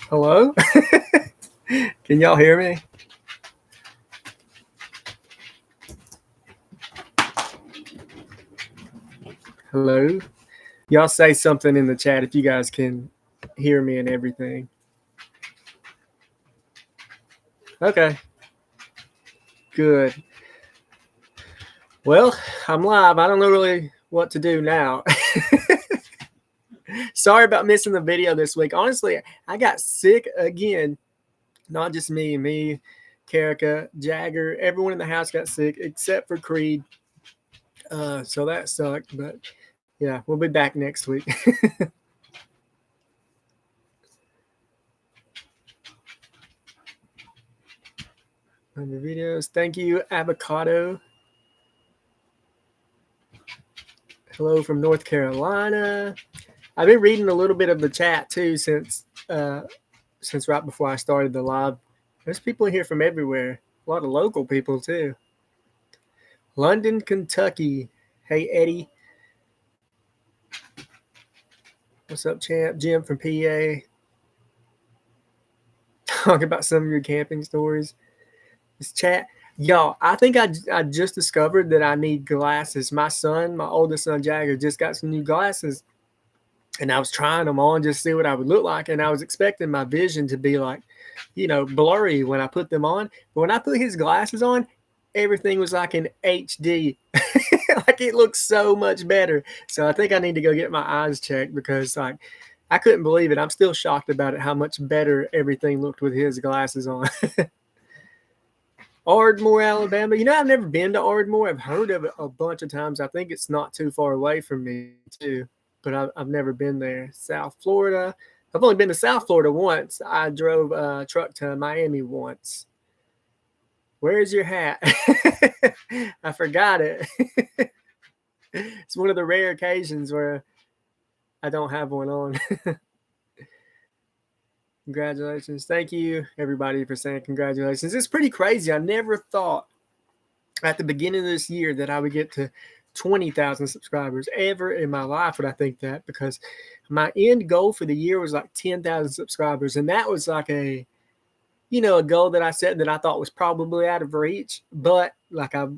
Hello? Can y'all hear me? Hello? Y'all say something in the chat if you guys can hear me and everything. Okay. Good. Well, I'm live. I don't know really what to do now. Sorry about missing the video this week. Honestly, I got sick again. Not just me, Karika, Jagger, everyone in the house got sick except for Creed. So that sucked, but yeah, we'll be back next week. On the videos. Thank you, Avocado. Hello from North Carolina. I've been reading a little bit of the chat too since right before I started the live. There's people here from everywhere. A lot of local people too. London, Kentucky. Hey, Eddie. What's up, champ? Jim from PA. Talk about some of your camping stories. This chat. Y'all, I think I just discovered that I need glasses. My oldest son, Jagger, just got some new glasses. And I was trying them on just to see what I would look like. And I was expecting my vision to be like, blurry when I put them on. But when I put his glasses on, everything was like in HD. Like it looks so much better. So I think I need to go get my eyes checked because like I couldn't believe it. I'm still shocked about it, how much better everything looked with his glasses on. Ardmore, Alabama. I've never been to Ardmore. I've heard of it a bunch of times. I think it's not too far away from me too, but I've never been there. South Florida. I've only been to South Florida once. I drove a truck to Miami once. Where's your hat? I forgot it. It's one of the rare occasions where I don't have one on. Congratulations. Thank you, everybody, for saying congratulations. It's pretty crazy. I never thought at the beginning of this year that I would get to 20,000 subscribers ever in my life would I think that, because my end goal for the year was like 10,000 subscribers. And that was like a goal that I set that I thought was probably out of reach, but like I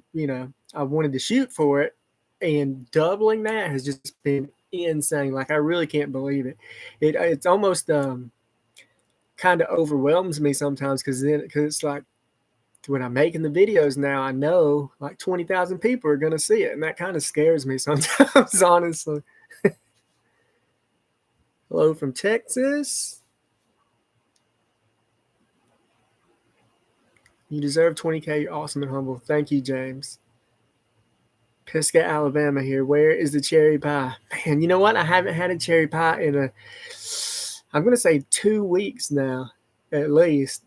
wanted to shoot for it, and doubling that has just been insane. Like I really can't believe it. It's almost kind of overwhelms me sometimes because it's like when I'm making the videos now, I know like 20,000 people are going to see it. And that kind of scares me sometimes, honestly. Hello from Texas. You deserve 20K. You're awesome and humble. Thank you, James. Pisgah, Alabama here. Where is the cherry pie? Man, you know what? I haven't had a cherry pie in I'm going to say 2 weeks now, at least.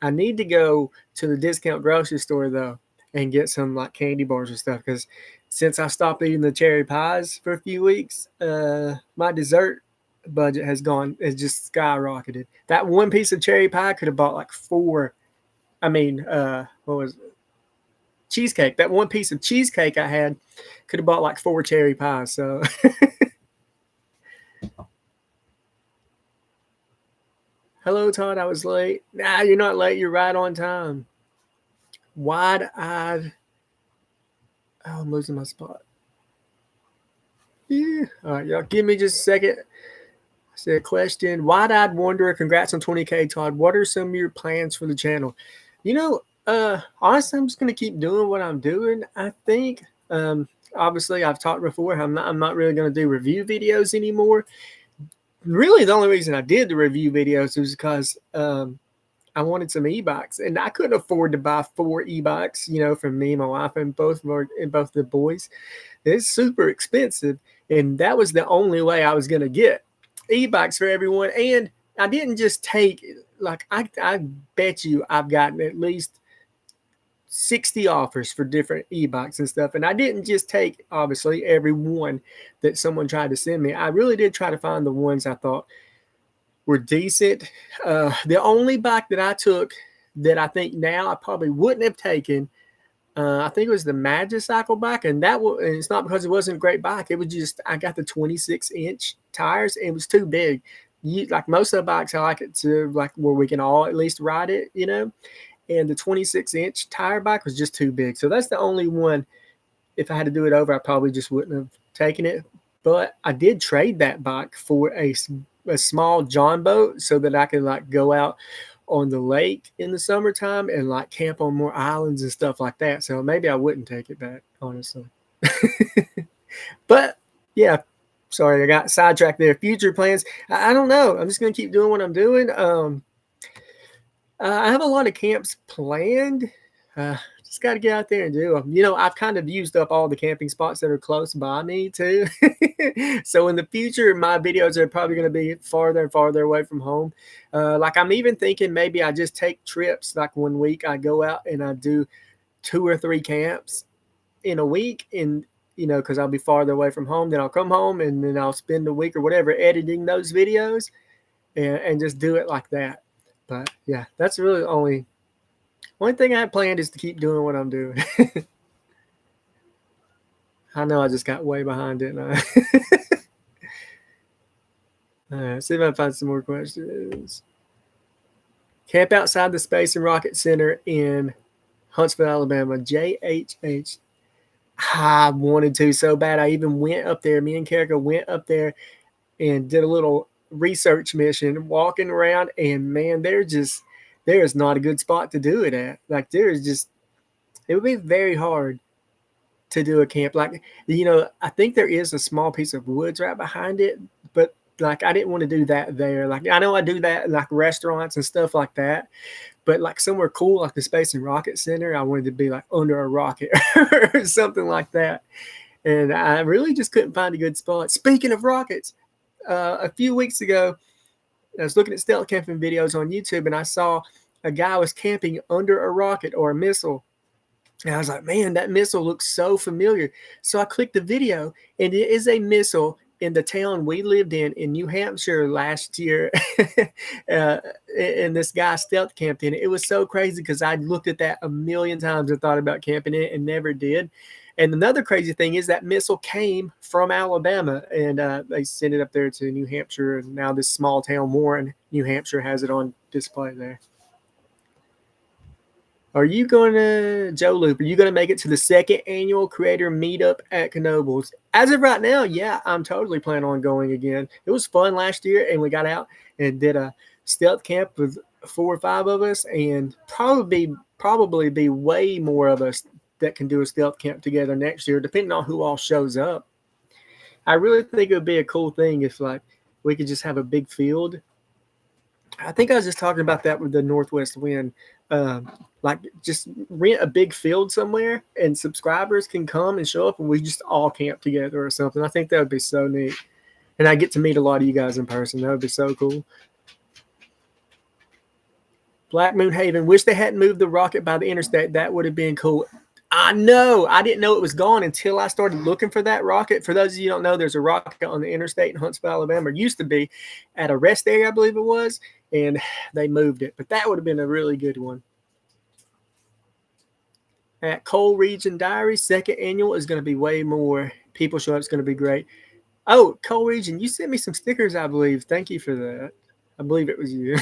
I need to go to the discount grocery store, though, and get some like candy bars and stuff, because since I stopped eating the cherry pies for a few weeks, my dessert budget has just skyrocketed. That one piece of cherry pie could have bought like 4. What was it? Cheesecake. That one piece of cheesecake I had could have bought like 4 cherry pies. So hello, Todd. I was late. Nah, you're not late. You're right on time. Wide-eyed. Oh, I'm losing my spot. Yeah. All right, y'all. Give me just a second. I said question. Wide-eyed wanderer. Congrats on 20K, Todd. What are some of your plans for the channel? Honestly, I'm just going to keep doing what I'm doing, I think. Obviously, I've talked before. I'm not really going to do review videos anymore. Really, the only reason I did the review videos was because I wanted some e-bikes, and I couldn't afford to buy 4 e-bikes, from me, my wife, and both the boys. It's super expensive, and that was the only way I was going to get e-bikes for everyone. And I didn't just take, like, I bet you I've gotten at least 60 offers for different e-bikes and stuff. And I didn't just take, obviously, every one that someone tried to send me. I really did try to find the ones I thought were decent. The only bike that I took that I think now I probably wouldn't have taken, I think it was the Magicycle bike. And and it's not because it wasn't a great bike. It was just, I got the 26-inch tires. It was too big. like most of the bikes, I like it to like where we can all at least ride it, you know. And the 26-inch tire bike was just too big, so that's the only one. If I had to do it over, I probably just wouldn't have taken it. But I did trade that bike for a small John boat so that I could like go out on the lake in the summertime and like camp on more islands and stuff like that. So maybe I wouldn't take it back, honestly. But yeah, sorry, I got sidetracked there. Future plans, I don't know. I'm just gonna keep doing what I'm doing. I have a lot of camps planned. Just got to get out there and do them. You know, I've kind of used up all the camping spots that are close by me too. So in the future, my videos are probably going to be farther and farther away from home. Like I'm even thinking maybe I just take trips. Like 1 week I go out and I do 2 or 3 camps in a week. And, you know, because I'll be farther away from home. Then I'll come home and then I'll spend a week or whatever editing those videos and just do it like that. But yeah, that's really the only thing I have planned is to keep doing what I'm doing. I know I just got way behind, didn't I? All right, see if I can find some more questions. Camp outside the Space and Rocket Center in Huntsville, Alabama. JHH. I wanted to so bad. I even went up there. Me and Karika went up there and did a little research mission, walking around, and man, there is not a good spot to do it at. Like it would be very hard to do a camp. Like, you know, I think there is a small piece of woods right behind it, but like I didn't want to do that there. Like I know I do that in like restaurants and stuff like that, but like somewhere cool like the Space and Rocket Center, I wanted to be like under a rocket or something like that. And I really just couldn't find a good spot. Speaking of rockets, a few weeks ago, I was looking at stealth camping videos on YouTube, and I saw a guy was camping under a rocket or a missile. And I was like, man, that missile looks so familiar. So I clicked the video, and it is a missile in the town we lived in New Hampshire last year. And this guy stealth camped in it. It was so crazy because I looked at that a million times and thought about camping in it and never did. And another crazy thing is that missile came from Alabama, and they sent it up there to New Hampshire. And now this small town, Warren, New Hampshire, has it on display there. Are you going to, Joe Loop, are you going to make it to the 2nd annual creator meetup at Knoebels? As of right now, yeah, I'm totally planning on going again. It was fun last year, and we got out and did a stealth camp with 4 or 5 of us, and probably be way more of us that can do a stealth camp together next year, depending on who all shows up. I really think it would be a cool thing if like we could just have a big field. I think I was just talking about that with the Northwest Wind. Like just rent a big field somewhere and subscribers can come and show up and we just all camp together or something. I think that would be so neat. And I get to meet a lot of you guys in person. That would be so cool. Black Moon Haven, wish they hadn't moved the rocket by the interstate. That would have been cool. I know. I didn't know it was gone until I started looking for that rocket. For those of you who don't know, there's a rocket on the interstate in Huntsville, Alabama. It used to be at a rest area, I believe it was, and they moved it. But that would have been a really good one. At Coal Region Diary, 2nd annual is going to be way more people show up. It's going to be great. Oh, Coal Region, you sent me some stickers, I believe. Thank you for that. I believe it was you.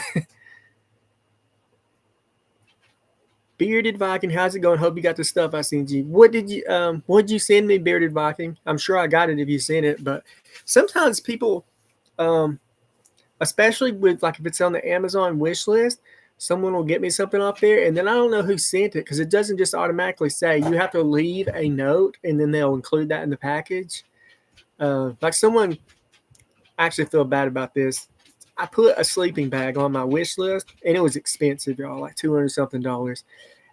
Bearded Viking, how's it going? Hope you got the stuff I sent you. What did you send me, Bearded Viking? I'm sure I got it if you sent it, but sometimes people, especially with like if it's on the Amazon wish list, someone will get me something off there, and then I don't know who sent it because it doesn't just automatically say. You have to leave a note, and then they'll include that in the package. Like someone, I actually feel bad about this. I put a sleeping bag on my wish list, and it was expensive, y'all, like $200-something.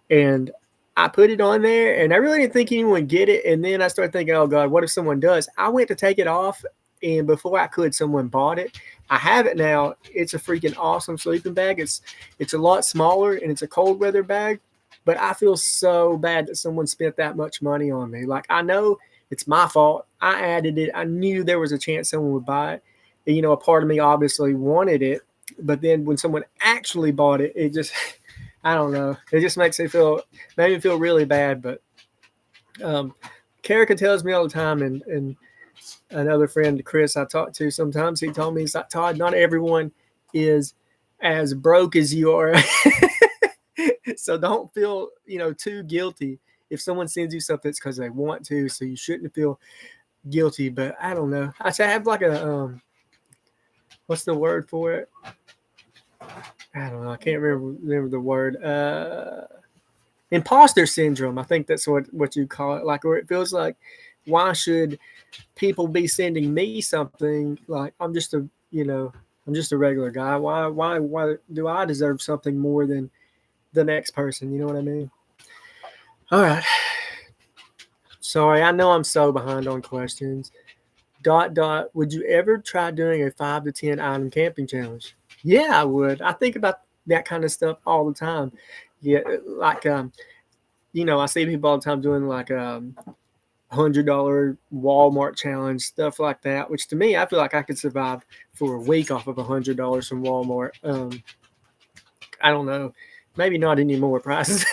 And I put it on there, and I really didn't think anyone would get it. And then I started thinking, oh, God, what if someone does? I went to take it off, and before I could, someone bought it. I have it now. It's a freaking awesome sleeping bag. It's a lot smaller, and it's a cold weather bag. But I feel so bad that someone spent that much money on me. Like, I know it's my fault. I added it. I knew there was a chance someone would buy it. And, you know, a part of me obviously wanted it. But then when someone actually bought it, it just, I don't know. It just made me feel really bad. But Karika tells me all the time, and another friend, Chris, I talk to sometimes, he told me, he's like, Todd, not everyone is as broke as you are. So don't feel, too guilty. If someone sends you something, it's because they want to, so you shouldn't feel guilty. But I don't know. I have like a, what's the word for it? I don't know. I can't remember the word. Imposter syndrome. I think that's what you call it. Like, where it feels like, why should people be sending me something? Like, I'm just a regular guy. Why do I deserve something more than the next person? You know what I mean? All right. Sorry, I know I'm so behind on questions. ... Would you ever try doing a 5 to 10 item camping challenge? Yeah, I would. I think about that kind of stuff all the time. Yeah, like I see people all the time doing like $100 Walmart challenge, stuff like that. Which to me, I feel like I could survive for a week off of $100 from Walmart. I don't know. Maybe not anymore. Prices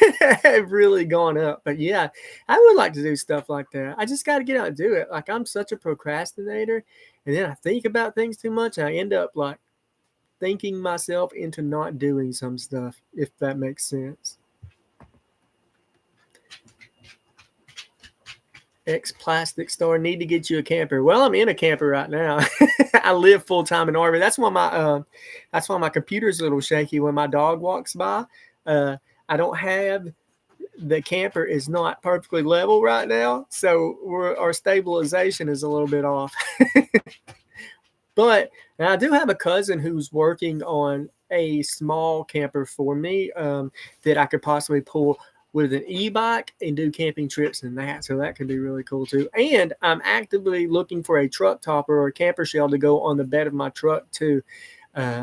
have really gone up. But yeah, I would like to do stuff like that. I just got to get out and do it. Like, I'm such a procrastinator. And then I think about things too much. And I end up like thinking myself into not doing some stuff, if that makes sense. Plastic store, need to get you a camper. Well, I'm in a camper right now. I live full time in Arby. That's why my computer's a little shaky when my dog walks by. I don't have, the camper is not perfectly level right now, so our stabilization is a little bit off. But I do have a cousin who's working on a small camper for me that I could possibly pull with an e-bike and do camping trips and that. So that could be really cool too. And I'm actively looking for a truck topper or a camper shell to go on the bed of my truck too.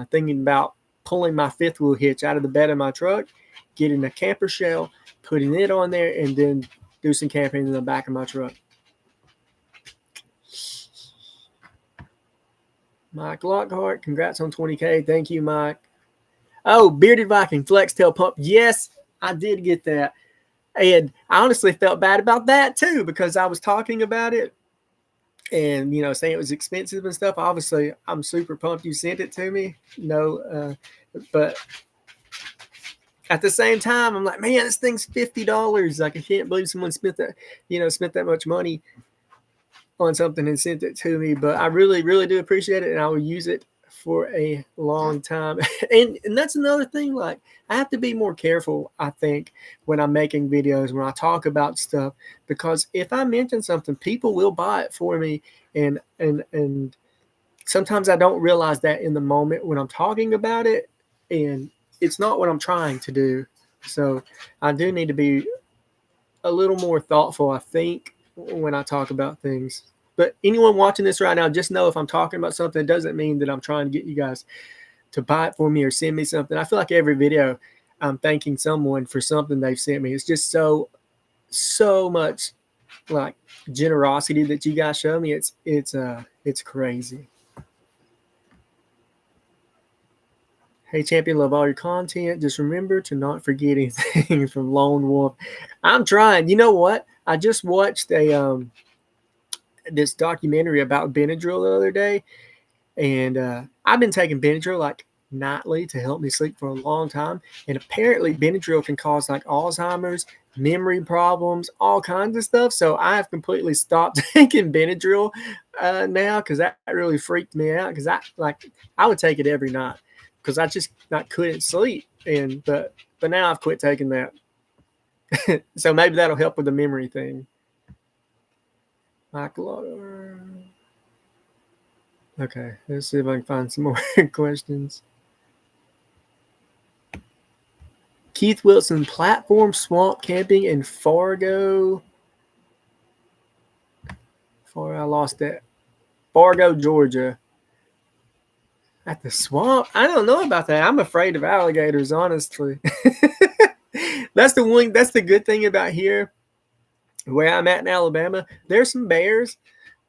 Thinking about pulling my fifth wheel hitch out of the bed of my truck, getting a camper shell, putting it on there, and then do some camping in the back of my truck. Mike Lockhart, congrats on 20K. Thank you, Mike. Oh, Bearded Viking, Flex Tail Pump. Yes, I did get that. And I honestly felt bad about that too, because I was talking about it and, saying it was expensive and stuff. Obviously, I'm super pumped you sent it to me. But at the same time, I'm like, man, this thing's $50. Like, I can't believe someone spent that much money on something and sent it to me. But I really, really do appreciate it, and I will use it for a long time. And that's another thing. Like, I have to be more careful, I think, when I'm making videos, when I talk about stuff, because if I mention something, people will buy it for me. And sometimes I don't realize that in the moment when I'm talking about it, and it's not what I'm trying to do. So I do need to be a little more thoughtful, I think, when I talk about things. But anyone watching this right now, just know if I'm talking about something, it doesn't mean that I'm trying to get you guys to buy it for me or send me something. I feel like every video I'm thanking someone for something they've sent me. It's just so much like generosity that you guys show me. It's crazy. Hey, Champion, love all your content. Just remember to not forget anything from Lone Wolf. I'm trying. You know what? I just watched this documentary about Benadryl the other day, and I've been taking Benadryl like nightly to help me sleep for a long time. And apparently, Benadryl can cause like Alzheimer's, memory problems, all kinds of stuff. So I have completely stopped taking Benadryl now, because that really freaked me out. Because I would take it every night because I just couldn't sleep. But now I've quit taking that. So maybe that'll help with the memory thing. Michael. Okay, let's see if I can find some more questions. Keith Wilson, platform swamp camping in Fargo. I lost that. Fargo, Georgia. At the swamp? I don't know about that. I'm afraid of alligators, honestly. That's the good thing about here, where I'm at in Alabama. There's some bears,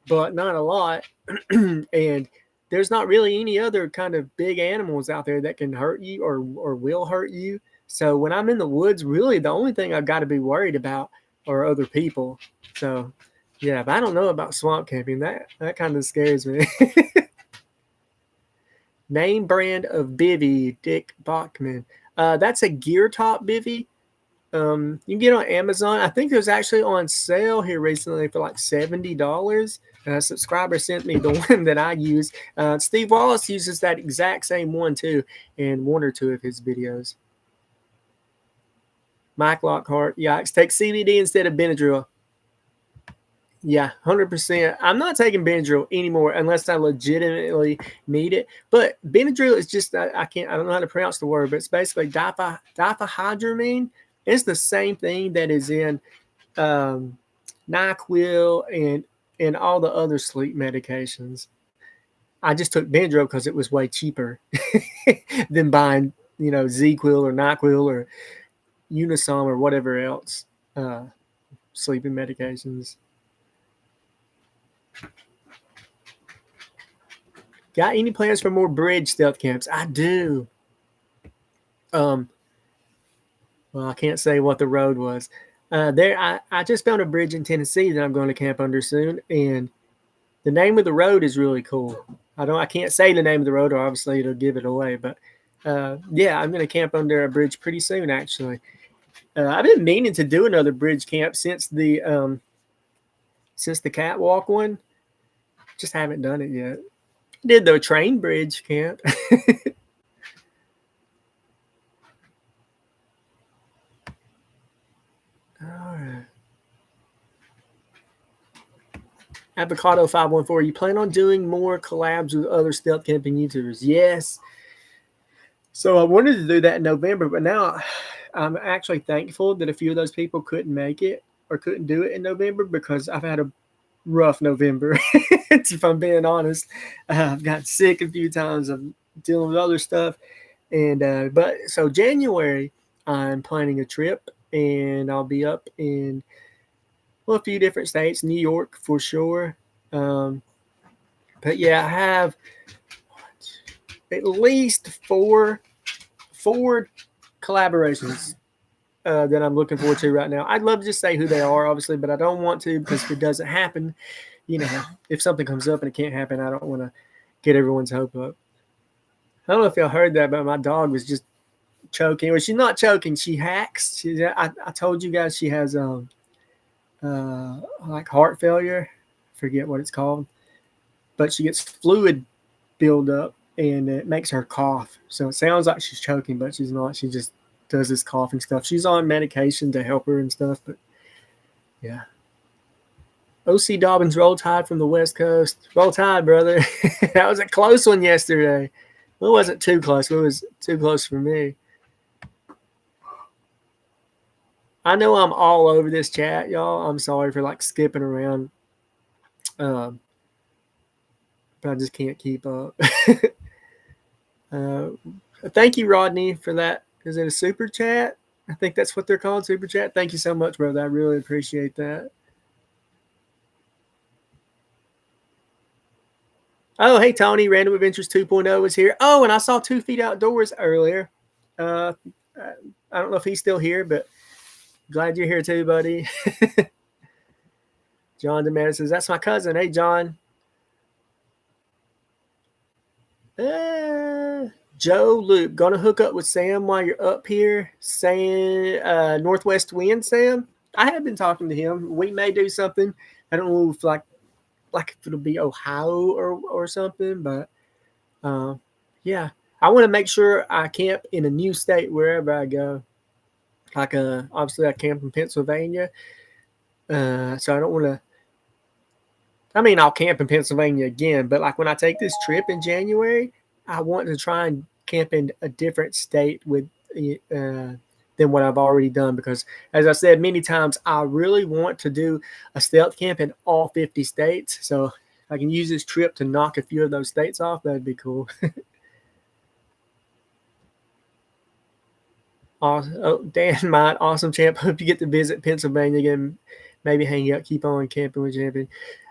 but not a lot. And there's not really any other kind of big animals out there that can hurt you or will hurt you. So when I'm in the woods, really the only thing I've got to be worried about are other people. So Yeah, but I don't know about swamp camping. That kind of scares me. Name brand of bivy, Dick Bachman. That's a gear top bivy. You can get it on Amazon. I think it was actually on sale here recently for like $70. A subscriber sent me the one that I use. Steve Wallace uses that exact same one too in one or two of his videos. Mike Lockhart, yikes. Take CBD instead of Benadryl. Yeah, 100%. I'm not taking Benadryl anymore unless I legitimately need it. But Benadryl is just, I don't know how to pronounce the word, but it's basically diphenhydramine. It's the same thing that is in NyQuil and all the other sleep medications. I just took Benadryl because it was way cheaper than buying, ZQuil or NyQuil or Unisom or whatever else sleeping medications. Got any plans for more bridge stealth camps? I do. Well, I can't say what the road was. I just found a bridge in Tennessee that I'm going to camp under soon, and the name of the road is really cool. I can't say the name of the road, or obviously it'll give it away. But yeah, I'm going to camp under a bridge pretty soon. Actually, I've been meaning to do another bridge camp since the catwalk one. Just haven't done it yet. Did the train bridge camp. All right. Avocado 514. You plan on doing more collabs with other stealth camping YouTubers? Yes. So I wanted to do that in November, but now I'm actually thankful that a few of those people couldn't make it or couldn't do it in November because I've had a rough November. If I'm being honest, I've got sick a few times. I'm dealing with other stuff, and but so January I'm planning a trip, and I'll be up in a few different states, New York for sure. But yeah, I have at least four collaborations that I'm looking forward to right now. I'd love to just say who they are, obviously, but I don't want to because if it doesn't happen, if something comes up and it can't happen, I don't want to get everyone's hope up. I don't know if y'all heard that, but my dog was just choking. Well, she's not choking. She hacks. I told you guys she has like heart failure. Forget what it's called. But she gets fluid buildup, and it makes her cough. So it sounds like she's choking, but she's not. She just does this coughing stuff. She's on medication to help her and stuff, but yeah. OC Dobbins, Roll Tide from the West Coast. Roll Tide, brother. That was a close one yesterday. Well, it wasn't too close. It was too close for me. I know I'm all over this chat, y'all. I'm sorry for skipping around. But I just can't keep up. Thank you, Rodney, for that. Is it a super chat? I think that's what they're called, super chat. Thank you so much, brother. I really appreciate that. Oh, hey, Tony. Random Adventures 2.0 is here. Oh, and I saw 2 Feet Outdoors earlier. I don't know if he's still here, but glad you're here too, buddy. John DeManis says, that's my cousin. Hey, John. Joe Luke, gonna hook up with Sam while you're up here. Sam, Northwest Wind, Sam. I have been talking to him. We may do something. I don't know if like if it'll be Ohio or something, but yeah, I want to make sure I camp in a new state wherever I go. Obviously I camp in Pennsylvania, so I don't want to. I mean, I'll camp in Pennsylvania again, but when I take this trip in January, I want to try and camp in a different state with than what I've already done, because as I said many times, I really want to do a stealth camp in all 50 states. So I can use this trip to knock a few of those states off. That'd be cool. Awesome. Oh, Dan Mott, awesome champ. Hope you get to visit Pennsylvania again. Maybe hang out, keep on camping with Champion.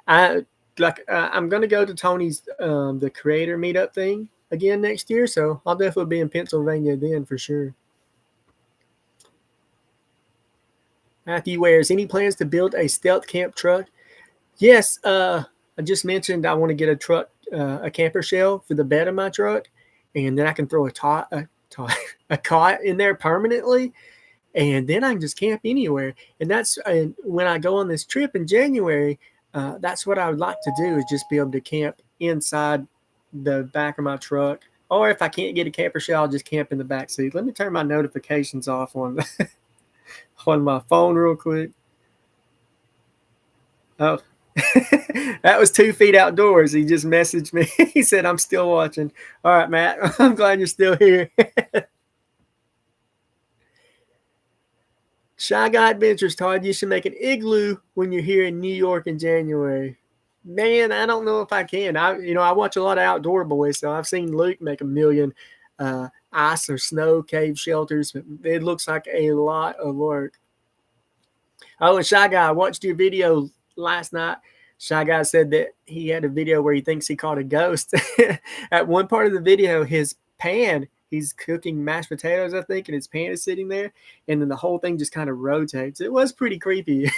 I'm going to go to Tony's the creator meetup thing again next year, so I'll definitely be in Pennsylvania then for sure. Matthew Wares, any plans to build a stealth camp truck? Yes, I just mentioned I want to get a truck, a camper shell for the bed of my truck, and then I can throw a cot in there permanently, and then I can just camp anywhere. And when I go on this trip in January, that's what I would like to do is just be able to camp inside the back of my truck. Or if I can't get a camper shell, I'll just camp in the back seat. Let me turn my notifications off on on my phone real quick. Oh, that was 2 feet outdoors. He just messaged me. He said, I'm still watching. All right, Matt. I'm glad you're still here. Shy Guy Adventures, Todd. You should make an igloo when you're here in New York in January. Man, I don't know if I can. I watch a lot of Outdoor Boys, so I've seen Luke make a million ice or snow cave shelters. But it looks like a lot of work. Oh, and Shy Guy, I watched your video last night. Shy Guy said that he had a video where he thinks he caught a ghost. At one part of the video, his pan, he's cooking mashed potatoes, I think, and his pan is sitting there, and then the whole thing just kind of rotates. It was pretty creepy.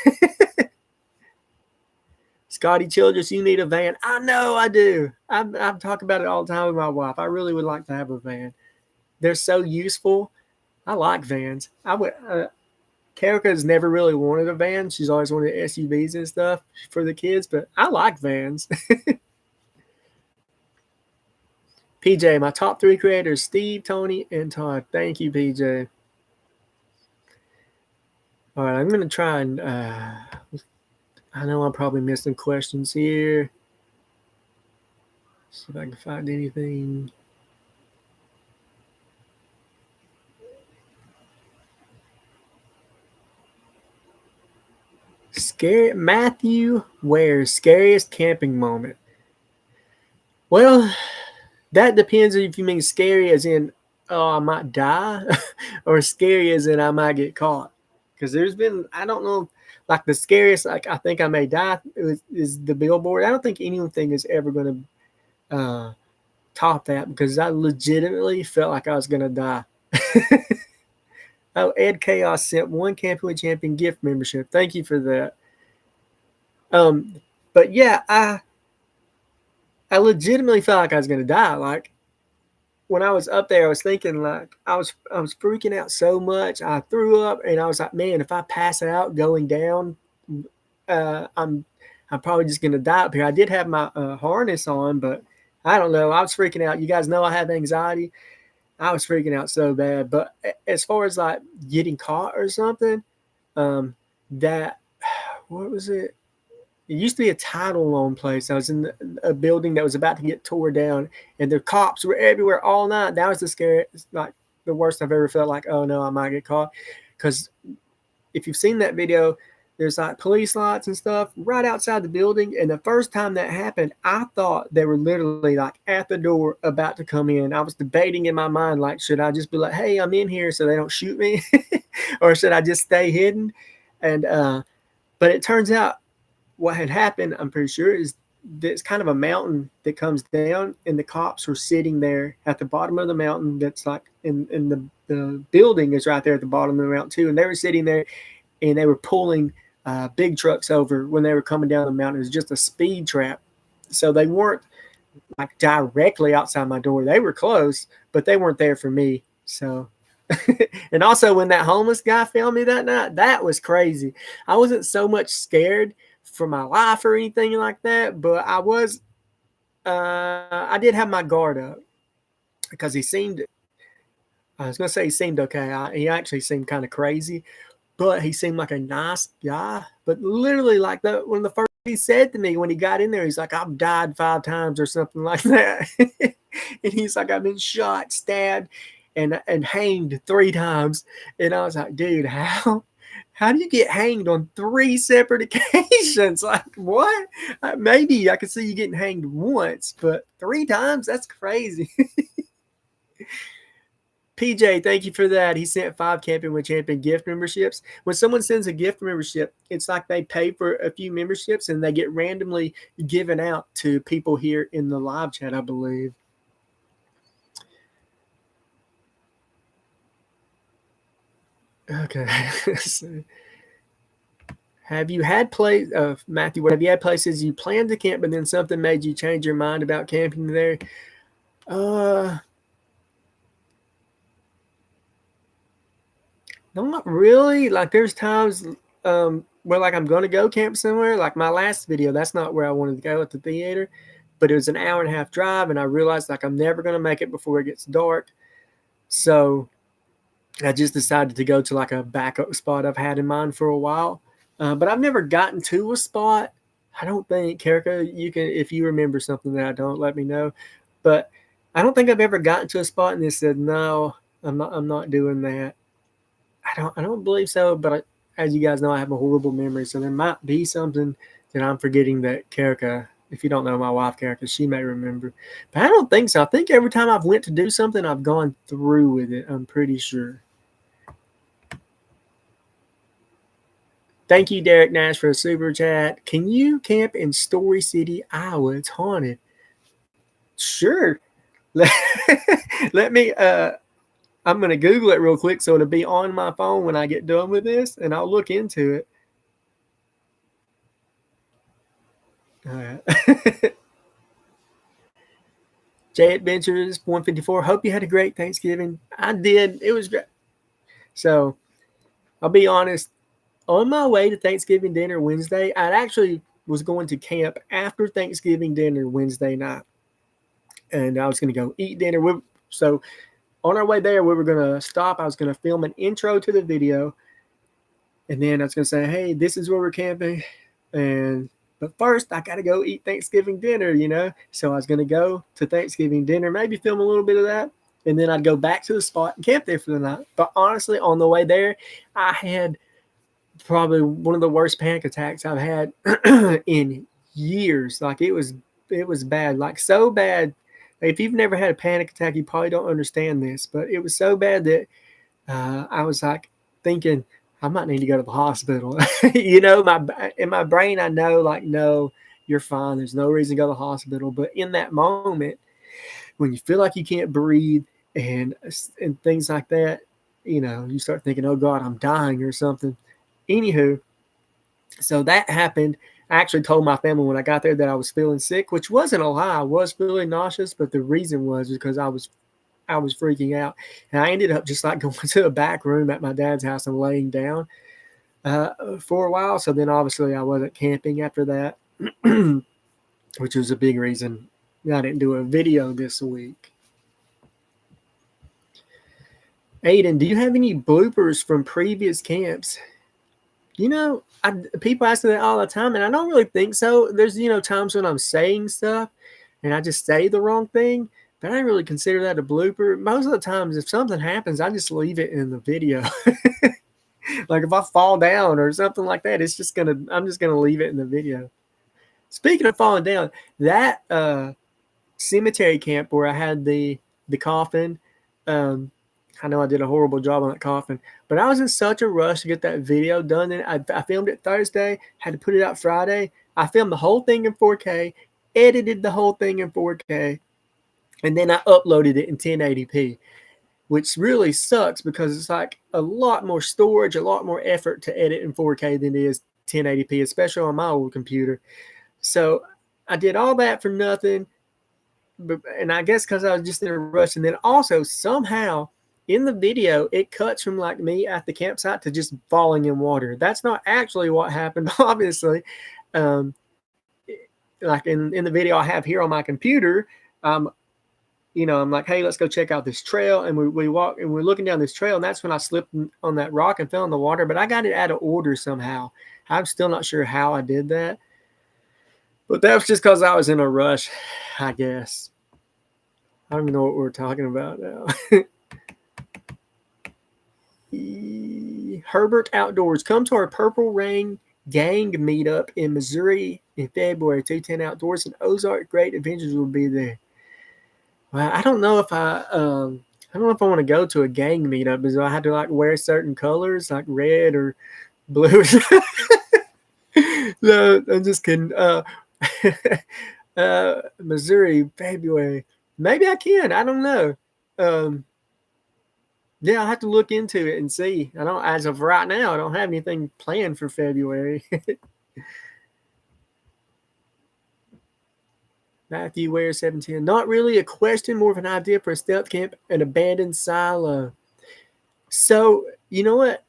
Scotty Childress, you need a van. I know I do. I talk about it all the time with my wife. I really would like to have a van. They're so useful. I like vans. Kerica's never really wanted a van. She's always wanted SUVs and stuff for the kids, but I like vans. PJ, my top 3 creators, Steve, Tony, and Todd. Thank you, PJ. All right, I'm going to try and I know I'm probably missing questions here. See if I can find anything. Matthew Ware's scariest camping moment. Well, that depends if you mean scary as in, oh, I might die, or scary as in I might get caught. Because there's been, I don't know, like the scariest, like I think I may die is the billboard. I don't think anything is ever going to top that because I legitimately felt like I was going to die. Oh, Ed Chaos sent 1 Camping with Champion gift membership. Thank you for that. But yeah, I legitimately felt like I was going to die. Like when I was up there, I was thinking like I was freaking out so much. I threw up and I was like, man, if I pass out going down, I'm probably just gonna die up here. I did have my harness on, but I don't know. I was freaking out. You guys know I have anxiety. I was freaking out so bad. But as far as like getting caught or something, that what was it? It used to be a title loan place. I was in a building that was about to get tore down, and the cops were everywhere all night. That was the scariest, like the worst I've ever felt. Like, oh no, I might get caught. Because if you've seen that video, there's like police lights and stuff right outside the building. And the first time that happened, I thought they were literally like at the door about to come in. I was debating in my mind, like, should I just be like, hey, I'm in here so they don't shoot me, or should I just stay hidden? And but it turns out what had happened, I'm pretty sure, is there's kind of a mountain that comes down, and the cops were sitting there at the bottom of the mountain. That's like in the building is right there at the bottom of the mountain too, and they were sitting there, and they were pulling big trucks over when they were coming down the mountain. It was just a speed trap, so they weren't like directly outside my door. They were close, but they weren't there for me. So. And also when that homeless guy found me that night, that was crazy. I wasn't so much scared for my life or anything like that, but I did have my guard up because he seemed okay. He actually seemed kind of crazy, but he seemed like a nice guy. But literally, like one of the first he said to me when he got in there, he's like, I've died 5 times or something like that. And he's like, I've been shot, stabbed, and hanged 3 times. And I was like, dude, how do you get hanged on 3 separate occasions? Like, what? Maybe I could see you getting hanged once, but 3 times? That's crazy. PJ, thank you for that. He sent 5 Camping with Champion gift memberships. When someone sends a gift membership, it's like they pay for a few memberships and they get randomly given out to people here in the live chat, I believe. Okay. Have you had Matthew, what have you had places you planned to camp, but then something made you change your mind about camping there? Not really. Like there's times where like I'm gonna go camp somewhere. Like my last video, that's not where I wanted to go at the theater, but it was an hour and a half drive, and I realized like I'm never gonna make it before it gets dark. So I just decided to go to like a backup spot I've had in mind for a while. But I've never gotten to a spot. I don't think, Erica, you can, if you remember something that I don't, let me know. But I don't think I've ever gotten to a spot and they said, no, I'm not doing that. I don't believe so, but as you guys know, I have a horrible memory, so there might be something that I'm forgetting that Karika, if you don't know my wife, Karika, she may remember. But I don't think so. I think every time I've went to do something, I've gone through with it. I'm pretty sure. Thank you, Derek Nash, for a super chat. Can you camp in Story City, Iowa? It's haunted. Sure. Let me. I'm going to Google it real quick so it'll be on my phone when I get done with this, and I'll look into it. All right. Jay Adventures 154. Hope you had a great Thanksgiving. I did. It was great. So I'll be honest. On my way to Thanksgiving dinner Wednesday, I actually was going to camp after Thanksgiving dinner Wednesday night, and I was going to go eat dinner. So on our way there, we were going to stop. I was going to film an intro to the video, and then I was going to say, hey, this is where we're camping, but first I got to go eat Thanksgiving dinner, you know? So I was going to go to Thanksgiving dinner, maybe film a little bit of that, and then I'd go back to the spot and camp there for the night. But honestly, on the way there, I had probably one of the worst panic attacks I've had in years. Like it was bad, like so bad. If you've never had a panic attack, you probably don't understand this, but it was so bad that I was like thinking I might need to go to the hospital. You know, in my brain, I know like, no, you're fine. There's no reason to go to the hospital. But in that moment, when you feel like you can't breathe and things like that, you know, you start thinking, oh God, I'm dying or something. Anywho, so that happened. I actually told my family when I got there that I was feeling sick, which wasn't a lie. I was feeling nauseous, but the reason was because I was freaking out. And I ended up just like going to a back room at my dad's house and laying down for a while. So then obviously I wasn't camping after that, which was a big reason I didn't do a video this week. Aiden, do you have any bloopers from previous camps? You know, people ask me that all the time, and I don't really think so. There's, you know, times when I'm saying stuff and I just say the wrong thing, but I don't really consider that a blooper. Most of the times, if something happens, I just leave it in the video. Like if I fall down or something like that, I'm just gonna leave it in the video. Speaking of falling down, that cemetery camp where I had the coffin, I know I did a horrible job on that coffin, but I was in such a rush to get that video done. And I filmed it Thursday, had to put it out Friday. I filmed the whole thing in 4K, edited the whole thing in 4K, and then I uploaded it in 1080p, which really sucks because it's like a lot more storage, a lot more effort to edit in 4K than it is 1080p, especially on my old computer. So I did all that for nothing. And I guess because I was just in a rush. And then also somehow in the video, it cuts from like me at the campsite to just falling in water. That's not actually what happened, obviously. Like in the video I have here on my computer, you know, I'm like, hey, let's go check out this trail. And we walk and we're looking down this trail. And that's when I slipped on that rock and fell in the water. But I got it out of order somehow. I'm still not sure how I did that. But that was just because I was in a rush, I guess. I don't even know what we're talking about now. Herbert Outdoors. Come to our Purple Rain gang meetup in Missouri in February. 210 Outdoors and Ozark Great Adventures will be there. Well, I don't know if I want to go to a gang meetup because I had to like wear certain colors like red or blue. No, I'm just kidding. Missouri, February. Maybe I can. I don't know. Yeah, I'll have to look into it and see. I don't, as of right now, I don't have anything planned for February. Matthew Ware 17. Not really a question, more of an idea for a stealth camp, an abandoned silo. So, you know what?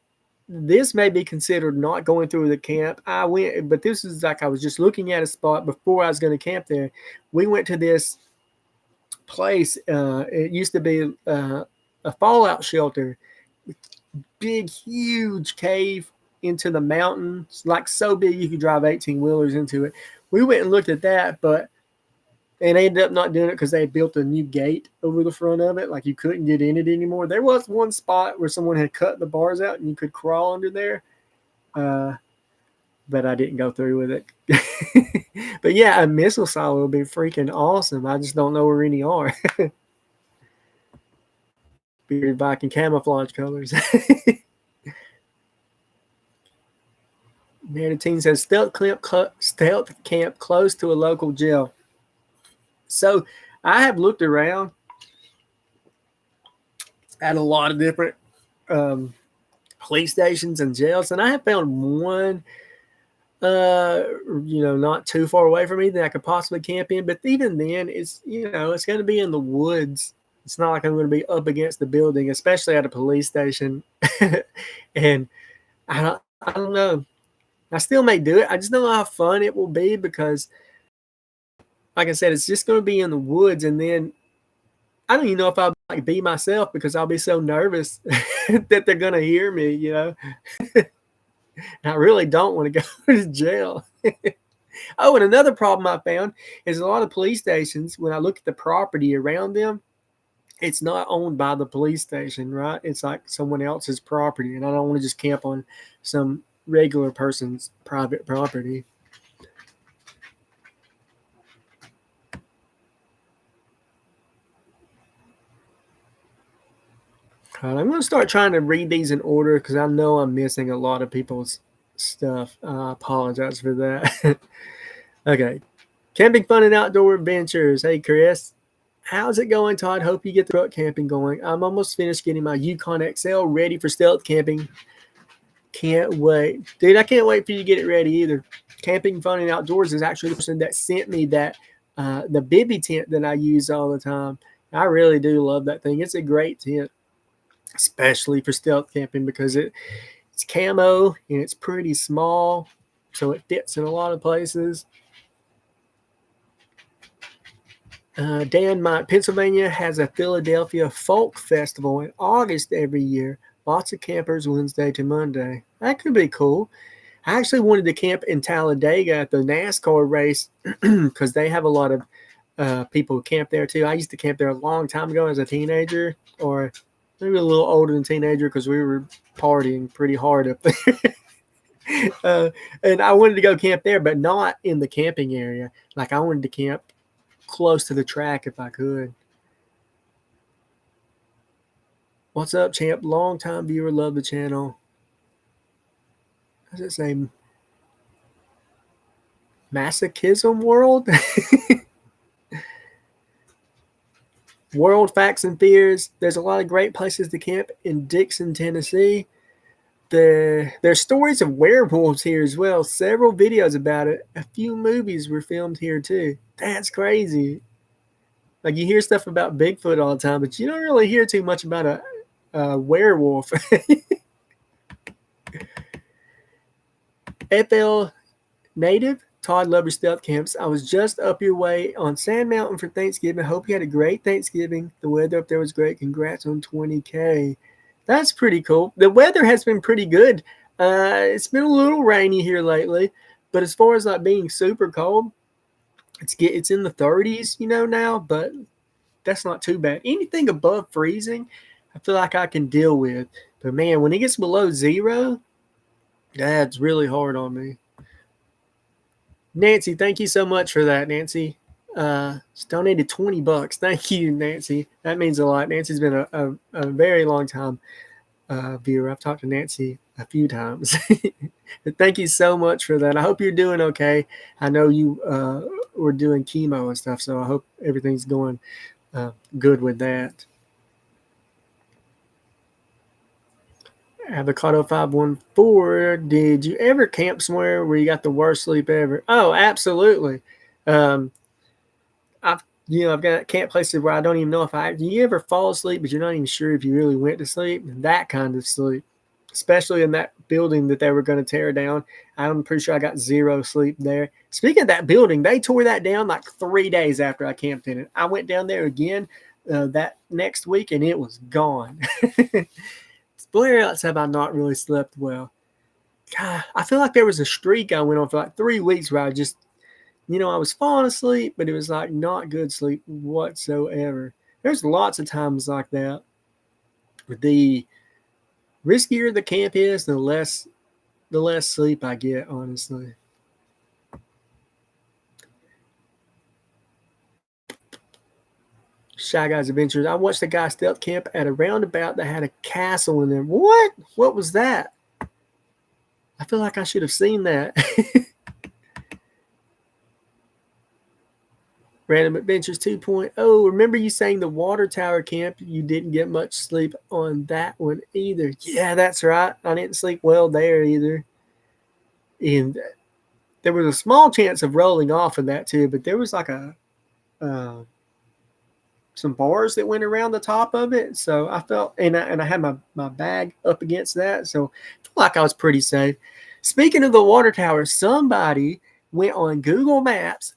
This may be considered not going through the camp. I went, but this is like I was just looking at a spot before I was going to camp there. We went to this place. It used to be a fallout shelter, big, huge cave into the mountains, like so big you could drive 18 wheelers into it. We went and looked at that, but and they ended up not doing it because they had built a new gate over the front of it. Like you couldn't get in it anymore. There was one spot where someone had cut the bars out and you could crawl under there. But I didn't go through with it. But yeah, a missile silo would be freaking awesome. I just don't know where any are. Bearded Viking camouflage colors. Manatine says stealth camp close to a local jail. So I have looked around at a lot of different police stations and jails, and I have found one, not too far away from me that I could possibly camp in. But even then, it's it's going to be in the woods. It's not like I'm going to be up against the building, especially at a police station. And I don't know. I still may do it. I just don't know how fun it will be because, like I said, it's just going to be in the woods, and then I don't even know if I'll be myself because I'll be so nervous that they're going to hear me, And I really don't want to go to jail. Oh, and another problem I found is a lot of police stations, when I look at the property around them, it's not owned by the police station, right? It's like someone else's property, and I don't want to just camp on some regular person's private property. I'm going to start trying to read these in order because I know I'm missing a lot of people's stuff. I apologize for that. Okay. Camping fun and outdoor adventures. Hey, Chris. How's it going, Todd? Hope you get the truck camping going. I'm almost finished getting my Yukon XL ready for stealth camping. Can't wait. Dude, I can't wait for you to get it ready either. Camping fun and outdoors is actually the person that sent me that the bivy tent that I use all the time. I really do love that thing. It's a great tent, especially for stealth camping because it's camo and it's pretty small, so it fits in a lot of places. Dan, Pennsylvania has a Philadelphia Folk Festival in August every year. Lots of campers Wednesday to Monday. That could be cool. I actually wanted to camp in Talladega at the NASCAR race because they have a lot of people who camp there too. I used to camp there a long time ago as a teenager, or maybe a little older than teenager because we were partying pretty hard up there. And I wanted to go camp there, but not in the camping area. Like I wanted to camp close to the track if I could. What's up, champ? Long time viewer, love the channel. Does it say Masochism World? World Facts and Fears. There's a lot of great places to camp in Dixon, Tennessee. There's stories of werewolves here as well. Several videos about it. A few movies were filmed here too. That's crazy. Like you hear stuff about Bigfoot all the time, but you don't really hear too much about a werewolf. FL native, Todd Lover Stealth Camps. I was just up your way on Sand Mountain for Thanksgiving. Hope you had a great Thanksgiving. The weather up there was great. Congrats on 20K. That's pretty cool. The weather has been pretty good. It's been a little rainy here lately, but as far as not being super cold, it's in the 30s, now, but that's not too bad. Anything above freezing, I feel like I can deal with. But man, when it gets below zero, that's really hard on me. Nancy, thank you so much for that, Nancy. Donated $20. Thank you, Nancy. That means a lot. Nancy's been a very long time viewer. I've talked to Nancy a few times. But thank you so much for that. I hope you're doing okay. I know you were doing chemo and stuff, so I hope everything's going good with that. Avocado 514. Did you ever camp somewhere where you got the worst sleep ever? Oh, absolutely. I've got camp places where I don't even know if do you ever fall asleep, but you're not even sure if you really went to sleep? That kind of sleep, especially in that building that they were going to tear down. I'm pretty sure I got zero sleep there. Speaking of that building, they tore that down like 3 days after I camped in it. I went down there again that next week, and it was gone. Where else have I not really slept well? God, I feel like there was a streak I went on for like 3 weeks where I just, I was falling asleep, but it was like not good sleep whatsoever. There's lots of times like that. The riskier the camp is, the less sleep I get, honestly. Shy Guys Adventures. I watched a guy stealth camp at a roundabout that had a castle in there. What? What was that? I feel like I should have seen that. Random Adventures 2.0. Remember you saying the water tower camp, you didn't get much sleep on that one either. Yeah, that's right. I didn't sleep well there either. And there was a small chance of rolling off of that too, but there was like some bars that went around the top of it. So I felt, and I had my bag up against that. So I felt like I was pretty safe. Speaking of the water tower, somebody went on Google Maps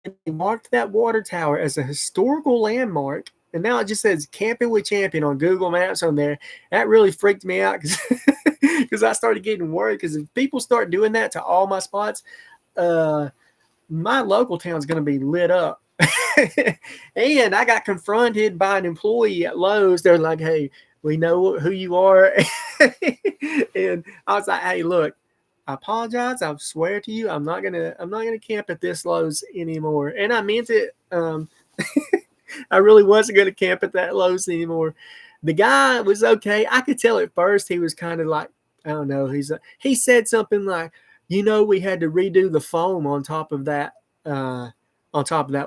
and they marked that water tower as a historical landmark. And now it just says Camping with Champion on Google Maps on there. That really freaked me out because I started getting worried, because if people start doing that to all my spots, my local town is going to be lit up. And I got confronted by an employee at Lowe's. They're like, "Hey, we know who you are." And I was like, "Hey, look, I apologize. I swear to you, I'm not gonna camp at this Lowe's anymore." And I meant it. I really wasn't gonna camp at that Lowe's anymore. The guy was okay. I could tell at first he was kind of like, I don't know. He said something like, we had to redo the foam on top of that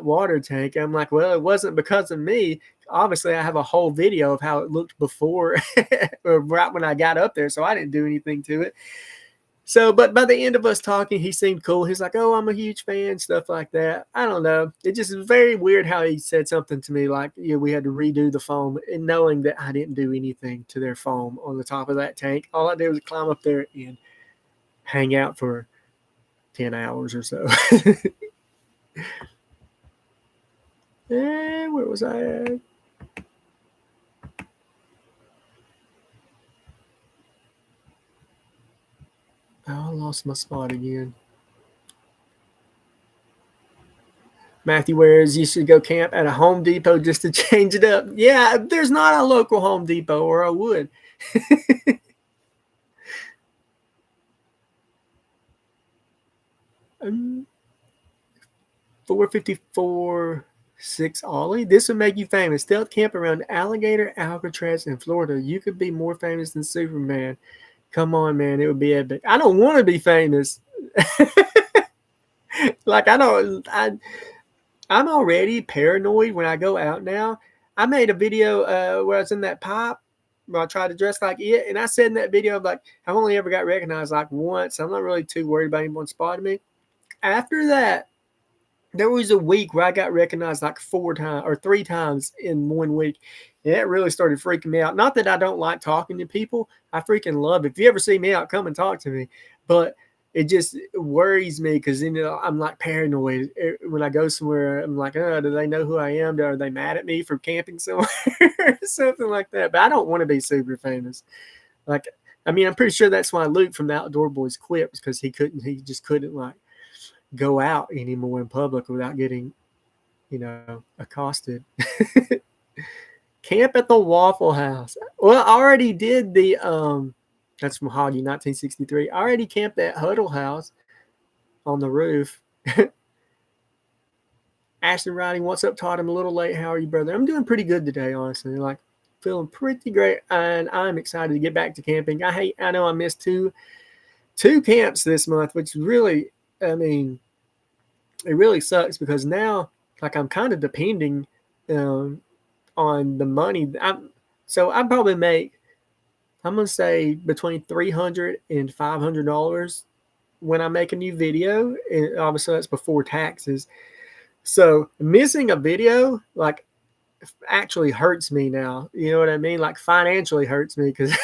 water tank. I'm like, well, it wasn't because of me. Obviously, I have a whole video of how it looked before, or right when I got up there, so I didn't do anything to it. So, but by the end of us talking, he seemed cool. He's like, "Oh, I'm a huge fan," stuff like that. I don't know. It just is very weird how he said something to me like, we had to redo the foam, and knowing that I didn't do anything to their foam on the top of that tank. All I did was climb up there and hang out for 10 hours or so. And where was I at? Oh, I lost my spot again. Matthew Wares, you should go camp at a Home Depot just to change it up. Yeah, there's not a local Home Depot, or I would. 454 6 Ollie. This would make you famous. Stealth camp around Alligator, Alcatraz, in Florida. You could be more famous than Superman. Come on, man. It would be epic. I don't want to be famous. Like, I'm already paranoid when I go out now. I made a video where I was in that pipe where I tried to dress like it. And I said in that video, like, I've only ever got recognized like once. I'm not really too worried about anyone spotting me. After that, there was a week where I got recognized like 4 times or 3 times in 1 week. And that really started freaking me out. Not that I don't like talking to people. I freaking love it. If you ever see me out, come and talk to me. But it just worries me because, I'm like paranoid. When I go somewhere, I'm like, oh, do they know who I am? Are they mad at me for camping somewhere? Something like that. But I don't want to be super famous. Like, I'm pretty sure that's why Luke from the Outdoor Boys quit, because he just couldn't like go out anymore in public without getting, accosted. Camp at the Waffle House. Well, I already did the that's from Hoggy 1963. I already camped at Huddle House on the roof. Ashton writing, "What's up, Todd? I'm a little late. How are you, brother?" I'm doing pretty good today, honestly. Like, feeling pretty great, and I'm excited to get back to camping. I know I missed two camps this month, which really, it really sucks, because now, like, I'm kind of depending on the money. I probably make I'm going to say between $300 and $500 when I make a new video. And obviously that's before taxes. So missing a video, like, actually hurts me now. You know what I mean? Like, financially hurts me because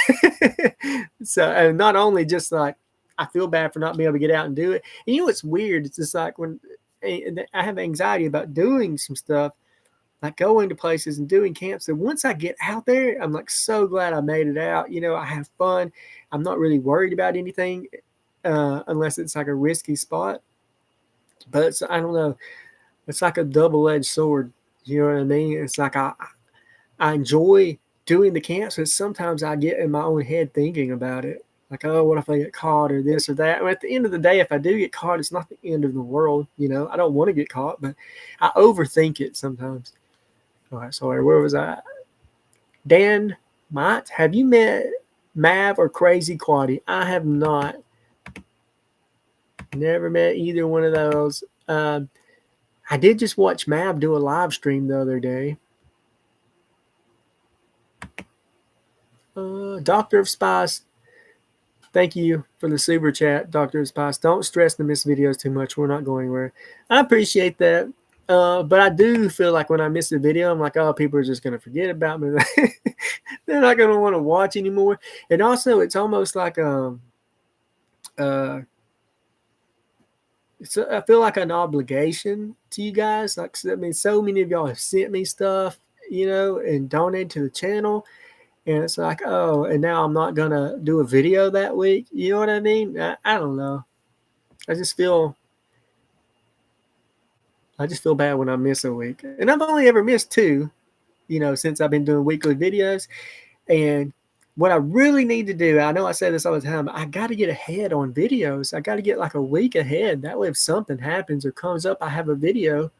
so, and not only just like I feel bad for not being able to get out and do it. And you know what's weird? It's just like when I have anxiety about doing some stuff, like going to places and doing camps. And once I get out there, I'm like so glad I made it out. You know, I have fun. I'm not really worried about anything unless it's like a risky spot. But I don't know. It's like a double-edged sword. You know what I mean? It's like I enjoy doing the camps, but sometimes I get in my own head thinking about it. Like, oh, what if I get caught or this or that? I mean, at the end of the day, if I do get caught, it's not the end of the world. You know, I don't want to get caught, but I overthink it sometimes. All right, sorry, where was I? Dan Mott, have you met Mav or Crazy Quaddy? I have not. Never met either one of those. I did just watch Mav do a live stream the other day. Doctor of Spice, thank you for the super chat, Doctor of Spice. Don't stress to miss videos too much. We're not going anywhere. I appreciate that. But I do feel like when I miss a video, I'm like, oh, people are just going to forget about me. They're not going to want to watch anymore. And also, it's almost like I feel like an obligation to you guys. Like, I mean, so many of y'all have sent me stuff, you know, and donated to the channel. And it's like, oh, and now I'm not going to do a video that week. You know what I mean? I don't know. I just feel bad when I miss a week. And I've only ever missed 2, you know, since I've been doing weekly videos. And what I really need to do, I know I say this all the time, I got to get ahead on videos. I got to get like a week ahead. That way if something happens or comes up, I have a video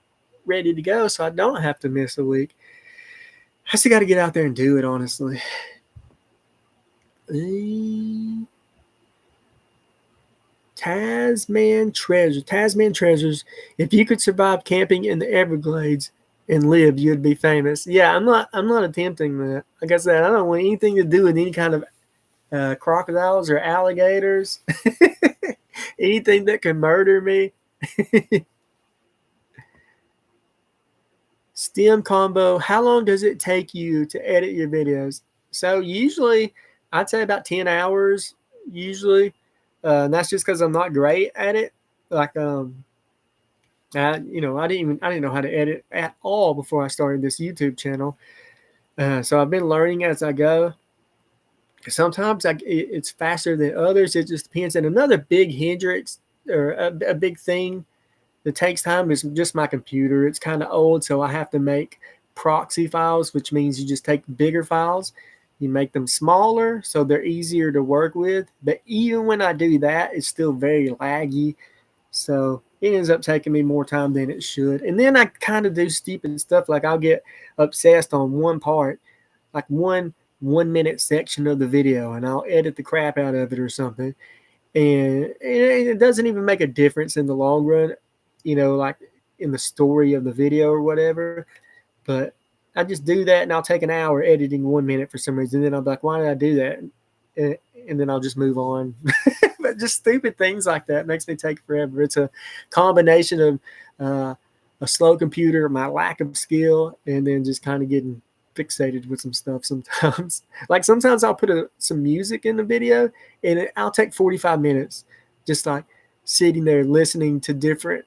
ready to go so I don't have to miss a week. I still got to get out there and do it, honestly. Tasman Treasures. If you could survive camping in the Everglades and live, you'd be famous. Yeah, I'm not attempting that. Like I said, I don't want anything to do with any kind of crocodiles or alligators. Anything that can murder me. STEM combo. How long does it take you to edit your videos? So usually, I'd say about 10 hours. Usually, and that's just because I'm not great at it. Like I didn't know how to edit at all before I started this YouTube channel. So I've been learning as I go. Sometimes it's faster than others. It just depends. And another big hindrance or a big thing that takes time is just my computer. It's kind of old, so I have to make proxy files, which means you just take bigger files, you make them smaller so they're easier to work with. But even when I do that, it's still very laggy. So it ends up taking me more time than it should. And then I kind of do stupid stuff. Like I'll get obsessed on one part, like one 1 minute section of the video, and I'll edit the crap out of it or something. And it doesn't even make a difference in the long run, you know, like in the story of the video or whatever. But I just do that, and I'll take an hour editing 1 minute for some reason. And then I'll be like, why did I do that? And then I'll just move on. But just stupid things like that makes me take forever. It's a combination of a slow computer, my lack of skill, and then just kind of getting fixated with some stuff sometimes. Like sometimes I'll put some music in the video, and I'll take 45 minutes just like sitting there listening to different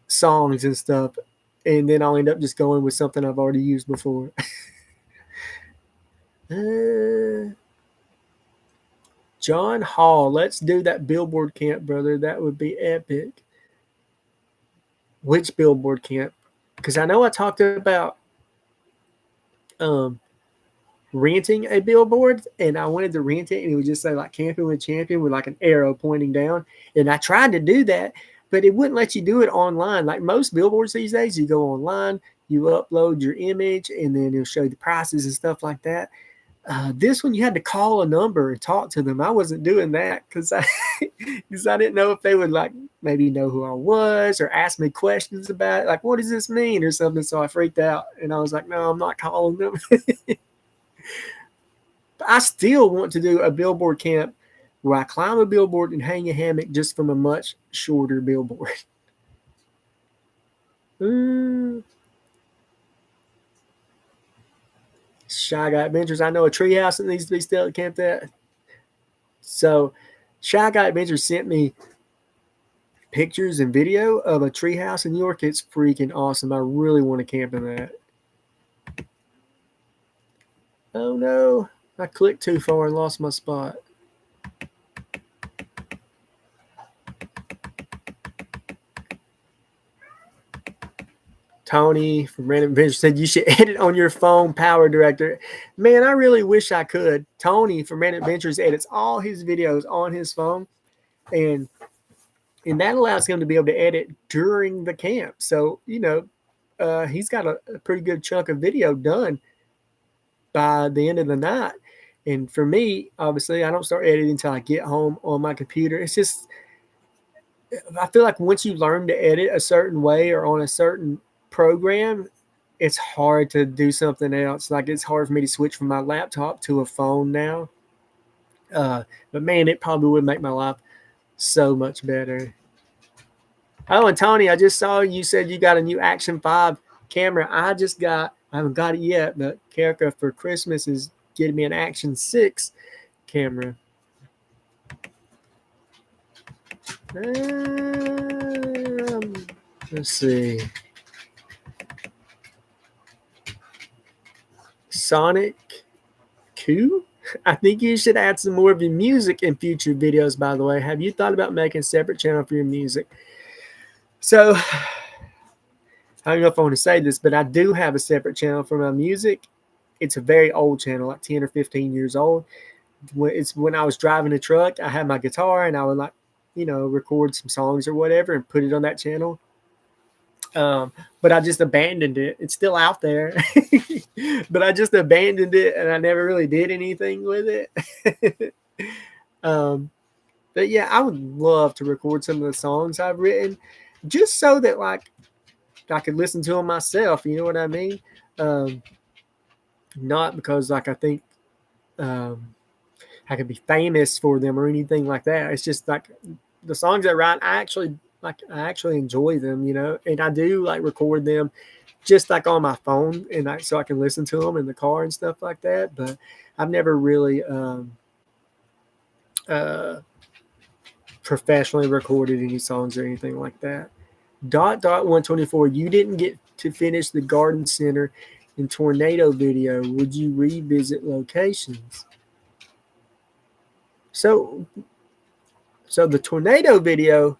songs and stuff, and then I'll end up just going with something I've already used before. John Hall, let's do that billboard camp, brother. That would be epic. Which billboard camp? Because I know I talked about renting a billboard, and I wanted to rent it, and it would just say like Campin with Champion with like an arrow pointing down. And I tried to do that, but it wouldn't let you do it online. Like most billboards these days, you go online, you upload your image, and then it'll show you the prices and stuff like that. This one, you had to call a number and talk to them. I wasn't doing that because I didn't know if they would like maybe know who I was or ask me questions about it. Like, what does this mean or something? So I freaked out, and I was like, no, I'm not calling them. I still want to do a billboard camp where I climb a billboard and hang a hammock just from a much shorter billboard. Shy Guy Adventures. I know a treehouse that needs to be still camped at. So Shy Guy Adventures sent me pictures and video of a treehouse in New York. It's freaking awesome. I really want to camp in that. Oh no, I clicked too far and lost my spot. Tony from Random Adventures said you should edit on your phone, Power Director. Man, I really wish I could. Tony from Random Adventures edits all his videos on his phone, and that allows him to be able to edit during the camp. So, you know, he's got a pretty good chunk of video done by the end of the night. And for me, obviously, I don't start editing until I get home on my computer. It's just, I feel like once you learn to edit a certain way or on a certain program, it's hard to do something else. Like, it's hard for me to switch from my laptop to a phone now. But man, it probably would make my life so much better. Oh, and Tony, I just saw you said you got a new Action 5 camera. I haven't got it yet, but Karika for Christmas is getting me an Action 6 camera. Let's see. Sonic Q? I think you should add some more of your music in future videos, by the way. Have you thought about making a separate channel for your music? So, I don't know if I want to say this, but I do have a separate channel for my music. It's a very old channel, like 10 or 15 years old. It's when I was driving a truck, I had my guitar and I would, like, you know, record some songs or whatever and put it on that channel. But I just abandoned it. It's still out there, but I just abandoned it and I never really did anything with it. But yeah, I would love to record some of the songs I've written just so that, like, I could listen to them myself. You know what I mean? Not because, like, I think I could be famous for them or anything like that. It's just like the songs I write, I actually enjoy them, you know, and I do like record them just like on my phone and so I can listen to them in the car and stuff like that. But I've never really professionally recorded any songs or anything like that. .124, you didn't get to finish the garden center and tornado video. Would you revisit locations? So the tornado video,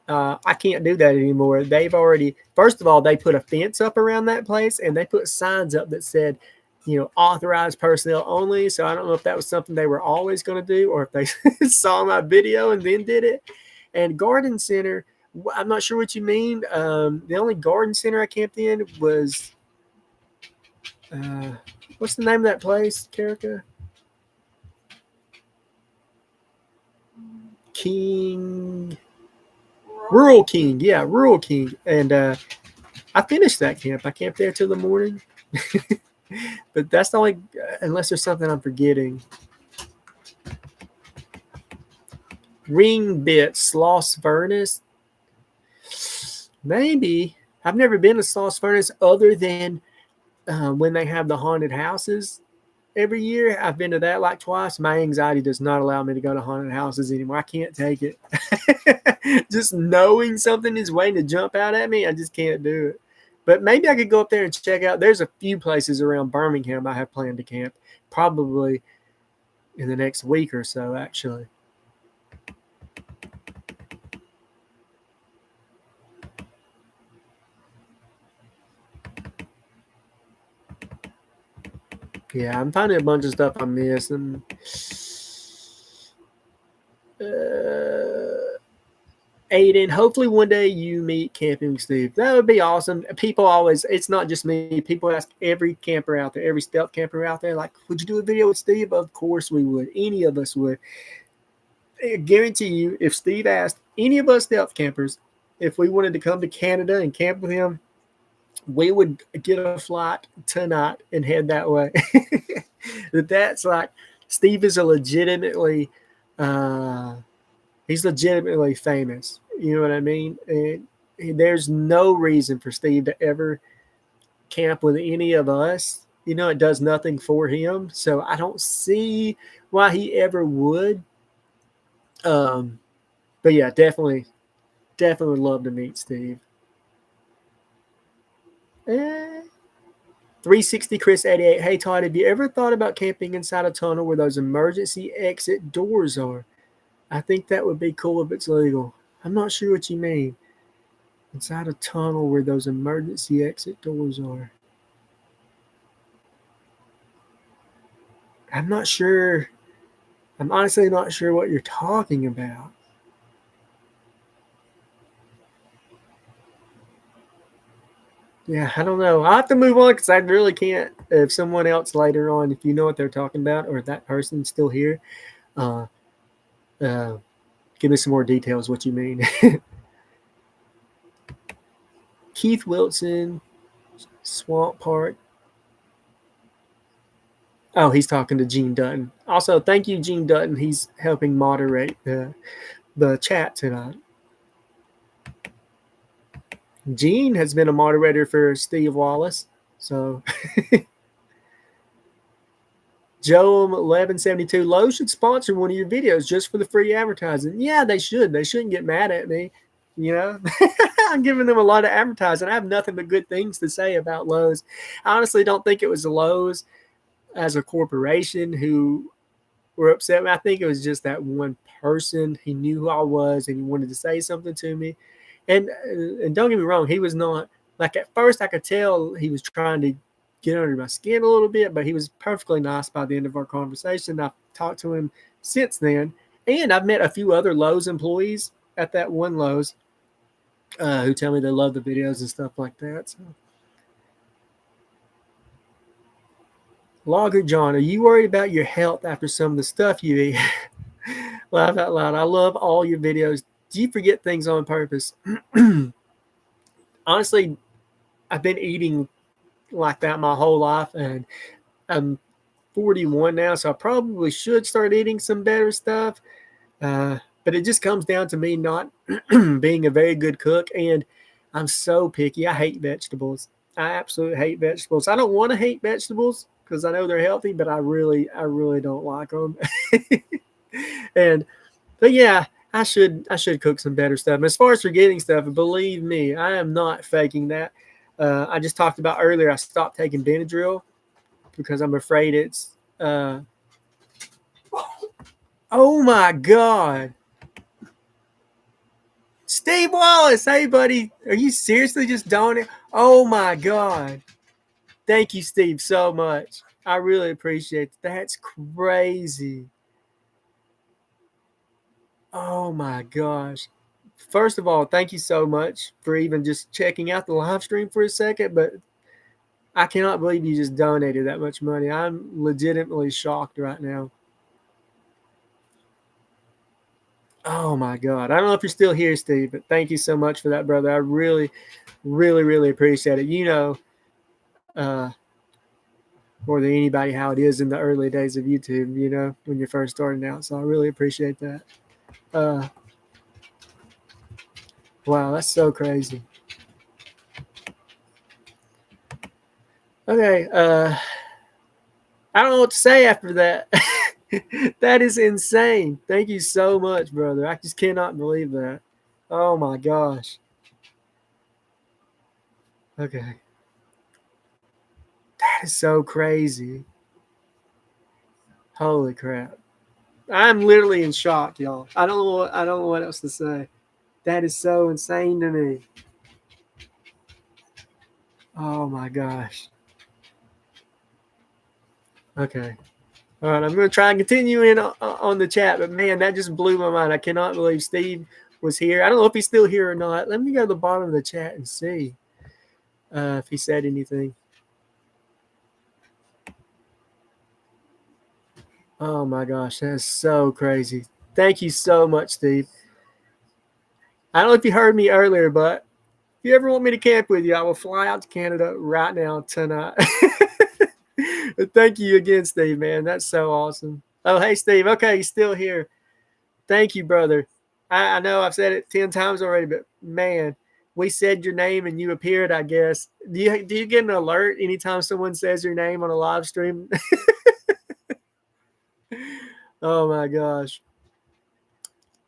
I can't do that anymore. They've already, first of all, they put a fence up around that place and they put signs up that said, you know, authorized personnel only. So I don't know if that was something they were always going to do or if they saw my video and then did it. And garden center, I'm not sure what you mean. The only garden center I camped in was, what's the name of that place, Karika? Rural King. Yeah, Rural King. And I finished that camp. I camped there till the morning. But that's the only, unless there's something I'm forgetting. Ring Bit, Sloss Furnace. Maybe. I've never been to Sloss Furnace other than when they have the haunted houses every year. I've been to that like twice. My anxiety does not allow me to go to haunted houses anymore. I can't take it. Just knowing something is waiting to jump out at me, I just can't do it. But maybe I could go up there and check out. There's a few places around Birmingham I have planned to camp, probably in the next week or so, actually. Yeah, I'm finding a bunch of stuff I missed. And Aiden, hopefully one day you meet Camping with Steve. That would be awesome. People always, it's not just me. People ask every camper out there, every stealth camper out there, like, would you do a video with Steve? Of course we would. Any of us would. I guarantee you, if Steve asked any of us stealth campers if we wanted to come to Canada and camp with him, we would get a flight tonight and head that way. That's like Steve is a legitimately he's legitimately famous. You know what I mean? And there's no reason for Steve to ever camp with any of us. You know, it does nothing for him. So I don't see why he ever would. But yeah, definitely would love to meet Steve. 360 Chris 88. Hey Todd, have you ever thought about camping inside a tunnel where those emergency exit doors are? I think that would be cool if it's legal. I'm not sure what you mean. Inside a tunnel where those emergency exit doors are. I'm not sure. I'm honestly not sure what you're talking about. Yeah, I don't know. I'll have to move on because I really can't. If someone else later on, if you know what they're talking about, or if that person's still here, uh, give me some more details what you mean. Keith Wilson, Swamp Park. Oh, he's talking to Gene Dutton. Also, thank you, Gene Dutton. He's helping moderate the chat tonight. Gene has been a moderator for Steve Wallace. So, Joe 1172, Lowe's should sponsor one of your videos just for the free advertising. Yeah, they should. They shouldn't get mad at me. You know, I'm giving them a lot of advertising. I have nothing but good things to say about Lowe's. I honestly don't think it was Lowe's as a corporation who were upset. I think it was just that one person. He knew who I was and he wanted to say something to me. And don't get me wrong, he was not like at first I could tell he was trying to get under my skin a little bit, but he was perfectly nice by the end of our conversation. I've talked to him since then, and I've met a few other Lowe's employees at that one Lowe's who tell me they love the videos and stuff like that. So. Logger John, are you worried about your health after some of the stuff you eat? Laugh out loud. I love all your videos. Do you forget things on purpose? Honestly, I've been eating like that my whole life, and I'm 41 now, so I probably should start eating some better stuff. But it just comes down to me not being a very good cook, and I'm so picky. I hate vegetables. I absolutely hate vegetables. I don't want to hate vegetables because I know they're healthy, but I really don't like them. But yeah, I should cook some better stuff. As far as forgetting stuff, believe me, I am not faking that. I just talked about earlier, I stopped taking Benadryl because I'm afraid it's oh my God. Steve Wallace, hey buddy, are you seriously just doing it? Oh my God. Thank you, Steve, so much. I really appreciate it. That's crazy. Oh my gosh. First of all, thank you so much for even just checking out the live stream for a second, but I cannot believe you just donated that much money. I'm legitimately shocked right now. Oh my God. I don't know if you're still here, Steve, but thank you so much for that, brother. I really, really, really appreciate it. You know, more than anybody how it is in the early days of YouTube, you know, when you're first starting out. So I really appreciate that. Wow, that's so crazy. Okay, I don't know what to say after that. That is insane. Thank you so much, brother. I just cannot believe that. Oh my gosh. Okay. That is so crazy. Holy crap. I'm literally in shock, y'all. I don't know what else to say. That is so insane to me. Oh my gosh. Okay. All right, I'm going to try and continue in on the chat, but man, that just blew my mind. I cannot believe Steve was here. I don't know if he's still here or not. Let me go to the bottom of the chat and see if he said anything. Oh my gosh, that's so crazy. Thank you so much, Steve. I don't know if you heard me earlier, but if you ever want me to camp with you, I will fly out to Canada right now tonight. Thank you again, Steve, man. That's so awesome. Oh, hey, Steve. Okay, you're still here. Thank you, brother. I know I've said it 10 times already, but man, we said your name and you appeared, I guess. Do you get an alert anytime someone says your name on a live stream? Oh, my gosh.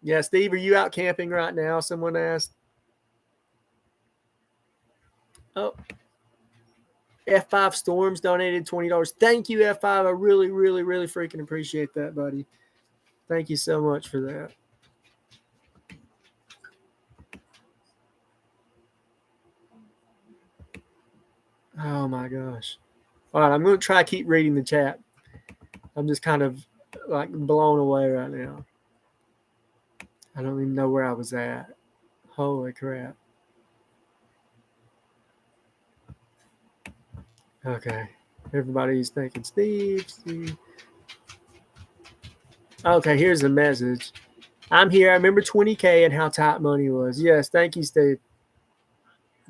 Yeah, Steve, are you out camping right now? Someone asked. Oh, F5 Storms donated $20. Thank you, F5. I really, really, really freaking appreciate that, buddy. Thank you so much for that. Oh my gosh. All right, I'm going to try to keep reading the chat. I'm just kind of like blown away right now. I don't even know where I was at. Holy crap. Okay. Everybody's thinking Steve. Okay, here's the message. I'm here. I remember 20K and how tight money was. Yes, thank you, Steve.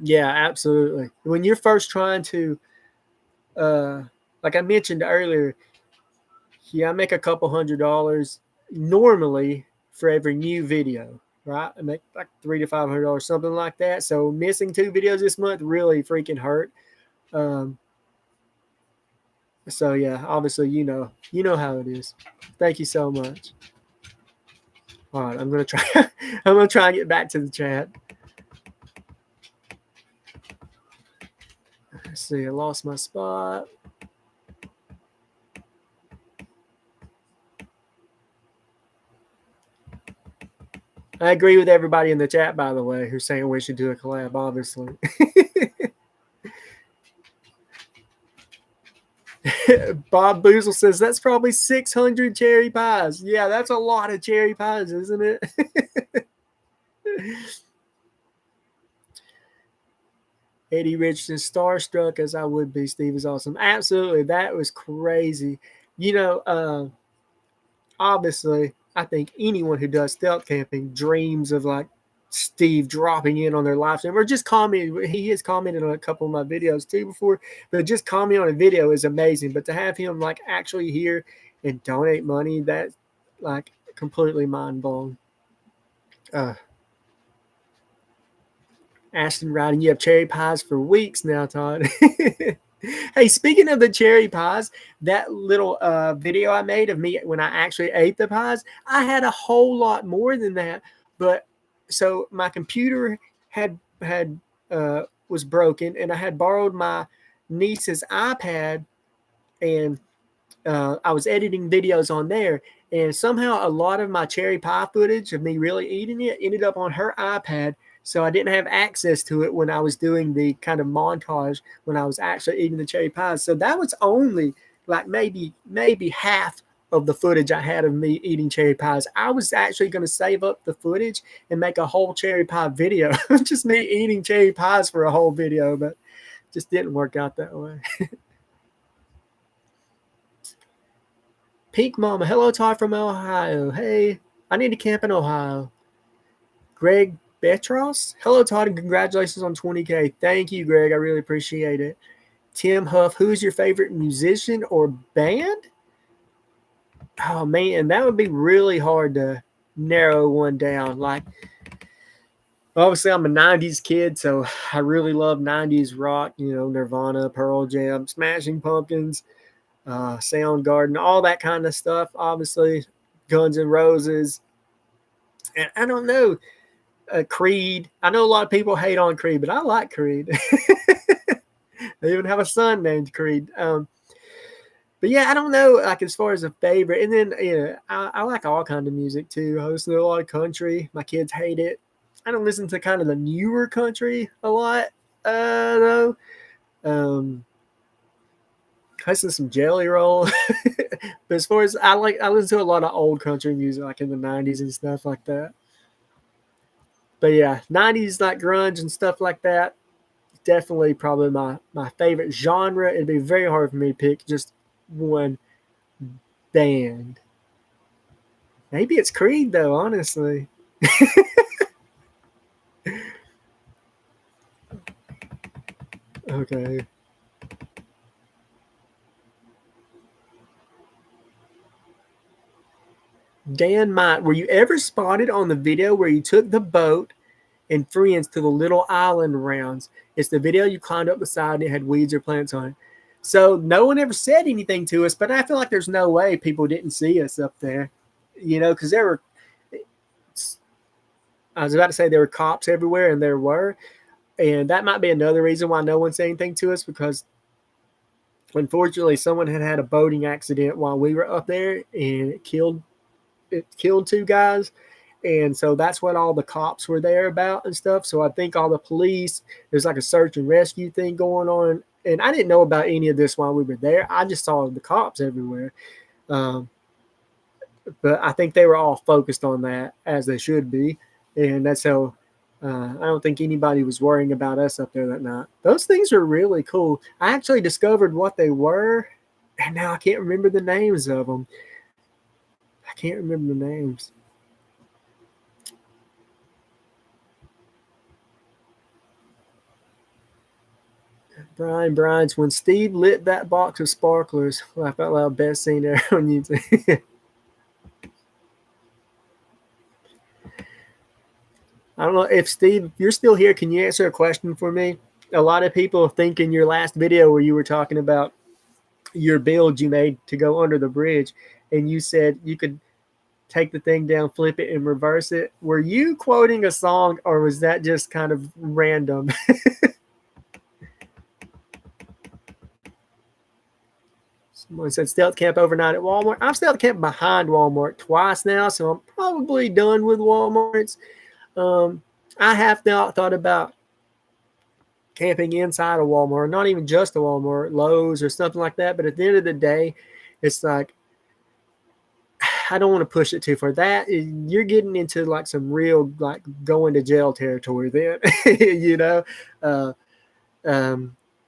Yeah, absolutely. When you're first trying to, like I mentioned earlier, yeah, I make a couple $100 normally for every new video, right? I make like $300 to $500, something like that. So missing 2 videos this month really freaking hurt. So yeah, obviously you know how it is. Thank you so much. All right, I'm gonna try. I'm gonna try and get back to the chat. Let's see, I lost my spot. I agree with everybody in the chat, by the way, who's saying we should do a collab, obviously. Bob Boozle says that's probably 600 cherry pies. Yeah, that's a lot of cherry pies, isn't it? Eddie Richardson, starstruck as I would be. Steve is awesome. Absolutely. That was crazy. Obviously, I think anyone who does stealth camping dreams of like Steve dropping in on their live stream or just commenting. He has commented on a couple of my videos too before, but just commenting on a video is amazing. But to have him like actually here and donate money, that's like completely mind blowing. Ashton Riding, you have cherry pies for weeks now, Todd. Hey, speaking of the cherry pies, that little video I made of me when I actually ate the pies, I had a whole lot more than that. But so my computer had was broken, and I had borrowed my niece's iPad, and I was editing videos on there. And somehow a lot of my cherry pie footage of me really eating it ended up on her iPad. So I didn't have access to it when I was doing the kind of montage when I was actually eating the cherry pies. So that was only like maybe half of the footage I had of me eating cherry pies. I was actually going to save up the footage and make a whole cherry pie video, just me eating cherry pies for a whole video, but just didn't work out that way. Pink Mama, hello, Todd from Ohio. Hey, I need to camp in Ohio. Greg Betros, hello, Todd, and congratulations on 20K. Thank you, Greg. I really appreciate it. Tim Huff, who's your favorite musician or band? Oh, man, that would be really hard to narrow one down. Like, obviously, I'm a 90s kid, so I really love 90s rock, Nirvana, Pearl Jam, Smashing Pumpkins, Soundgarden, all that kind of stuff. Obviously, Guns N' Roses. And I don't know, Creed. I know a lot of people hate on Creed, but I like Creed. They even have a son named Creed. But yeah, I don't know, like as far as a favorite. And then, I like all kind of music too. I listen to a lot of country. My kids hate it. I don't listen to kind of the newer country a lot, though. I listen to some Jelly Roll. But as far as I listen to a lot of old country music, like in the 90s and stuff like that. But yeah, 90s like grunge and stuff like that. Definitely probably my favorite genre. It'd be very hard for me to pick just one band. Maybe it's Creed though, honestly. Okay. Dan Mott, were you ever spotted on the video where you took the boat and friends to the little island rounds? It's the video you climbed up the side and it had weeds or plants on it. So no one ever said anything to us, but I feel like there's no way people didn't see us up there, because there were, I was about to say there were cops everywhere, and there were. And that might be another reason why no one said anything to us, because unfortunately someone had a boating accident while we were up there, and it killed 2 guys. And so that's what all the cops were there about and stuff. So I think all the police, there's like a search and rescue thing going on. And I didn't know about any of this while we were there. I just saw the cops everywhere. But I think they were all focused on that, as they should be. And that's how I don't think anybody was worrying about us up there that night. Those things are really cool. I actually discovered what they were, and now I can't remember the names of them. I can't remember the names. Brian's when Steve lit that box of sparklers. Laugh out loud, best scene ever on YouTube. I don't know if Steve, if you're still here, can you answer a question for me? A lot of people think in your last video where you were talking about your build you made to go under the bridge, and you said you could take the thing down, flip it, and reverse it. Were you quoting a song, or was that just kind of random? Someone said stealth camp overnight at Walmart. I've stealth camped behind Walmart twice now, so I'm probably done with Walmarts. I have now thought about camping inside a Walmart, not even just a Walmart, Lowe's or something like that. But at the end of the day, it's like, I don't want to push it too far. That is, you're getting into like some real like going to jail territory then,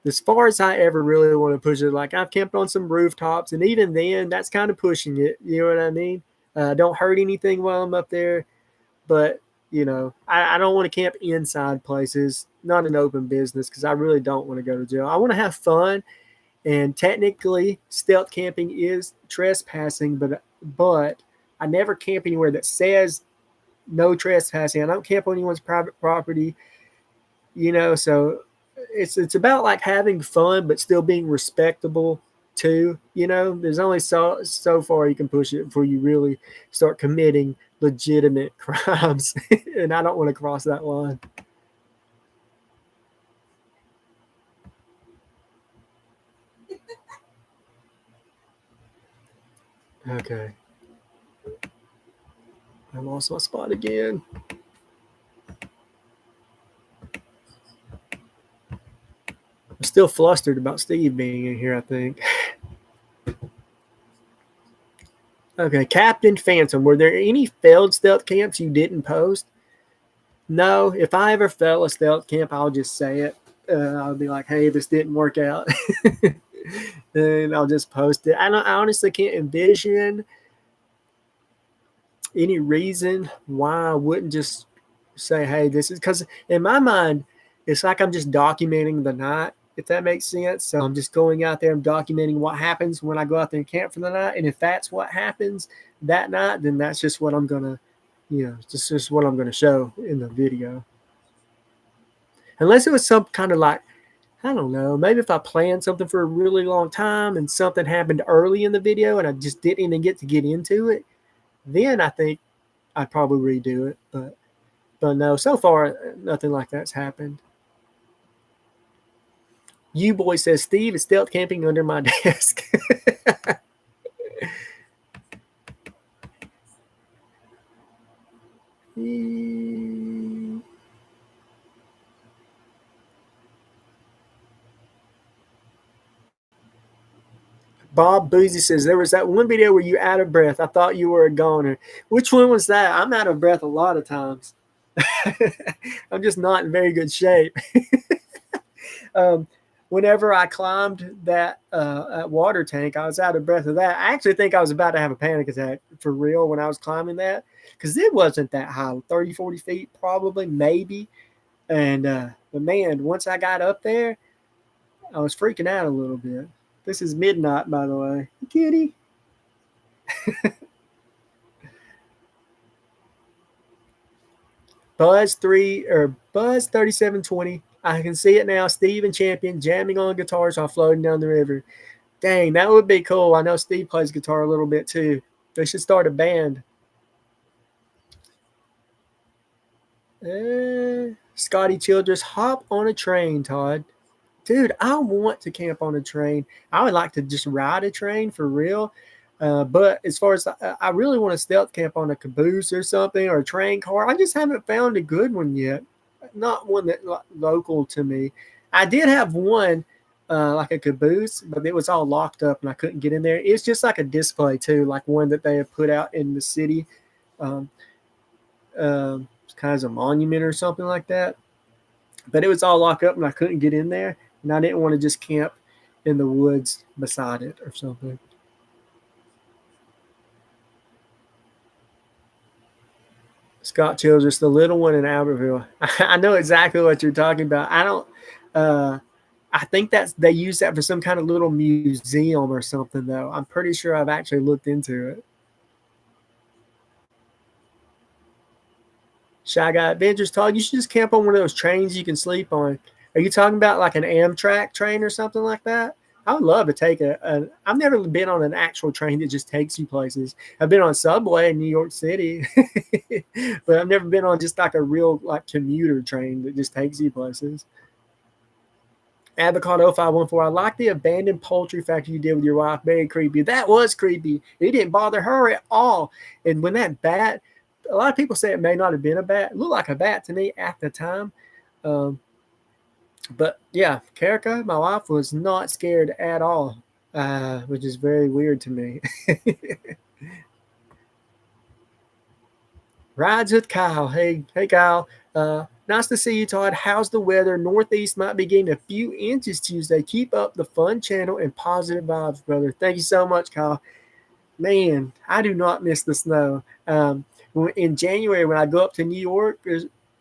as far as I ever really want to push it, like I've camped on some rooftops, and even then, that's kind of pushing it. You know what I mean? Don't hurt anything while I'm up there, but I don't want to camp inside places, not an open business, because I really don't want to go to jail. I want to have fun, and technically, stealth camping is trespassing, but I never camp anywhere that says no trespassing. I don't camp on anyone's private property, so it's about like having fun but still being respectable too. There's only so far you can push it before you really start committing legitimate crimes, and I don't want to cross that line. Okay. I lost my spot again. I'm still flustered about Steve being in here, I think. Okay, Captain Phantom, were there any failed stealth camps you didn't post? No, if I ever fail a stealth camp, I'll just say it. I'll be like, hey, this didn't work out. And I'll just post it. I honestly can't envision any reason why I wouldn't just say, hey, this is, because in my mind, it's like I'm just documenting the night, if that makes sense. So I'm just going out there and documenting what happens when I go out there and camp for the night. And if that's what happens that night, then that's just what I'm going to, just what I'm going to show in the video. Unless it was some kind of like, I don't know, maybe if I planned something for a really long time and something happened early in the video and I just didn't even get into it, then I think I'd probably redo it. But no, so far, nothing like that's happened. You boy says, Steve is stealth camping under my desk. Bob Boozy says, there was that one video where you out of breath. I thought you were a goner. Which one was that? I'm out of breath a lot of times. I'm just not in very good shape. Whenever I climbed that water tank, I was out of breath of that. I actually think I was about to have a panic attack for real when I was climbing that, because it wasn't that high, 30, 40 feet probably, maybe. And but man, once I got up there, I was freaking out a little bit. This is midnight, by the way. Kitty. Buzz 3720. I can see it now. Steve and Champion jamming on guitars while floating down the river. Dang, that would be cool. I know Steve plays guitar a little bit too. They should start a band. Scotty Childress, hop on a train, Todd. Dude, I want to camp on a train. I would like to just ride a train for real. But as far as I really want to stealth camp on a caboose or something, or a train car. I just haven't found a good one yet. Not one that local to me. I did have one like a caboose, but it was all locked up and I couldn't get in there. It's just like a display too, like one that they have put out in the city. Um, kind of a monument or something like that. But it was all locked up and I couldn't get in there. And I didn't want to just camp in the woods beside it or something. Scott Childress, the little one in Albertville. I know exactly what you're talking about. I don't. I think they use that for some kind of little museum or something, though. I'm pretty sure I've actually looked into it. Shy Guy Adventures, Todd, you should just camp on one of those trains you can sleep on. Are you talking about like an Amtrak train or something like that? I would love to take I've never been on an actual train that just takes you places. I've been on subway in New York City, but I've never been on just like a real like commuter train that just takes you places. Avocado 0514. I like the abandoned poultry factory you did with your wife. Very creepy. That was creepy. It didn't bother her at all. And when that bat, a lot of people say it may not have been a bat. It looked like a bat to me at the time. But yeah, Karika, my wife, was not scared at all, which is very weird to me. Rides with Kyle. Hey, Kyle. Nice to see you, Todd. How's the weather? Northeast might be getting a few inches Tuesday. Keep up the fun channel and positive vibes, brother. Thank you so much, Kyle. Man, I do not miss the snow. In January, when I go up to New York,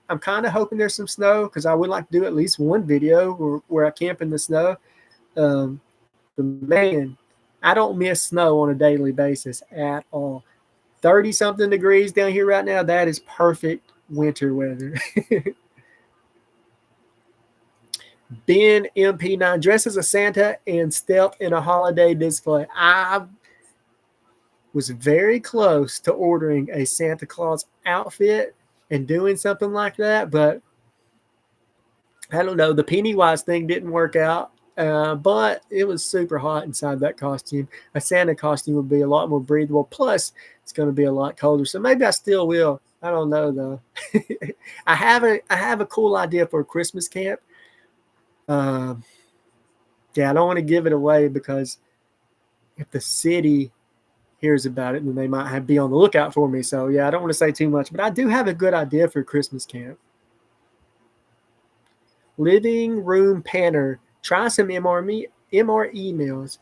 I'm kind of hoping there's some snow because I would like to do at least one video where I camp in the snow. But man, I don't miss snow on a daily basis at all. 30-something degrees down here right now. That is perfect winter weather. Ben MP9, dress as a Santa and stealth in a holiday display. I was very close to ordering a Santa Claus outfit and doing something like that, but I don't know. The Pennywise thing didn't work out, but it was super hot inside that costume. A Santa costume would be a lot more breathable. Plus, it's going to be a lot colder. So maybe I still will. I don't know though. I have a cool idea for a Christmas camp. Yeah, I don't want to give it away because if the city hears about it, then they might be on the lookout for me. So yeah, I don't want to say too much, but I do have a good idea for a Christmas camp. Living room panner. Try some MR emails.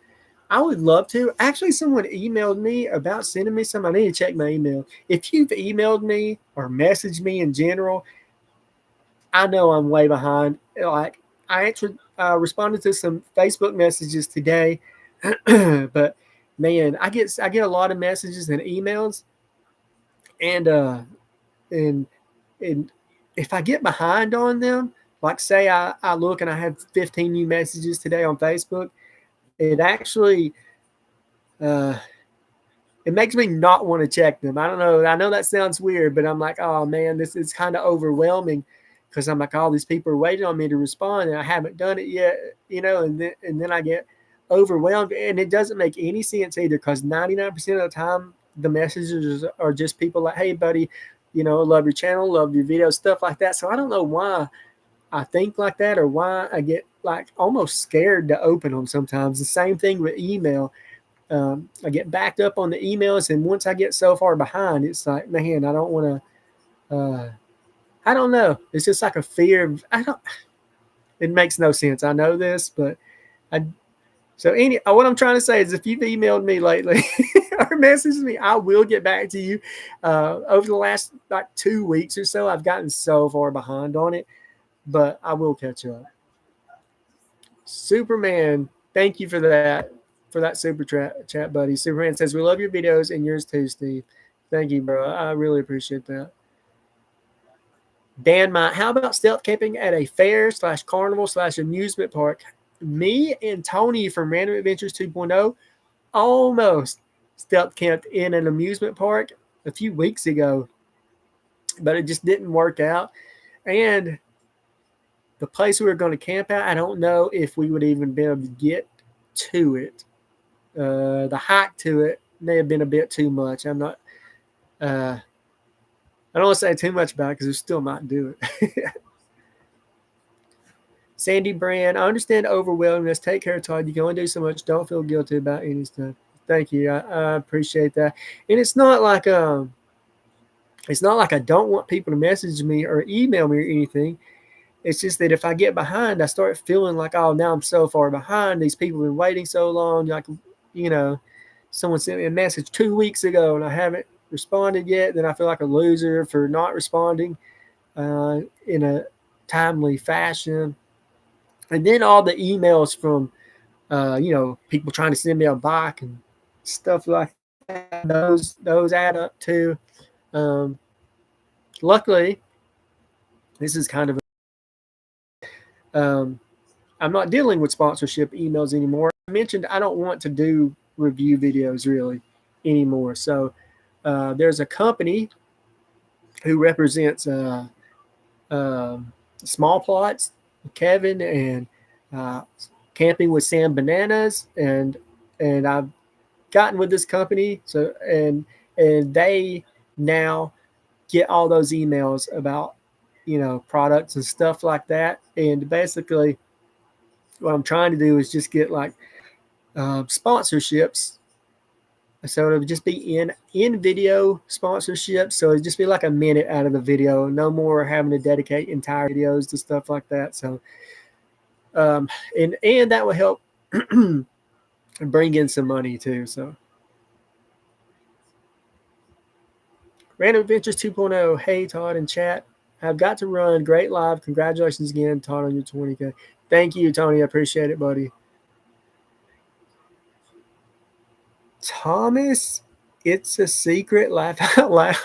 I would love to. Actually, someone emailed me about sending me some. I need to check my email. If you've emailed me or messaged me in general, I know I'm way behind. Like I actually responded to some Facebook messages today, but man, I get a lot of messages and emails, and if I get behind on them, like say I look and I have 15 new messages today on Facebook, it actually it makes me not want to check them. I don't know. I know that sounds weird, but I'm like, oh man, this is kind of overwhelming because I'm like, all these people are waiting on me to respond and I haven't done it yet, and then I get overwhelmed, and it doesn't make any sense either because 99% of the time the messages are just people like, hey buddy, love your channel, love your videos, stuff like that. So I don't know why I think like that or why I get like almost scared to open them sometimes. The same thing with email. I get backed up on the emails, and once I get so far behind, it's like, man, I don't want to. I don't know. It's just like a fear of. It makes no sense. I know this, but what I'm trying to say is, if you've emailed me lately or messaged me, I will get back to you. Over the last like 2 weeks or so, I've gotten so far behind on it, but I will catch up. Superman, thank you for that super chat, buddy. Superman says, we love your videos and yours too, Steve. Thank you, bro. I really appreciate that. Dan Mott, how about stealth camping at a fair / carnival / amusement park? Me and Tony from Random Adventures 2.0 almost stealth camped in an amusement park a few weeks ago, but it just didn't work out. And the place we were going to camp at, I don't know if we would even be able to get to it. The hike to it may have been a bit too much. I'm not. I don't want to say too much about it because we still might do it. Sandy Brand, I understand overwhelmingness. Take care, Todd. You can only do so much. Don't feel guilty about any stuff. Thank you. I appreciate that. And it's not like I don't want people to message me or email me or anything. It's just that if I get behind, I start feeling like, oh, now I'm so far behind. These people have been waiting so long. Like, someone sent me a message 2 weeks ago and I haven't responded yet. Then I feel like a loser for not responding in a timely fashion. And then all the emails from, people trying to send me a bike and stuff like that. Those add up too. Luckily, this is kind of I'm not dealing with sponsorship emails anymore. I mentioned I don't want to do review videos really anymore. So there's a company who represents small plots, Kevin, and Camping with Sam Bananas, and I've gotten with this company. So and they now get all those emails about products and stuff like that. And basically, what I'm trying to do is just get like sponsorships. So it would just be in video sponsorships. So it'd just be like a minute out of the video. No more having to dedicate entire videos to stuff like that. So and that will help bring in some money too. So Random Adventures 2.0. Hey Todd and chat. I've got to run. Great live. Congratulations again, Todd, on your 20K. Thank you, Tony. I appreciate it, buddy. Thomas, it's a secret. Laugh out loud.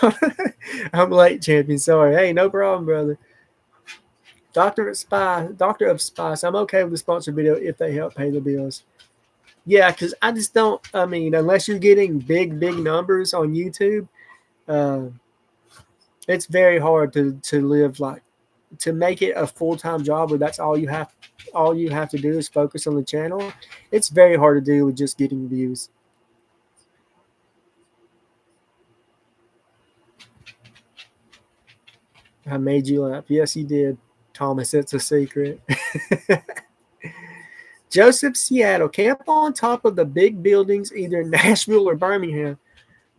I'm late, champion. Sorry. Hey, no problem, brother. Doctor of Spice. I'm okay with the sponsored video if they help pay the bills. Yeah, because I just don't. I mean, unless you're getting big numbers on YouTube, it's very hard to live to make it a full-time job where that's all you have to do is focus on the channel. It's very hard to do with just getting views. I made you laugh. Yes, you did, Thomas. It's a secret. Joseph, Seattle. Camp on top of the big buildings, either Nashville or Birmingham.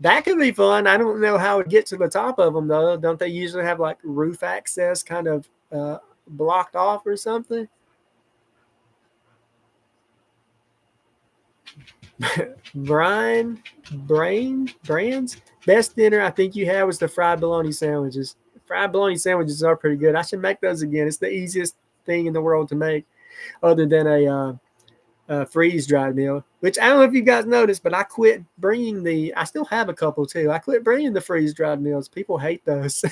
That could be fun. I don't know how it gets to the top of them, though. Don't they usually have like roof access kind of blocked off or something? Brands, best dinner I think you had was the fried bologna sandwiches. Fried bologna sandwiches are pretty good. I should make those again. It's the easiest thing in the world to make, other than a freeze-dried meal. Which I don't know if you guys noticed, but I quit bringing I still have a couple too. I quit bringing the freeze-dried meals. People hate those.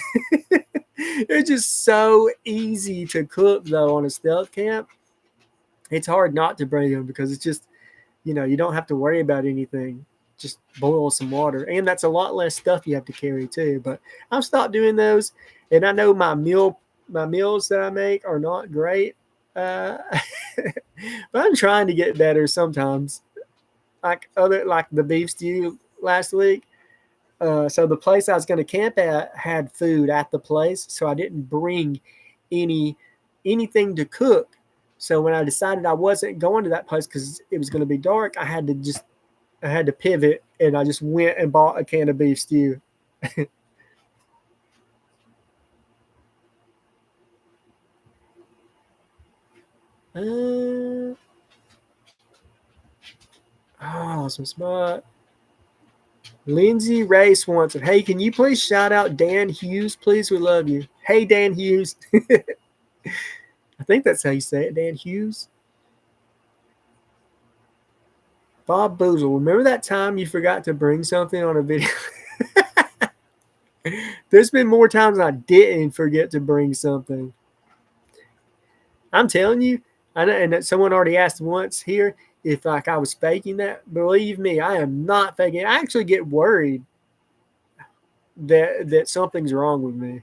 They're just so easy to cook though on a stealth camp. It's hard not to bring them because it's just, you don't have to worry about anything. Just boil some water. And that's a lot less stuff you have to carry too. But I've stopped doing those. And I know my meals that I make are not great. But I'm trying to get better sometimes. Like the beef stew last week. So the place I was going to camp at had food at the place. So I didn't bring anything to cook. So when I decided I wasn't going to that place because it was going to be dark, I had to pivot, and I just went and bought a can of beef stew. Awesome spot. Lindsay Race wants it. Hey, can you please shout out Dan Hughes, please? We love you. Hey, Dan Hughes. I think that's how you say it, Dan Hughes. Bob Boozle, remember that time you forgot to bring something on a video? There's been more times I didn't forget to bring something. I'm telling you, I know, and someone already asked once here if like I was faking that. Believe me, I am not faking it. I actually get worried that something's wrong with me.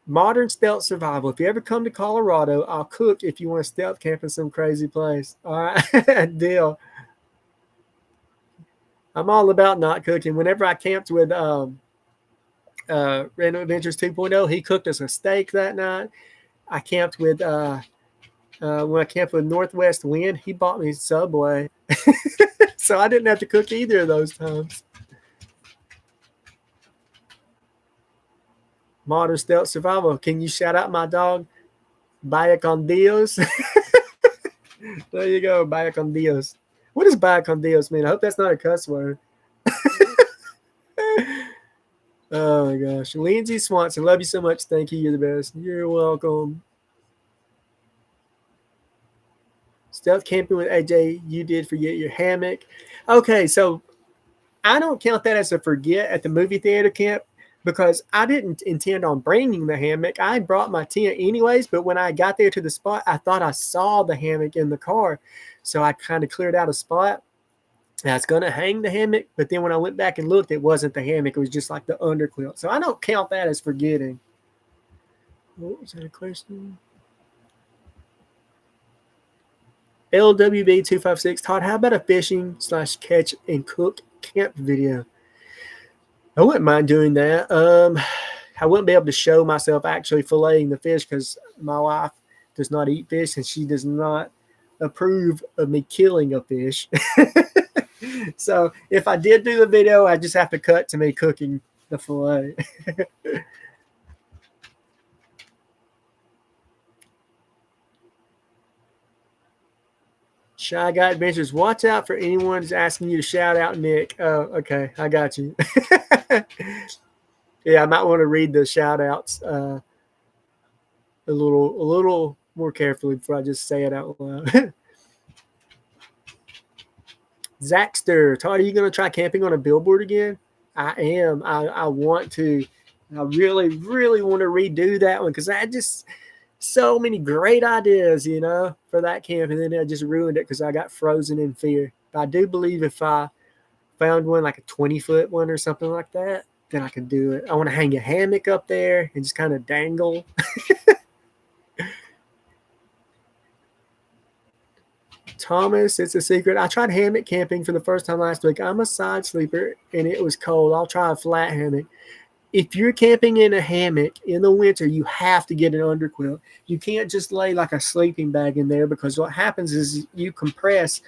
Modern stealth survival. If you ever come to Colorado, I'll cook if you want to stealth camp in some crazy place. All right, deal. I'm all about not cooking. Whenever I camped with Random Adventures 2.0, he cooked us a steak that night. I camped with when I camped with Northwest Wind, he bought me Subway, so I didn't have to cook either of those times. Modern stealth survival. Can you shout out my dog? Vaya con Dios. There you go. Vaya con Dios. What does vaya con Dios mean? I hope that's not a cuss word. Oh my gosh. Lindsay Swanson, love you so much. Thank you. You're the best. You're welcome. Stealth camping with AJ, you did forget your hammock. Okay, so I don't count that as a forget at the movie theater camp because I didn't intend on bringing the hammock. I brought my tent anyways, but when I got there to the spot, I thought I saw the hammock in the car. So I kind of cleared out a spot. I was going to hang the hammock, but then when I went back and looked, it wasn't the hammock. It was just like the underquilt. So I don't count that as forgetting. What was that a question? LWB256, Todd, how about a fishing / catch and cook camp video? I wouldn't mind doing that. I wouldn't be able to show myself actually filleting the fish because my wife does not eat fish and she does not approve of me killing a fish. So if I did do the video, I just have to cut to me cooking the fillet. Shy Guy Adventures, watch out for anyone who's asking you to shout out Nick. Oh, okay, I got you. Yeah, I might want to read the shout outs a little more carefully before I just say it out loud. Zaxter, Todd, are you going to try camping on a billboard again? I am. I want to. I really, really want to redo that one because I just so many great ideas, for that camp, and then I just ruined it because I got frozen in fear. But I do believe if I found one like a 20-foot one or something like that, then I could do it. I want to hang a hammock up there and just kind of dangle. Thomas, it's a secret. I tried hammock camping for the first time last week. I'm a side sleeper and it was cold. I'll try a flat hammock. If you're camping in a hammock in the winter, you have to get an underquilt. You can't just lay like a sleeping bag in there because what happens is you compress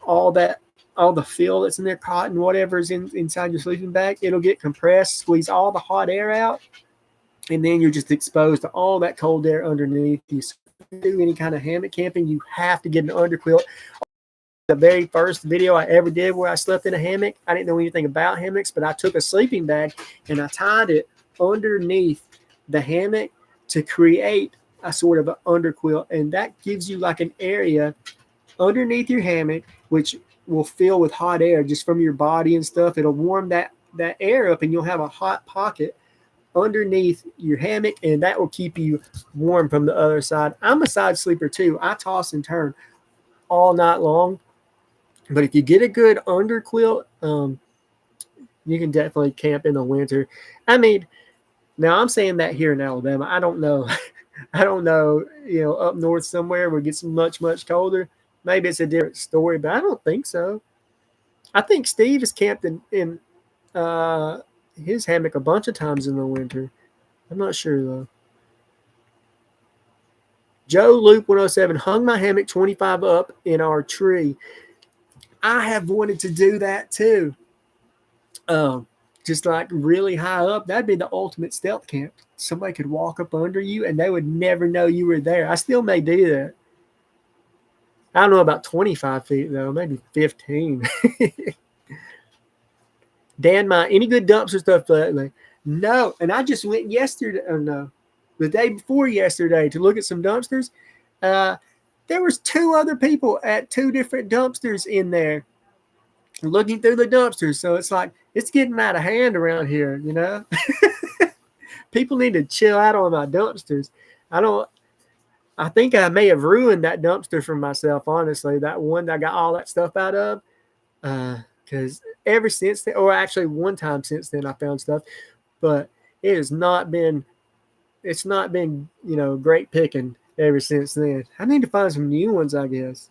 all the fill that's in there, cotton, whatever's inside your sleeping bag. It'll get compressed, squeeze all the hot air out, and then you're just exposed to all that cold air underneath you. So if you do any kind of hammock camping, you have to get an underquilt. The very first video I ever did where I slept in a hammock, I didn't know anything about hammocks, but I took a sleeping bag and I tied it underneath the hammock to create a sort of an underquilt. And that gives you like an area underneath your hammock, which will fill with hot air just from your body and stuff. It'll warm that air up and you'll have a hot pocket underneath your hammock, and that will keep you warm from the other side. I'm a side sleeper too. I toss and turn all night long. But if you get a good underquilt, you can definitely camp in the winter. I mean, now I'm saying that here in Alabama. I don't know. I don't know, up north somewhere where it gets much, much colder. Maybe it's a different story, but I don't think so. I think Steve has camped in his hammock a bunch of times in the winter. I'm not sure, though. Joe Loop 107, hung my hammock 25 up in our tree. I have wanted to do that too. Just like really high up. That'd be the ultimate stealth camp. Somebody could walk up under you and they would never know you were there. I still may do that. I don't know about 25 feet though, maybe 15. Dan, any good dumpster stuff lately? No. And I just went yesterday. Oh no, the day before yesterday to look at some dumpsters. There was 2 other people at 2 different dumpsters in there. looking through the dumpsters. So it's like, it's getting out of hand around here, you know? People need to chill out on my dumpsters. I think I may have ruined that dumpster for myself, honestly, that one that I got all that stuff out of. Because ever since then, or actually one time since then, I found stuff, but it has not been, it's not been, great picking ever since then. I need to find some new ones, I guess.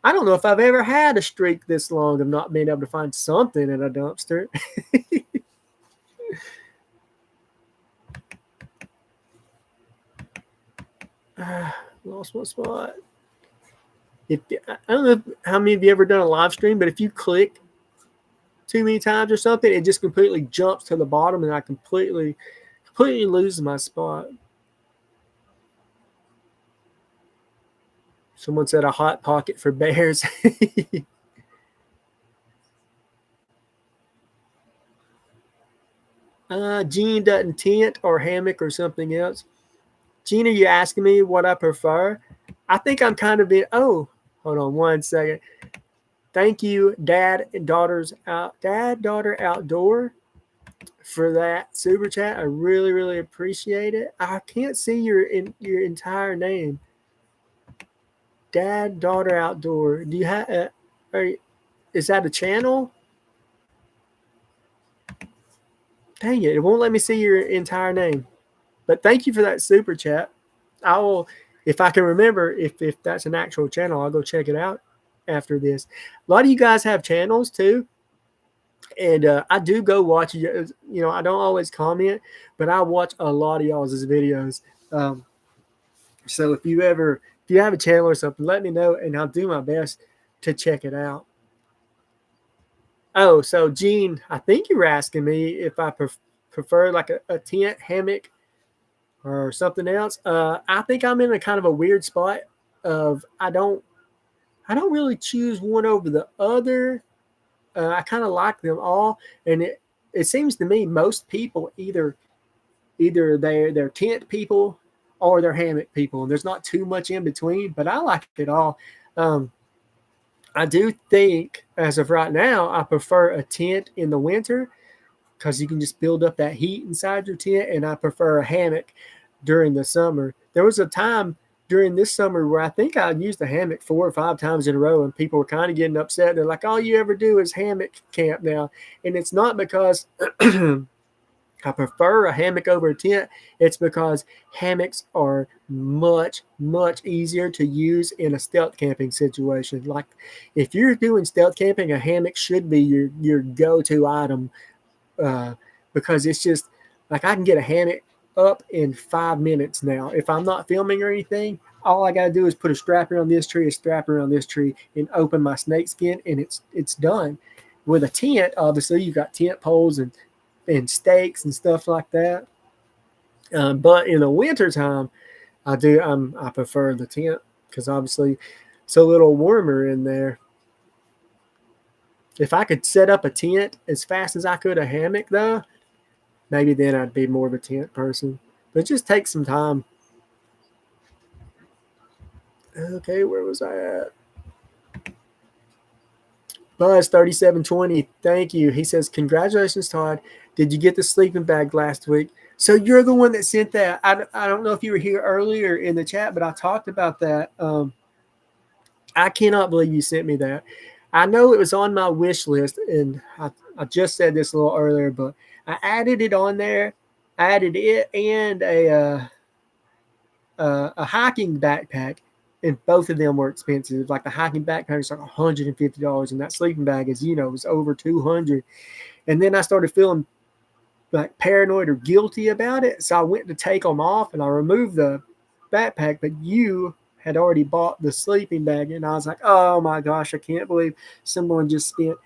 I don't know if I've ever had a streak this long of not being able to find something in a dumpster. Lost one spot. I don't know how many of you ever done a live stream, but if you click too many times or something, it just completely jumps to the bottom, and I completely lose my spot. Someone said a hot pocket for bears. Gene doesn't tent or hammock or something else. Gene, are you asking me what I prefer? I think I'm kind of hold on one second. Thank you, Dad, daughter outdoor, for that super chat. I really, really appreciate it. I can't see your entire name. Dad, daughter outdoor. Do you have? Is that a channel? Dang it! It won't let me see your entire name. But thank you for that super chat. I will, if I can remember, if that's an actual channel, I'll go check it out after this. A lot of you guys have channels too, and I do go watch. I don't always comment, but I watch a lot of y'all's videos. So if you have a channel or something, let me know, and I'll do my best to check it out. Oh, so Gene, I think you were asking me if I prefer like a tent, hammock, or something else. I think I'm in a kind of a weird spot of I don't really choose one over the other. I kind of like them all, and it seems to me most people either they're tent people or they're hammock people, and there's not too much in between. But I like it all. I do think, as of right now, I prefer a tent in the winter because you can just build up that heat inside your tent, and I prefer a hammock during the summer. There was a time during this summer where I think I used a hammock 4 or 5 times in a row, and people were kind of getting upset. They're like, all you ever do is hammock camp now. And it's not because I prefer a hammock over a tent. It's because hammocks are much, much easier to use in a stealth camping situation. Like if you're doing stealth camping, a hammock should be your go-to item, because it's just like I can get a hammock up in 5 minutes now. If I'm not filming or anything, all I got to do is put a strap around this tree, and open my snake skin, and it's done. With a tent, obviously, you've got tent poles and stakes and stuff like that. But in the wintertime, I prefer the tent because obviously it's a little warmer in there. If I could set up a tent as fast as I could a hammock, though, maybe then I'd be more of a tent person. But it just takes some time. Okay, where was I at? Buzz 3720, thank you. He says, congratulations, Todd. Did you get the sleeping bag last week? So you're the one that sent that. I don't know if you were here earlier in the chat, but I talked about that. I cannot believe you sent me that. I know it was on my wish list, and I just said this a little earlier, but I added it on there. I added it and a hiking backpack, and both of them were expensive. Like the hiking backpack is like $150, and that sleeping bag, as you know, was over $200. And then I started feeling like paranoid or guilty about it, so I went to take them off, and I removed the backpack. But you had already bought the sleeping bag, and I was like, oh my gosh, I can't believe someone just spent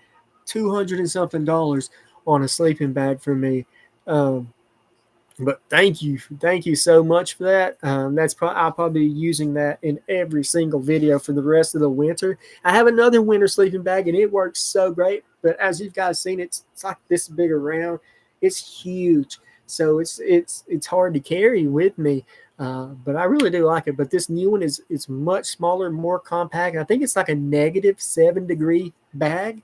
$200 and something on a sleeping bag for me. But thank you so much for that. I'll probably be using that in every single video for the rest of the winter. I have another winter sleeping bag, and it works so great. But as you guys seen, it's like this big around. It's huge, so it's hard to carry with me. But I really do like it. But this new one is much smaller, more compact. I think it's like a -7 degree bag.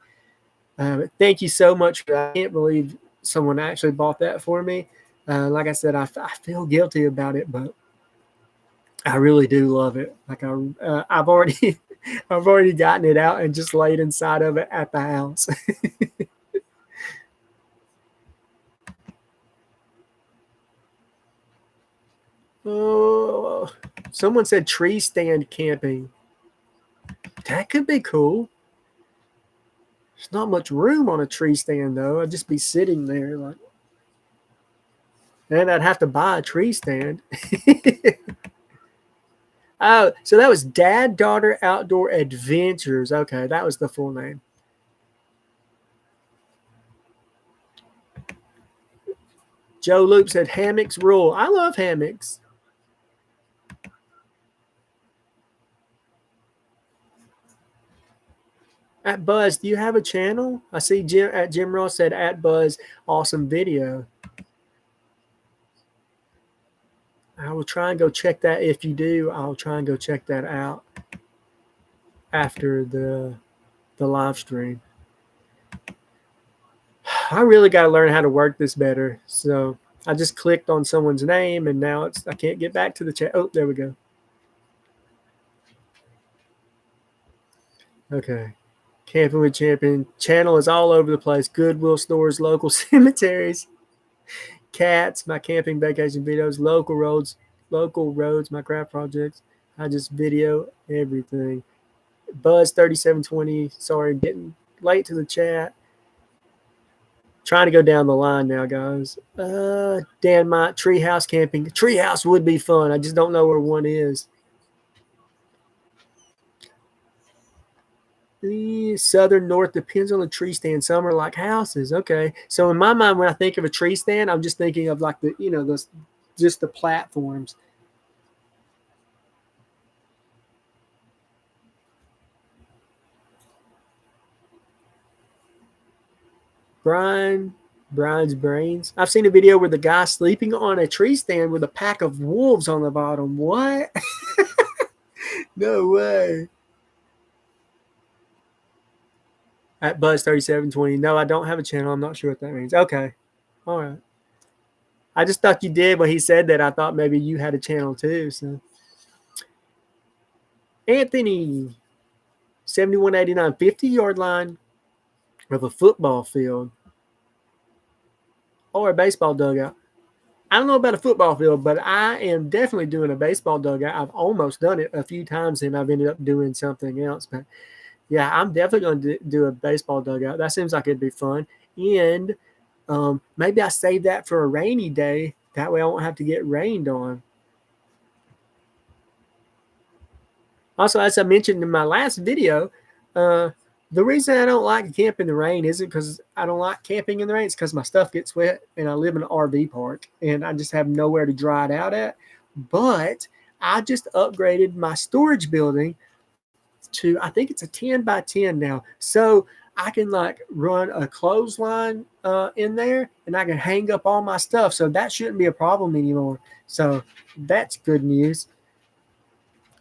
But thank you so much for that. I can't believe someone actually bought that for me. Like I said, I feel guilty about it, but I really do love it. Like I've already I've already gotten it out and just laid inside of it at the house. Oh, someone said tree stand camping. That could be cool. There's not much room on a tree stand though. I'd just be sitting there like, and I'd have to buy a tree stand. Oh, so that was Dad Daughter Outdoor Adventures. Okay, that was the full name. Joe Loop said hammocks rule. I love hammocks. At Buzz, do you have a channel? I see Jim Ross said at Buzz, awesome video. I will try and go check that. If you do, I'll try and go check that out after the live stream. I really got to learn how to work this better. So I just clicked on someone's name and now I can't get back to the chat. Oh, there we go. Okay. Camping with Champion channel is all over the place. Goodwill stores, local cemeteries, cats, my camping vacation videos, local roads, my craft projects. I just video everything. Buzz 3720. Sorry, getting late to the chat. Trying to go down the line now, guys. Dan Mott, treehouse camping. Treehouse would be fun. I just don't know where one is. The southern north depends on the tree stand. Some are like houses. Okay. So in my mind, when I think of a tree stand, I'm just thinking of like just the platforms. Brian's brains. I've seen a video where the guy's sleeping on a tree stand with a pack of wolves on the bottom. What? No way. At Buzz 3720. No, I don't have a channel. I'm not sure what that means. Okay. All right. I just thought you did when he said that. I thought maybe you had a channel too. So Anthony, 7189, 50-yard line of a football field or a baseball dugout. I don't know about a football field, but I am definitely doing a baseball dugout. I've almost done it a few times and I've ended up doing something else. But yeah, I'm definitely going to do a baseball dugout. That seems like it'd be fun. And maybe I save that for a rainy day. That way I won't have to get rained on. Also, as I mentioned in my last video, the reason I don't like to camp in the rain isn't because I don't like camping in the rain. It's because my stuff gets wet and I live in an RV park and I just have nowhere to dry it out at. But I just upgraded my storage building to, I think it's a 10 by 10 now. So I can like run a clothesline in there and I can hang up all my stuff. So that shouldn't be a problem anymore. So that's good news.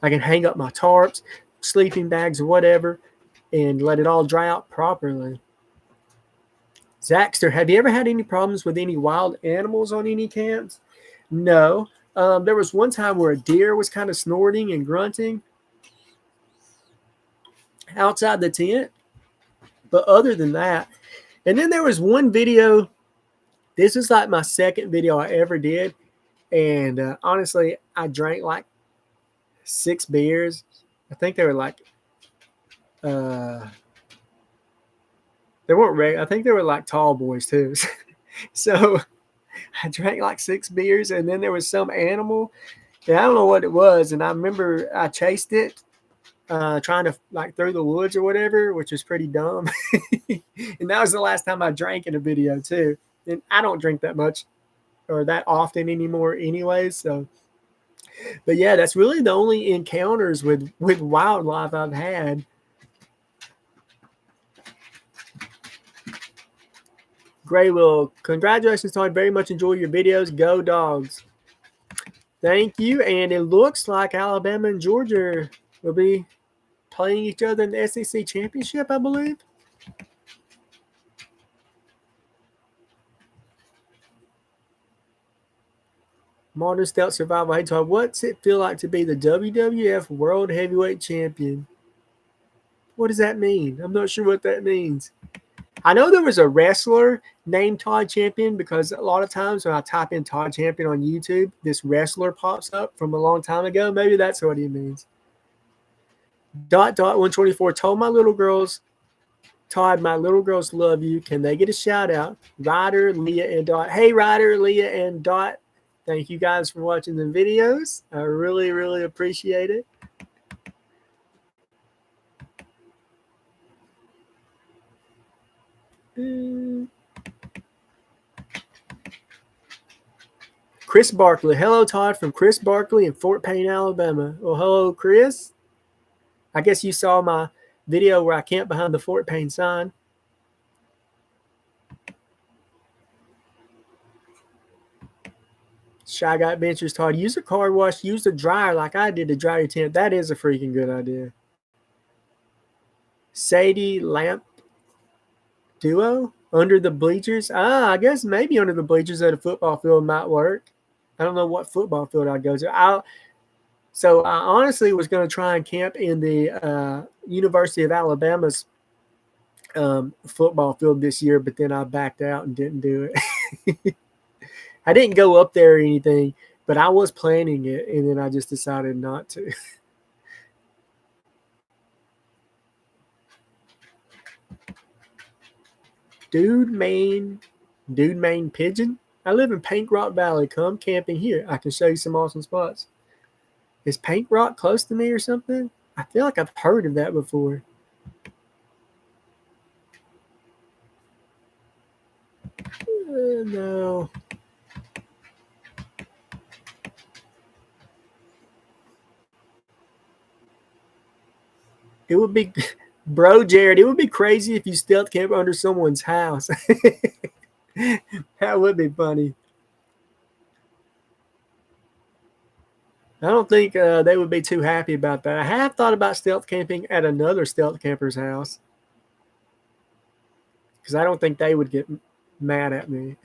I can hang up my tarps, sleeping bags, or whatever, and let it all dry out properly. Zaxter, have you ever had any problems with any wild animals on any camps? No. There was one time where a deer was kind of snorting and grunting outside the tent. But other than that, and then there was one video. This is like my second video I ever did. And honestly, I drank like 6 beers. I think they were like, they weren't regular. I think they were like tall boys too. So I drank like 6 beers and then there was some animal. And I don't know what it was. And I remember I chased it, trying to like through the woods or whatever, which was pretty dumb. And that was the last time I drank in a video too. And I don't drink that much or that often anymore anyways. So, but yeah, that's really the only encounters with wildlife I've had. Gray Will, congratulations, Todd. Very much enjoy your videos. Go Dogs. Thank you. And it looks like Alabama and Georgia will be playing each other in the SEC championship, I believe. Modern Stealth Survival. Hey, Todd, what's it feel like to be the WWF World Heavyweight Champion? What does that mean? I'm not sure what that means. I know there was a wrestler named Todd Champion because a lot of times when I type in Todd Champion on YouTube, this wrestler pops up from a long time ago. Maybe that's what he means. .124 told my little girls, Todd, my little girls love you. Can they get a shout out? Ryder, Leah, and Dot. Hey, Ryder, Leah, and Dot. Thank you guys for watching the videos. I really, really appreciate it. Chris Barkley. Hello, Todd, from Chris Barkley in Fort Payne, Alabama. Well, hello, Chris. I guess you saw my video where I camped behind the Fort Payne sign. Shy Guy Adventures, Todd. Use a car wash. Use a dryer like I did to dry your tent. That is a freaking good idea. Sadie Lamp Duo. Under the bleachers. I guess maybe under the bleachers at a football field might work. I don't know what football field I'd go to. So I honestly was going to try and camp in the University of Alabama's football field this year, but then I backed out and didn't do it. I didn't go up there or anything, but I was planning it, and then I just decided not to. Dude Main Pigeon. I live in Pink Rock Valley. Come camping here. I can show you some awesome spots. Is Pink Rock close to me or something? I feel like I've heard of that before. No. It would be, bro, Jared, it would be crazy if you stealth camp under someone's house. That would be funny. I don't think they would be too happy about that. I have thought about stealth camping at another stealth camper's house because I don't think they would get mad at me.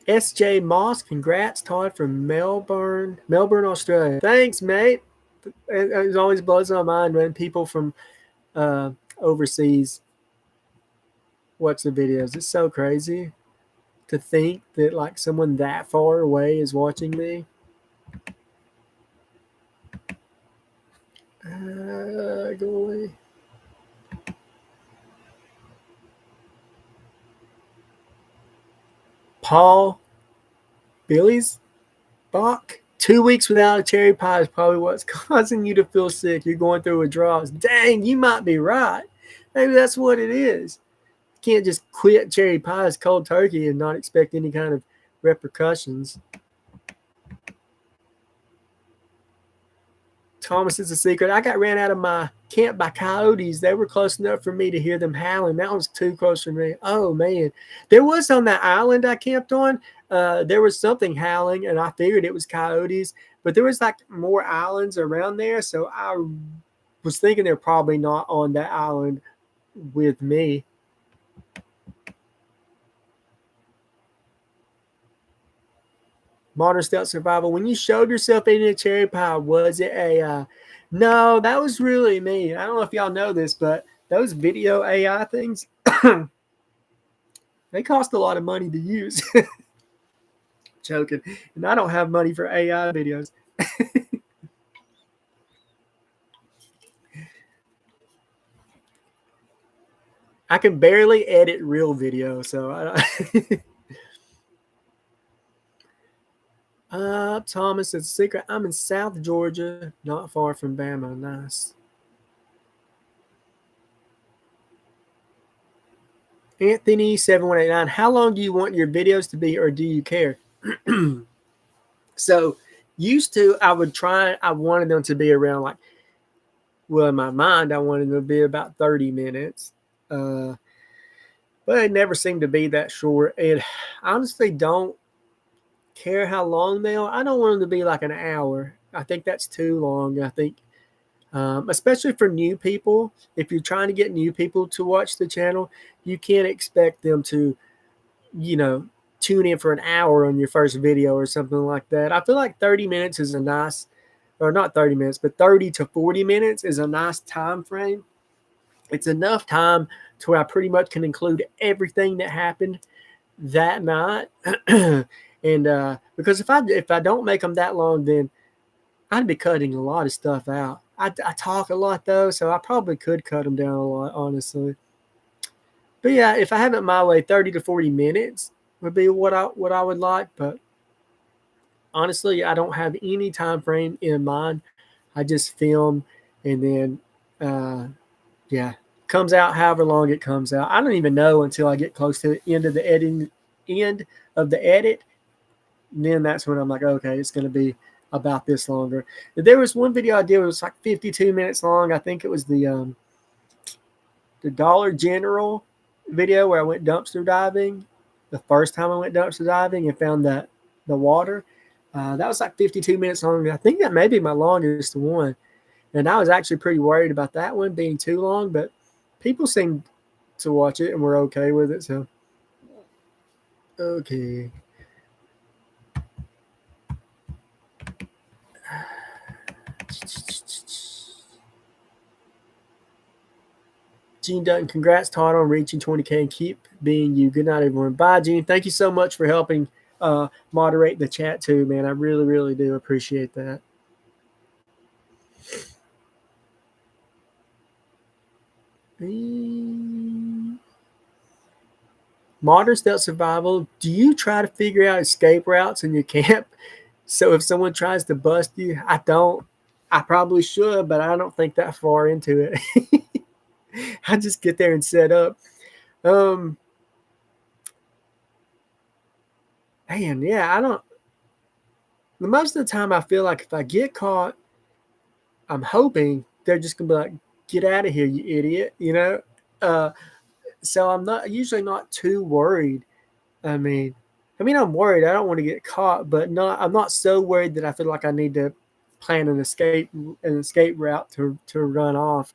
SJ Moss, congrats, Todd, from Melbourne, Australia. Thanks, mate. It always blows my mind when people from overseas watch the videos. It's so crazy to think that like someone that far away is watching me. Go away. Paul Billy's Bach. 2 weeks without a cherry pie is probably what's causing you to feel sick. You're going through withdrawals. Dang, you might be right. Maybe that's what it is. You can't just quit cherry pies cold turkey and not expect any kind of repercussions. Thomas is a secret. I got ran out of my camp by coyotes. They were close enough for me to hear them howling. That was too close for me. Oh, man. There was on that island I camped on, there was something howling, and I figured it was coyotes. But there was like more islands around there, so I was thinking they're probably not on that island with me. Modern Stealth Survival. When you showed yourself eating a cherry pie, was it a no, that was really me. I don't know if y'all know this, but those video AI things, they cost a lot of money to use. Joking. And I don't have money for AI videos. I can barely edit real video, so I Thomas, it's a secret. I'm in South Georgia, not far from Bama. Nice. Anthony 7189. How long do you want your videos to be, or do you care? So, used to, I wanted them to be around like, well, in my mind, I wanted them to be about 30 minutes. But it never seemed to be that short. And honestly, don't care how long they are. I don't want them to be like an hour. I think that's too long. I think, especially for new people, if you're trying to get new people to watch the channel, you can't expect them to, tune in for an hour on your first video or something like that. I feel like 30 minutes is a nice, or not 30 minutes, but 30 to 40 minutes is a nice time frame. It's enough time to where I pretty much can include everything that happened that night. And because if I don't make them that long, then I'd be cutting a lot of stuff out. I talk a lot though, so I probably could cut them down a lot, honestly. But yeah, if I have it my way, 30 to 40 minutes would be what I would like. But honestly, I don't have any time frame in mind. I just film, and then yeah, comes out however long it comes out. I don't even know until I get close to the end of the edit. And then that's when I'm like, okay, it's going to be about this longer. There was one video I did, it was like 52 minutes long. I think it was the Dollar General video where I went dumpster diving. The first time I went dumpster diving and found the water. That was like 52 minutes long. I think that may be my longest one. And I was actually pretty worried about that one being too long, but people seemed to watch it and were okay with it. So, okay. Gene Dutton, congrats, Todd, on reaching 20K and keep being you. Good night, everyone. Bye, Gene. Thank you so much for helping moderate the chat too, man. I really, really do appreciate that. Modern stealth survival. Do you try to figure out escape routes in your camp? So if someone tries to bust you, I don't. I probably should, but I don't think that far into it. I just get there and set up. Man, yeah, I don't. Most of the time, I feel like if I get caught, I'm hoping they're just gonna be like, "Get out of here, you idiot!" You know. So I'm usually not too worried. I mean, I'm worried. I don't want to get caught, but I'm not so worried that I feel like I need to plan an escape route to run off.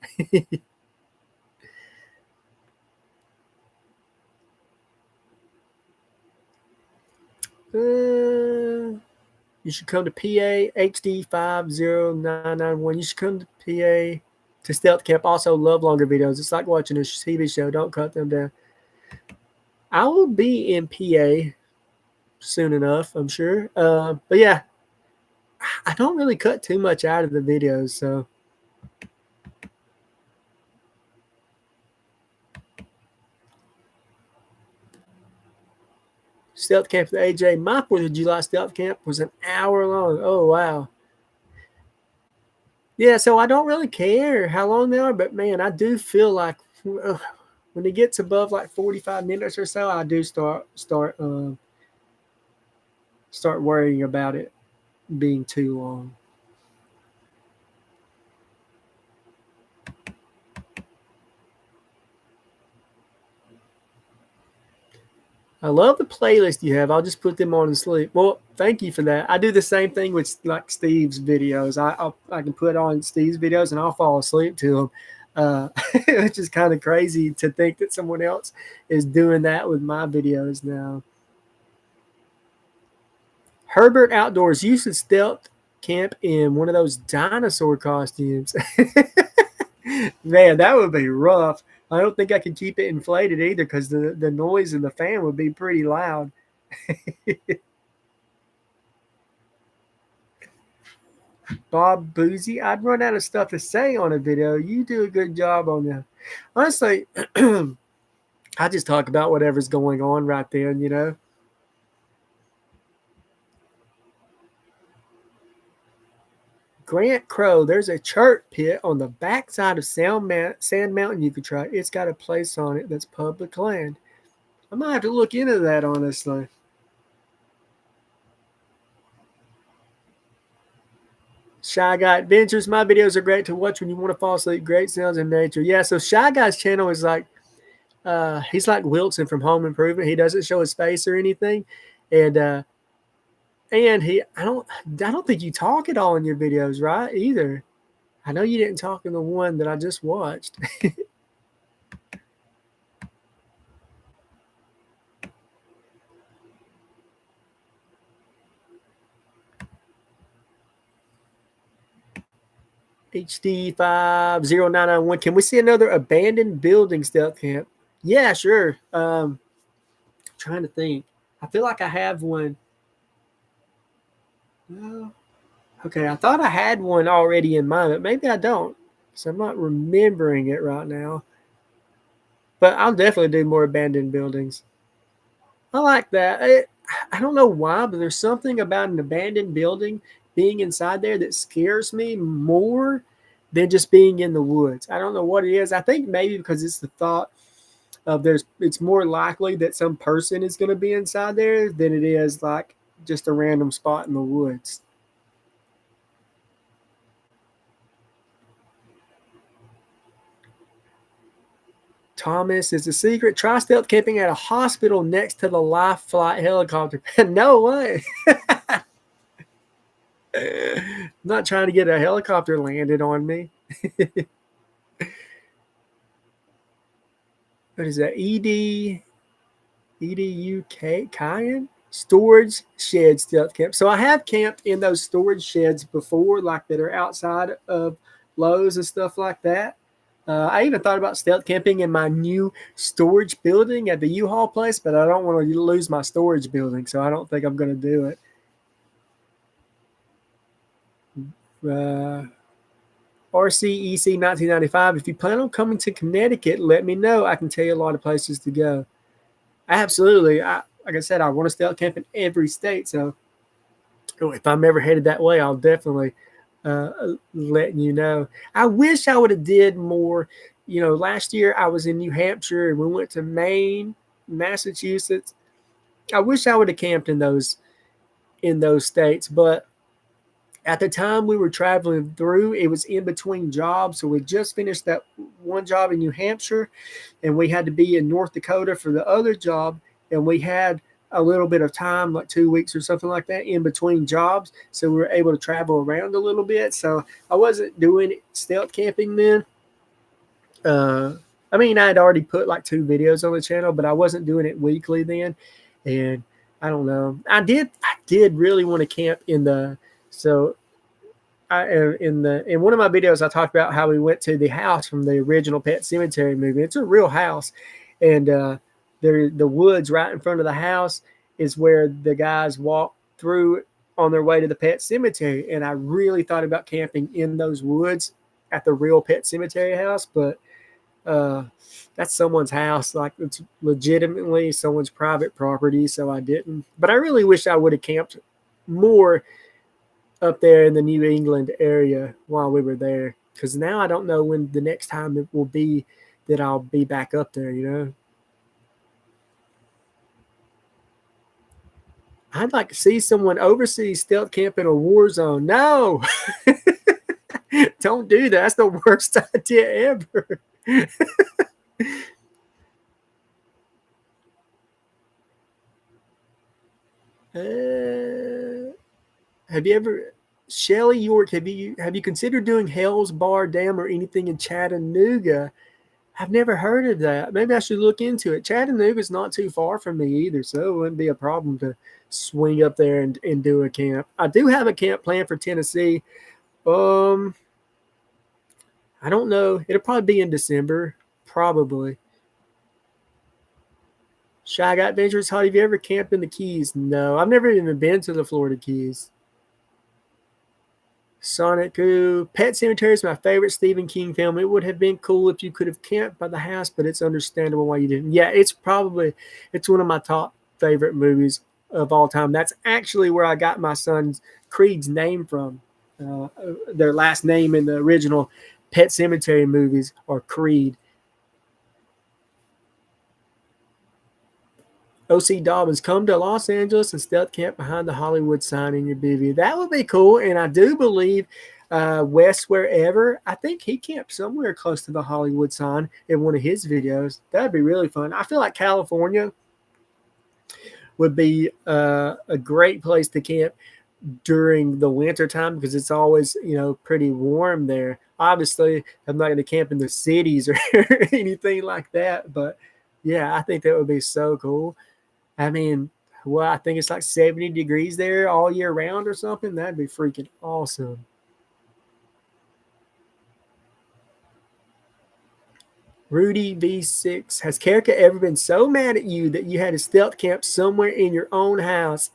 You should come to PA HD 50991. You should come to PA to Stealth Camp. Also, love longer videos. It's like watching a TV show. Don't cut them down. I will be in PA soon enough, I'm sure. But yeah, I don't really cut too much out of the videos, so. Stealth Camp with AJ. My 4th of July Stealth Camp was an hour long. Oh, wow. Yeah, so I don't really care how long they are, but man, I do feel like when it gets above like 45 minutes or so, I do start worrying about it being too long. I love the playlist you have. I'll just put them on and sleep. Well, thank you for that. I do the same thing with like Steve's videos. I can put on Steve's videos and I'll fall asleep to them. Which is kind of crazy to think that someone else is doing that with my videos now. Herbert Outdoors used to Stealth Camp in one of those dinosaur costumes. Man, that would be rough. I don't think I could keep it inflated either because the noise in the fan would be pretty loud. Bob Boozy, I'd run out of stuff to say on a video. You do a good job on that. Honestly, I just talk about whatever's going on right then, you know. Grant Crow, there's a chert pit on the backside of Sand Mountain you could try. It's got a place on it that's public land. I might have to look into that, honestly. Shy Guy Adventures. My videos are great to watch when you want to fall asleep. Great sounds in nature. Yeah, so Shy Guy's channel is like, he's like Wilson from Home Improvement. He doesn't show his face or anything. And I don't think you talk at all in your videos, right? Either. I know you didn't talk in the one that I just watched. HD5091. Can we see another abandoned building stealth camp? Yeah, sure. Trying to think. I feel like I have one. Well, okay, I thought I had one already in mind, but maybe I don't. So I'm not remembering it right now. But I'll definitely do more abandoned buildings. I like that. I don't know why, but there's something about an abandoned building being inside there that scares me more than just being in the woods. I don't know what it is. I think maybe because it's the thought of it's more likely that some person is going to be inside there than it is like just a random spot in the woods. Thomas is a secret. Try stealth camping at a hospital next to the life flight helicopter. No way. I'm not trying to get a helicopter landed on me. What is that? EDUK Cayenne? Storage shed stealth camp. So I have camped in those storage sheds before, like that are outside of Lowe's and stuff like that. I even thought about stealth camping in my new storage building at the U-Haul place, but I don't want to lose my storage building, so I don't think I'm going to do it. RCEC 1995. If you plan on coming to Connecticut, let me know. I can tell you a lot of places to go. Absolutely. Like I said, I want to stealth camp in every state, so if I'm ever headed that way, I'll definitely let you know. I wish I would have did more. Last year I was in New Hampshire and we went to Maine, Massachusetts. I wish I would have camped in those states, but at the time we were traveling through, it was in between jobs. So we just finished that one job in New Hampshire and we had to be in North Dakota for the other job. And we had a little bit of time, like 2 weeks or something like that, in between jobs. So we were able to travel around a little bit. So I wasn't doing stealth camping then. I mean, I had already put like 2 videos on the channel, but I wasn't doing it weekly then. And I don't know. I did really want to camp in the, so in one of my videos, I talked about how we went to the house from the original Pet Cemetery movie. It's a real house. And, the woods right in front of the house is where the guys walk through on their way to the pet cemetery. And I really thought about camping in those woods at the real Pet Cemetery house, but that's someone's house. Like, it's legitimately someone's private property, so I didn't. But I really wish I would have camped more up there in the New England area while we were there, because now I don't know when the next time it will be that I'll be back up there. I'd like to see someone overseas stealth camp in a war zone. No, don't do that. That's the worst idea ever. Have you ever, Shelly York? Have you considered doing Hell's Bar Dam or anything in Chattanooga? I've never heard of that. Maybe I should look into it. Chattanooga's not too far from me either, so it wouldn't be a problem to swing up there and do a camp. I do have a camp planned for Tennessee. I don't know. It'll probably be in December, probably. Shy Got Adventures. How have you ever camped in the Keys? No, I've never even been to the Florida Keys. Sonic Goo. Pet Cemetery is my favorite Stephen King film. It would have been cool if you could have camped by the house, but it's understandable why you didn't. Yeah, it's one of my top favorite movies of all time. That's actually where I got my son's Creed's name from. Their last name in the original Pet Cemetery movies are Creed. OC Dobbins, come to Los Angeles and stealth camp behind the Hollywood sign in your bivvy. That would be cool. And I do believe Wes Wherever, I think he camped somewhere close to the Hollywood sign in one of his videos. That'd be really fun. I feel like California would be a great place to camp during the winter time because it's always, pretty warm there. Obviously, I'm not going to camp in the cities or anything like that, but yeah, I think that would be so cool. I mean, I think it's like 70 degrees there all year round or something. That'd be freaking awesome. Rudy V6, has Karika ever been so mad at you that you had to stealth camp somewhere in your own house?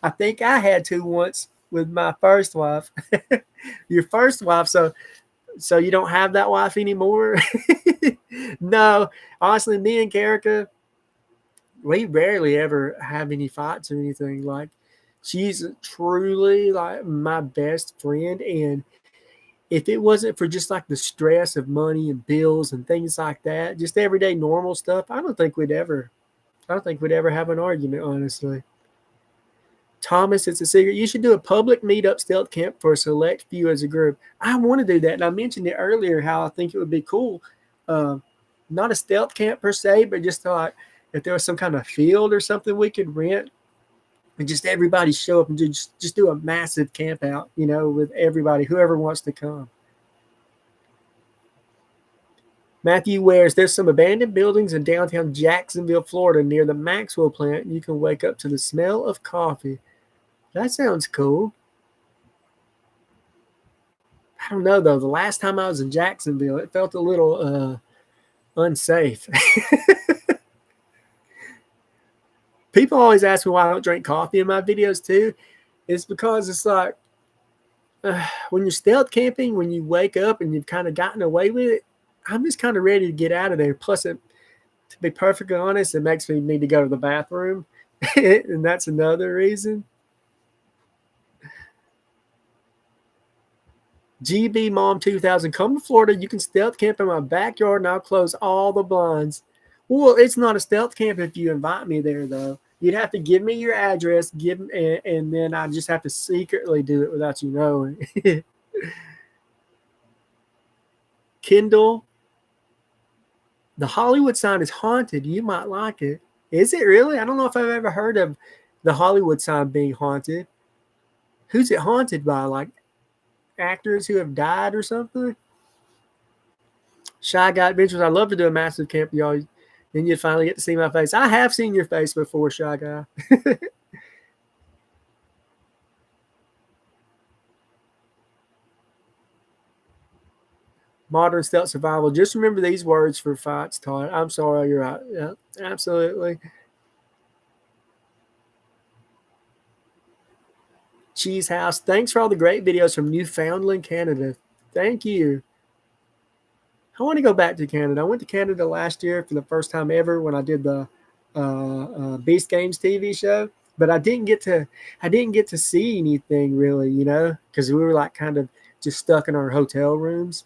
I think I had to once with my first wife. Your first wife, so you don't have that wife anymore? No, honestly, me and Karika, we rarely ever have any fights or anything. Like, she's truly like my best friend, and if it wasn't for just like the stress of money and bills and things like that, just everyday normal stuff, I don't think we'd ever have an argument, honestly. Thomas, it's a secret. You should do a public meetup stealth camp for a select few as a group. I want to do that. And I mentioned it earlier how I think it would be cool. Uh, Not a stealth camp per se, but just like if there was some kind of field or something we could rent and just everybody show up and just do a massive camp out, with everybody, whoever wants to come. Matthew Wares, there's some abandoned buildings in downtown Jacksonville, Florida, near the Maxwell plant. You can wake up to the smell of coffee. That sounds cool. I don't know, though. The last time I was in Jacksonville, it felt a little unsafe. People always ask me why I don't drink coffee in my videos, too. It's because it's like when you're stealth camping, when you wake up and you've kind of gotten away with it, I'm just kind of ready to get out of there. Plus, to be perfectly honest, it makes me need to go to the bathroom. And that's another reason. GB Mom 2000, come to Florida. You can stealth camp in my backyard and I'll close all the blinds. Well, it's not a stealth camp if you invite me there, though. You'd have to give me your address, and then I just have to secretly do it without you knowing. Kindle, the Hollywood sign is haunted. You might like it. Is it really? I don't know if I've ever heard of the Hollywood sign being haunted. Who's it haunted by? Like actors who have died or something? Shy Guy Adventures. I'd love to do a massive camp, y'all. Then you'd finally get to see my face. I have seen your face before, Shy Guy. Modern stealth survival. Just remember these words for fights, Todd. I'm sorry, you're right. Yeah, absolutely. Cheese House. Thanks for all the great videos from Newfoundland, Canada. Thank you. I want to go back to Canada. I went to Canada last year for the first time ever when I did the Beast Games TV show, but I didn't get to see anything really, because we were like kind of just stuck in our hotel rooms.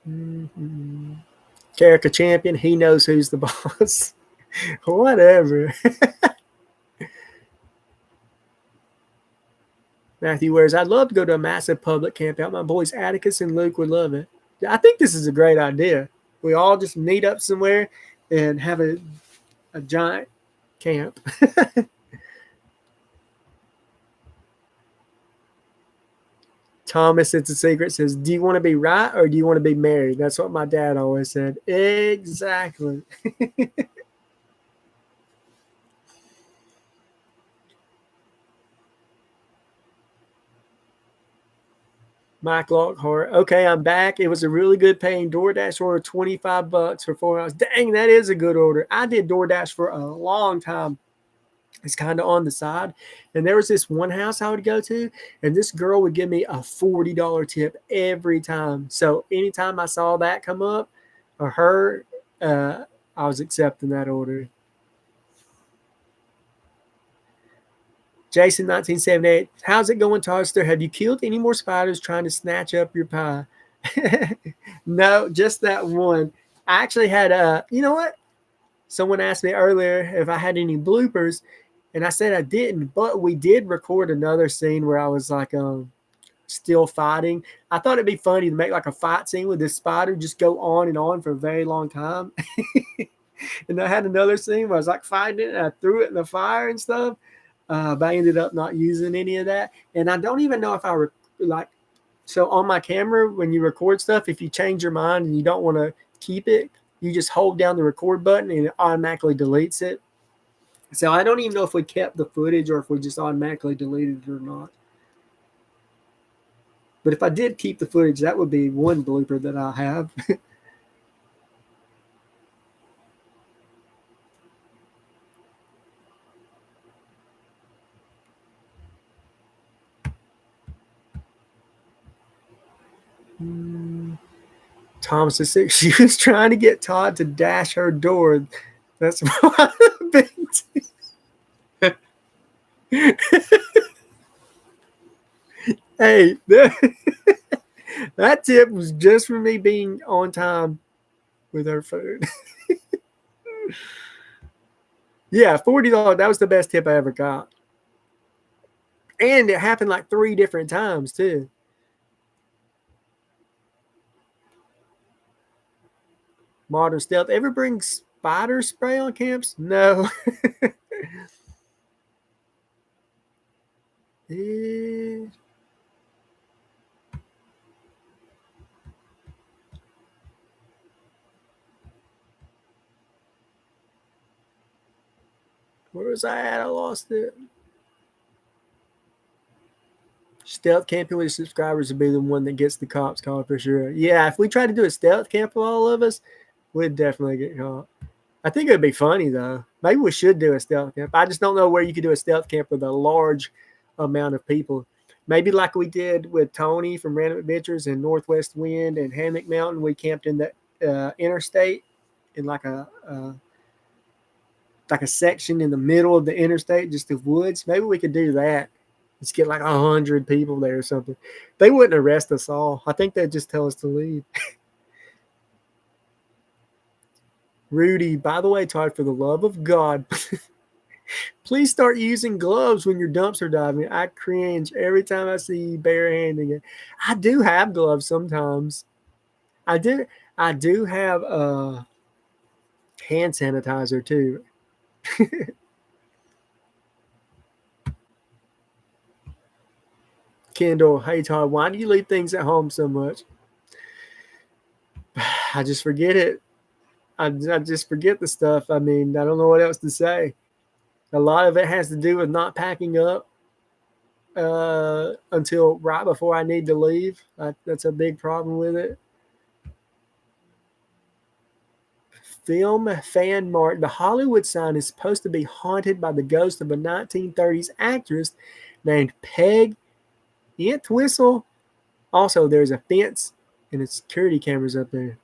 Mm-hmm. Karika Champion, he knows who's the boss. Whatever. Matthew Wares, I'd love to go to a massive public camp out. My boys Atticus and Luke would love it. I think this is a great idea. We all just meet up somewhere and have a giant camp. Thomas, it's a secret, says, do you want to be right or do you want to be married? That's what my dad always said. Exactly. Mike Lockhart. Okay, I'm back. It was a really good paying DoorDash order, $25 for 4 hours. Dang, that is a good order. I did DoorDash for a long time. It's kind of on the side. And there was this one house I would go to, and this girl would give me a $40 tip every time. So anytime I saw that come up or her, I was accepting that order. Jason 1978, how's it going, Toaster? Have you killed any more spiders trying to snatch up your pie? No, just that one. I actually had you know what? Someone asked me earlier if I had any bloopers, and I said I didn't, but we did record another scene where I was like still fighting. I thought it'd be funny to make like a fight scene with this spider just go on and on for a very long time. And I had another scene where I was like fighting it and I threw it in the fire and stuff. But I ended up not using any of that. And I don't even know if so on my camera, when you record stuff, if you change your mind and you don't want to keep it, you just hold down the record button and it automatically deletes it. So I don't even know if we kept the footage or if we just automatically deleted it or not. But if I did keep the footage, that would be one blooper that I have. Thomas said she was trying to get Todd to dash her door. That's why hey, that tip was just for me being on time with her food. Yeah, $40. That was the best tip I ever got. And it happened like 3 different times too. Modern stealth. Ever bring spider spray on camps? No. Where was I at? I lost it. Stealth camping with subscribers would be the one that gets the cops called for sure. Yeah, if we tried to do a stealth camp with all of us, we'd definitely get caught. I think it'd be funny though. Maybe we should do a stealth camp. I just don't know where you could do a stealth camp with a large amount of people. Maybe like we did with Tony from Random Adventures and Northwest Wind and Hammock Mountain. We camped in the interstate in like a section in the middle of the interstate, just the woods. Maybe we could do that. Let's get like 100 people there or something. They wouldn't arrest us all. I think they'd just tell us to leave. Rudy, by the way, Todd, for the love of God, please start using gloves when your dumpster diving. I cringe every time I see you barehanding it. I do have gloves sometimes. I do have hand sanitizer too. Kendall, hey Todd, why do you leave things at home so much? I just forget it. I just forget the stuff. I mean, I don't know what else to say. A lot of it has to do with not packing up until right before I need to leave. That's a big problem with it. Film fan mark. The Hollywood sign is supposed to be haunted by the ghost of a 1930s actress named Peg Entwistle. Also, there's a fence and it's security cameras up there.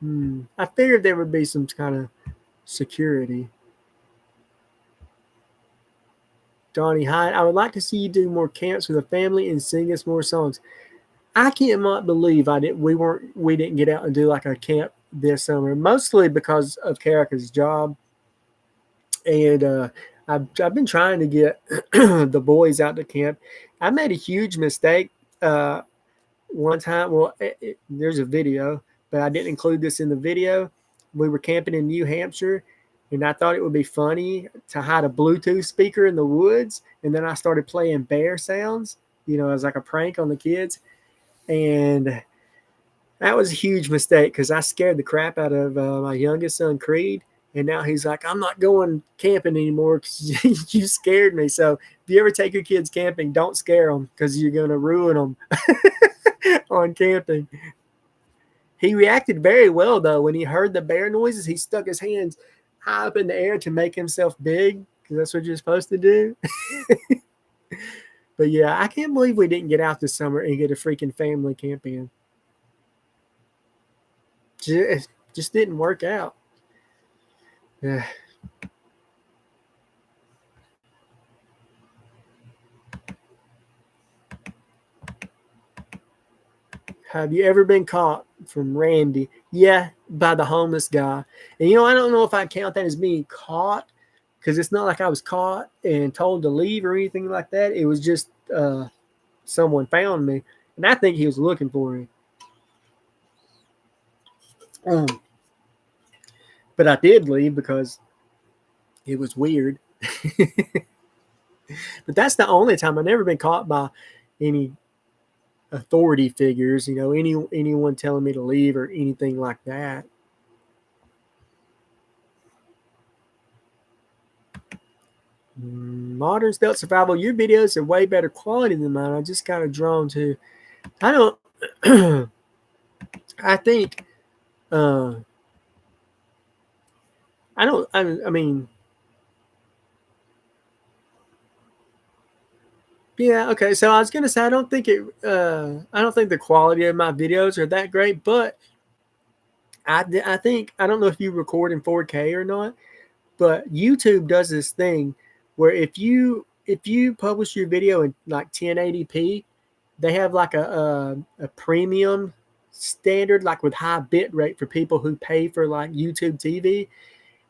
I figured there would be some kind of security. Donnie Hyde, I would like to see you do more camps with a family and sing us more songs. I cannot believe we didn't get out and do like a camp this summer, mostly because of Karika's job. And I've been trying to get the boys out to camp. I made a huge mistake one time. Well, there's a video, but I didn't include this in the video. We were camping in New Hampshire, and I thought it would be funny to hide a Bluetooth speaker in the woods. And then I started playing bear sounds, as like a prank on the kids. And that was a huge mistake because I scared the crap out of my youngest son, Creed. And now he's like, I'm not going camping anymore because you scared me. So if you ever take your kids camping, don't scare them because you're going to ruin them on camping. He reacted very well, though. When he heard the bear noises, he stuck his hands high up in the air to make himself big because that's what you're supposed to do. But yeah, I can't believe we didn't get out this summer and get a freaking family camp in. Just didn't work out. Yeah. Have you ever been caught? From Randy? Yeah, by the homeless guy. And I don't know if I count that as being caught because it's not like I was caught and told to leave or anything like that. It was just someone found me, and I think he was looking for me. But I did leave because it was weird. But that's the only time. I've never been caught by any authority figures, anyone telling me to leave or anything like that. Modern stealth survival. Your videos are way better quality than mine. I just got drawn to. I don't. I think. Uh, I don't. I mean. Yeah. Okay. So I was gonna say I don't think it. I don't think the quality of my videos are that great, but I think I don't know if you record in 4K or not, but YouTube does this thing where if you publish your video in like 1080p, they have like a premium standard, like with high bit rate for people who pay for like YouTube TV,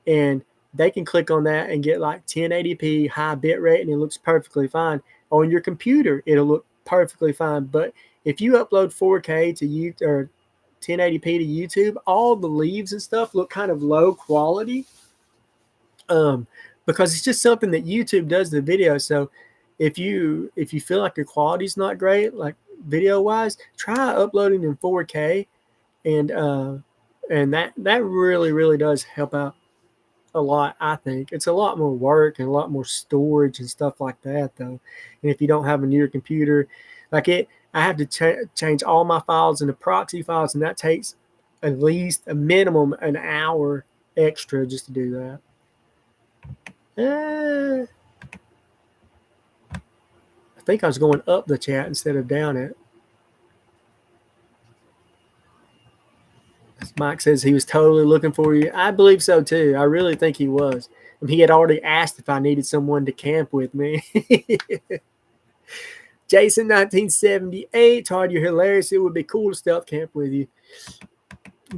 and they can click on that and get like 1080p high bit rate, and it looks perfectly fine. On your computer, it'll look perfectly fine. But if you upload 4K to YouTube or 1080p to YouTube, all the leaves and stuff look kind of low quality, um, because it's just something that YouTube does to the video. So if you feel like your quality's not great, like video wise, try uploading in 4K, and that really does help out a lot. I think it's a lot more work and a lot more storage and stuff like that, though. And if you don't have a newer computer, like it, I have to change all my files into proxy files, and that takes at least a minimum an hour extra just to do that. I think I was going up the chat instead of down it. Mike says he was totally looking for you. I believe so too. I really think he was. And he had already asked if I needed someone to camp with me. Jason 1978, Todd, you're hilarious. It would be cool to stealth camp with you.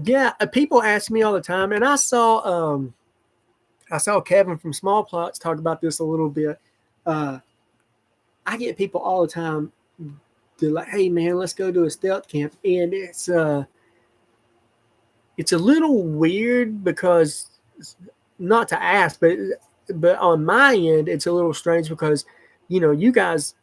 Yeah, people ask me all the time, and I saw Kevin from Small Plots talk about this a little bit. I get people all the time. They're like, "Hey man, let's go to a stealth camp," and it's a little weird because, not to ask, but on my end, it's a little strange because, you guys,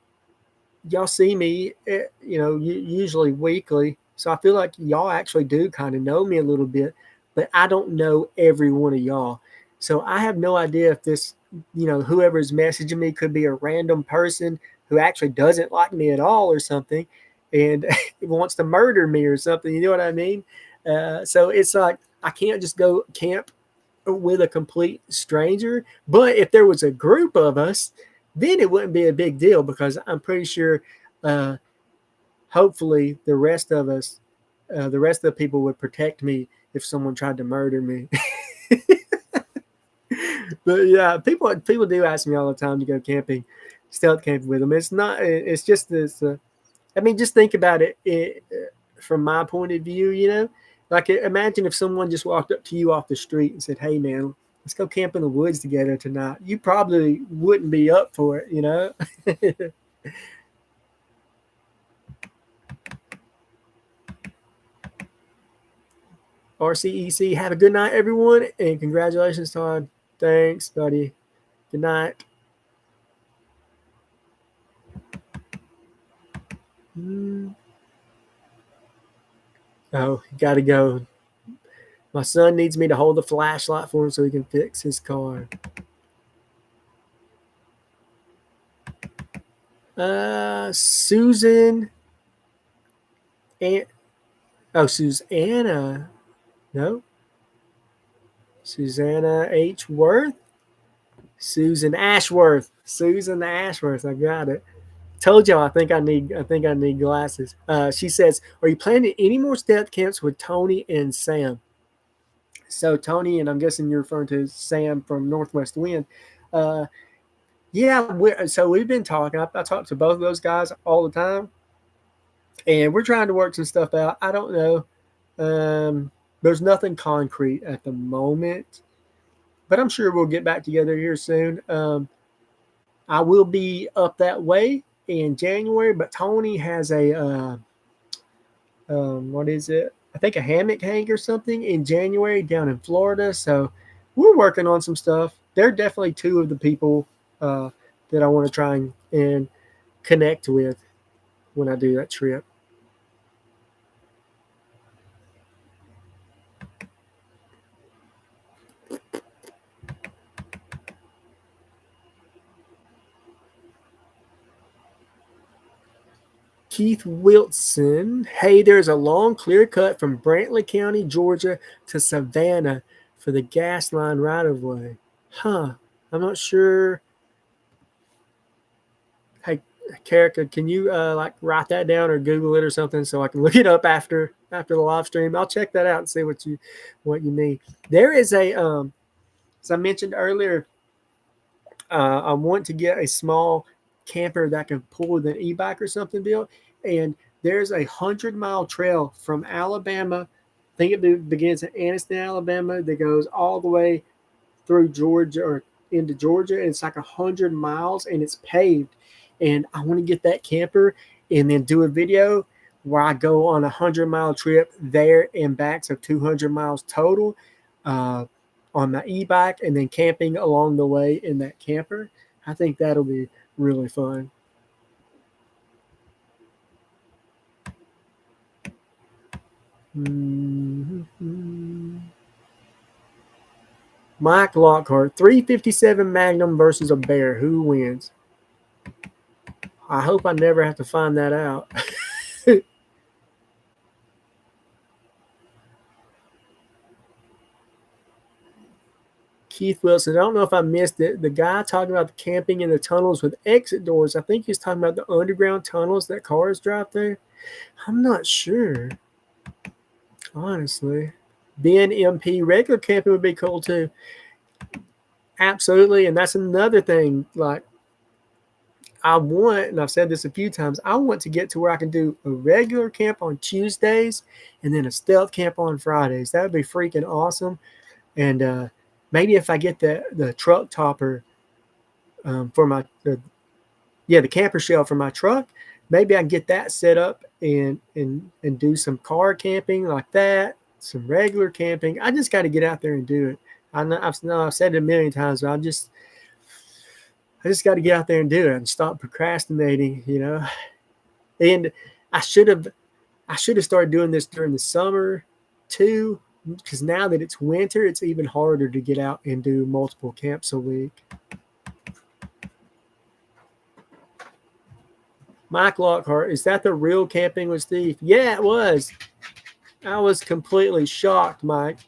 y'all see me, usually weekly, so I feel like y'all actually do kind of know me a little bit, but I don't know every one of y'all, so I have no idea if this, whoever's messaging me could be a random person who actually doesn't like me at all or something, and wants to murder me or something. You know what I mean? So it's like I can't just go camp with a complete stranger. But if there was a group of us, then it wouldn't be a big deal because I'm pretty sure, uh, hopefully, the rest of us, the rest of the people would protect me if someone tried to murder me. But yeah, people do ask me all the time to go camping, stealth camping with them. It's not. It's just this. I mean, just think about it from my point of view. Like imagine if someone just walked up to you off the street and said, "Hey, man, let's go camp in the woods together tonight." You probably wouldn't be up for it. RCEC, have a good night, everyone, and congratulations, Todd. Thanks, buddy. Good night. Oh, gotta go. My son needs me to hold the flashlight for him so he can fix his car. Susan and Susanna. No. Susanna H. Worth. Susan Ashworth. Susan Ashworth. I got it. Told y'all I think I need glasses. She says, "Are you planning any more stealth camps with Tony and Sam?" So Tony, and I'm guessing you're referring to Sam from Northwest Wind. Uh, yeah, so we've been talking. I talk to both of those guys all the time, and we're trying to work some stuff out. I don't know. There's nothing concrete at the moment, but I'm sure we'll get back together here soon. I will be up that way in January, but Tony has what is it? I think a hammock hang or something in January down in Florida. So we're working on some stuff. They're definitely two of the people that I want to try and connect with when I do that trip. Keith Wilson. Hey, there's a long clear cut from Brantley County, Georgia to Savannah for the gas line right of way. Huh. I'm not sure. Hey, Karika, can you like write that down or Google it or something so I can look it up after the live stream? I'll check that out and see what you need. There is a as I mentioned earlier, I want to get a small camper that can pull with an e-bike or something built. And there's a 100-mile trail from Alabama. I think it begins in Anniston, Alabama, that goes all the way through Georgia or into Georgia. And it's like 100 miles and it's paved. And I want to get that camper and then do a video where I go on a 100-mile trip there and back, so 200 miles total. On my e-bike and then camping along the way in that camper. I think that'll be really fun. Mm-hmm. Mike Lockhart, 357 Magnum versus a bear. Who wins? I hope I never have to find that out. Keith Wilson, I don't know if I missed it. The guy talking about the camping in the tunnels with exit doors, I think he's talking about the underground tunnels that cars drive through. I'm not sure, honestly. Ben MP, regular camping would be cool too. Absolutely, and that's another thing. Like, I want, and I've said this a few times, I want to get to where I can do a regular camp on Tuesdays and then a stealth camp on Fridays. That would be freaking awesome. And maybe if I get the truck topper for my the camper shell for my truck, maybe I can get that set up and do some car camping like that, some regular camping. I just got to get out there and do it. I've said it a million times, but I just got to get out there and do it and stop procrastinating, you know. And I should have started doing this during the summer too, because now that it's winter, it's even harder to get out and do multiple camps a week. Mike Lockhart, is that the real Camping with Steve? Yeah, it was. I was completely shocked, Mike.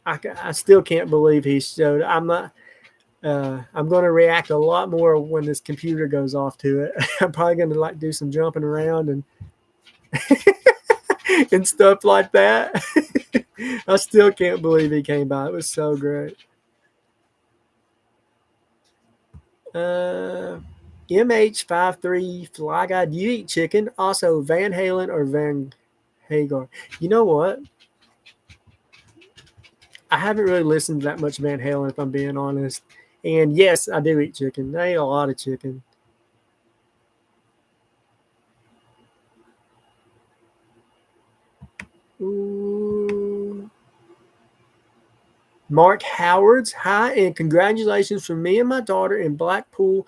I still can't believe he showed. I'm not. I'm going to react a lot more when this computer goes off to it. I'm probably going to like do some jumping around and and stuff like that. I still can't believe he came by. It was so great. MH53 Fly Guy, do you eat chicken? Also, Van Halen or Van Hagar? You know what? I haven't really listened to that much Van Halen, if I'm being honest. And yes, I do eat chicken. I eat a lot of chicken. Ooh. Mark Howard's, hi, and congratulations from me and my daughter in Blackpool.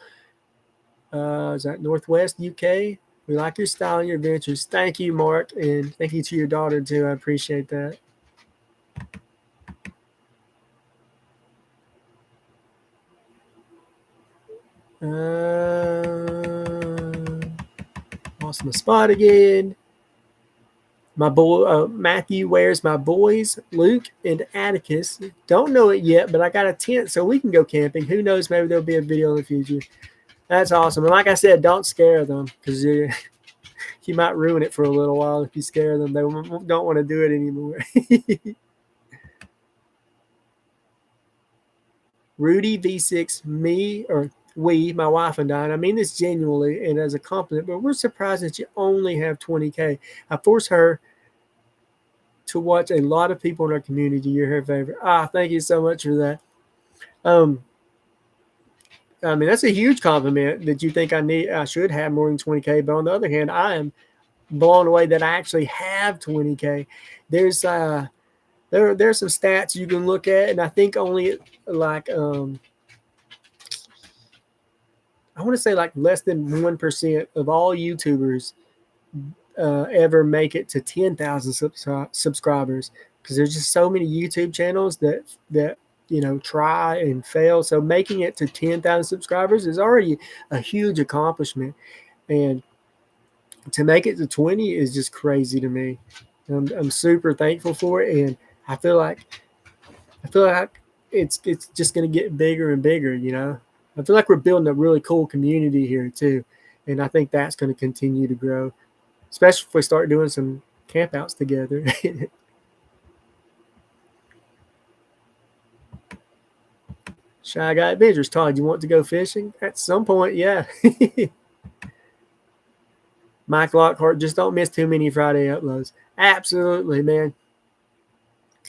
Is that Northwest UK? We like your style and your adventures. Thank you, Mark, and thank you to your daughter too. I appreciate that. Lost my spot again. My boy Matthew wears my boys Luke and Atticus. Don't know it yet, but I got a tent so we can go camping. Who knows? Maybe there'll be a video in the future. That's awesome. And like I said, don't scare them because you might ruin it for a little while if you scare them. They don't want to do it anymore. Rudy V6, my wife and I mean this genuinely and as a compliment, but we're surprised that you only have 20K. I force her to watch a lot of people in our community. You're her favorite. Thank you so much for that. I mean, that's a huge compliment that you think I should have more than 20K. But on the other hand, I am blown away that I actually have 20K. There's there's some stats you can look at, and I think only like I want to say like less than 1% of all YouTubers ever make it to 10,000 subscribers, because there's just so many YouTube channels that try and fail. So making it to 10,000 subscribers is already a huge accomplishment. And to make it to 20 is just crazy to me. I'm super thankful for it. And I feel like it's just going to get bigger and bigger, I feel like we're building a really cool community here too. And I think that's going to continue to grow, especially if we start doing some campouts together. Shy Guy Adventures. Todd, you want to go fishing? At some point, yeah. Mike Lockhart, just don't miss too many Friday uploads. Absolutely, man.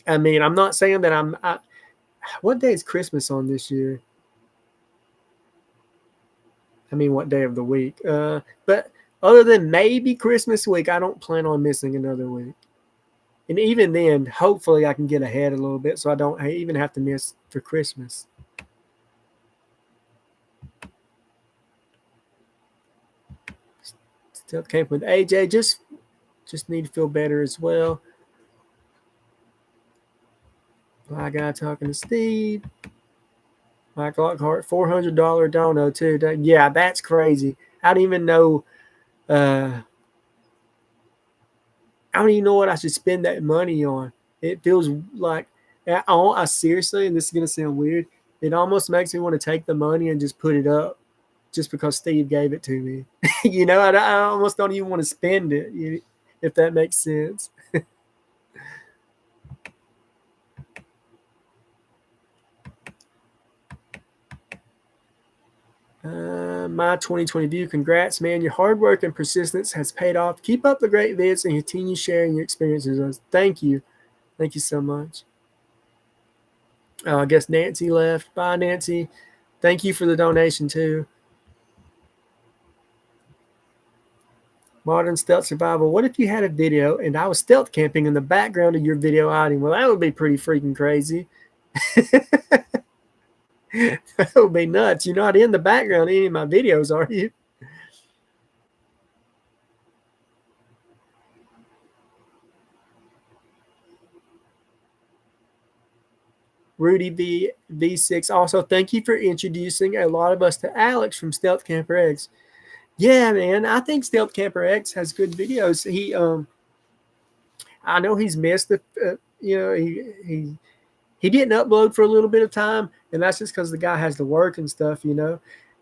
I mean, I'm not saying that what day is Christmas on this year? I mean, what day of the week? But other than maybe Christmas week, I don't plan on missing another week. And even then, hopefully I can get ahead a little bit so I don't even have to miss for Christmas. Still came with AJ. Just need to feel better as well. My guy talking to Steve. Mike Lockhart, $400 dono too. Yeah, that's crazy. I don't even know. I don't even know what I should spend that money on. It feels like I seriously, and this is gonna sound weird, it almost makes me want to take the money and just put it up, just because Steve gave it to me. I almost don't even want to spend it, if that makes sense. My 2020 view. Congrats, man. Your hard work and persistence has paid off. Keep up the great vids and continue sharing your experiences with us. Thank you. Thank you so much. I guess Nancy left. Bye, Nancy. Thank you for the donation, too. Modern stealth survival. What if you had a video and I was stealth camping in the background of your video outing? Well, that would be pretty freaking crazy. That would be nuts. You're not in the background of any of my videos, are you? Rudy V6. Also, thank you for introducing a lot of us to Alex from Stealth Camper X. Yeah, man. I think Stealth Camper X has good videos. I know he's missed he didn't upload for a little bit of time, and that's just because the guy has to work and stuff,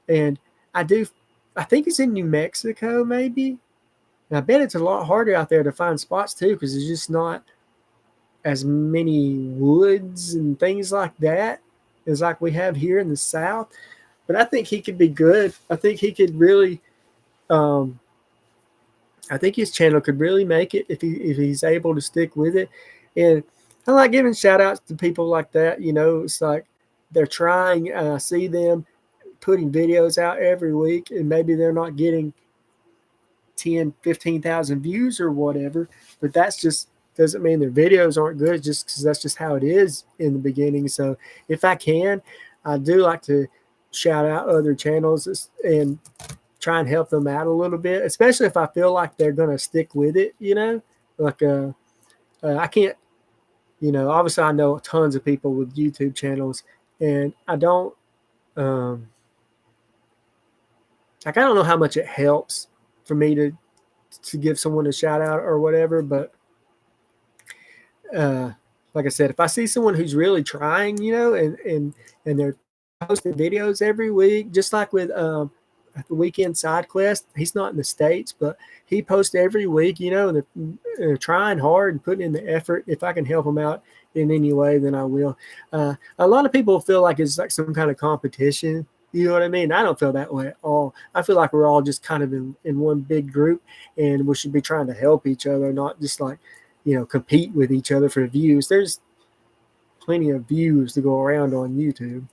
And I think he's in New Mexico, maybe. And I bet it's a lot harder out there to find spots too, because there's just not as many woods and things like that as like we have here in the South. But I think he could be good. I think he could really I think his channel could really make it if he's able to stick with it. And I like giving shout outs to people like that. It's like they're trying. I see them putting videos out every week, and maybe they're not getting 10, 15,000 views or whatever, but that's just doesn't mean their videos aren't good, just because that's just how it is in the beginning. So if I can, I do like to shout out other channels and try and help them out a little bit, especially if I feel like they're going to stick with it, like I can't, obviously I know tons of people with YouTube channels, and I don't don't know how much it helps for me to give someone a shout out or whatever, but like I said, if I see someone who's really trying, and they're posting videos every week, just like with the Weekend Side Quest, he's not in the States, but he posts every week, and they're trying hard and putting in the effort. If I can help them out in any way, then I will. A lot of people feel like it's like some kind of competition. You know what I mean? I don't feel that way at all. I feel like we're all just kind of in one big group, and we should be trying to help each other, not just like, compete with each other for views. There's plenty of views to go around on YouTube.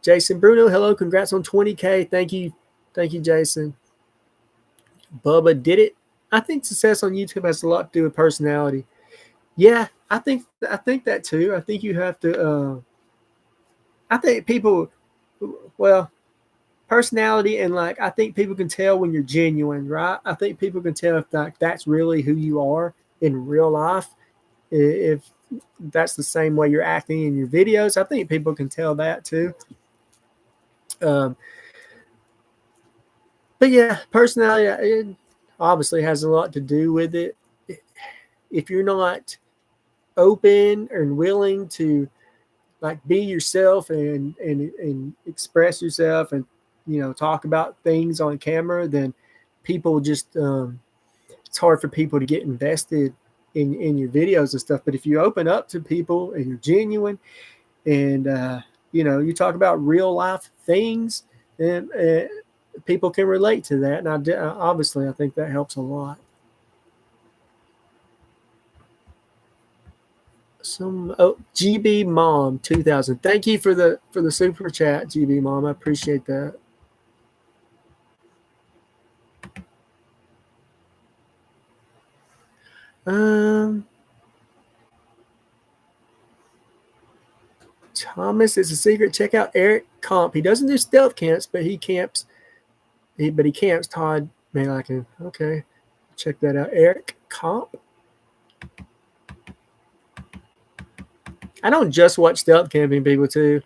Jason Bruno, hello, congrats on 20K. Thank you, Jason. Bubba did it. I think success on YouTube has a lot to do with personality. Yeah, I think that too. I think you have to. I think people, personality, and like I think people can tell when you're genuine, right? I think people can tell if that's really who you are in real life, if that's the same way you're acting in your videos. I think people can tell that too. But yeah, personality, it obviously has a lot to do with it. If you're not open and willing to like be yourself and express yourself and talk about things on camera, then people just it's hard for people to get invested in your videos and stuff. But if you open up to people and you're genuine and you talk about real life things, then people can relate to that. And obviously I think that helps a lot. GB Mom 2000. Thank you for the super chat, GB Mom. I appreciate that. Thomas is a secret. Check out Eric Comp. He doesn't do stealth camps, but he camps. He camps Todd. Man, I can. Okay, check that out. Eric Comp. I don't just watch stealth camping people too.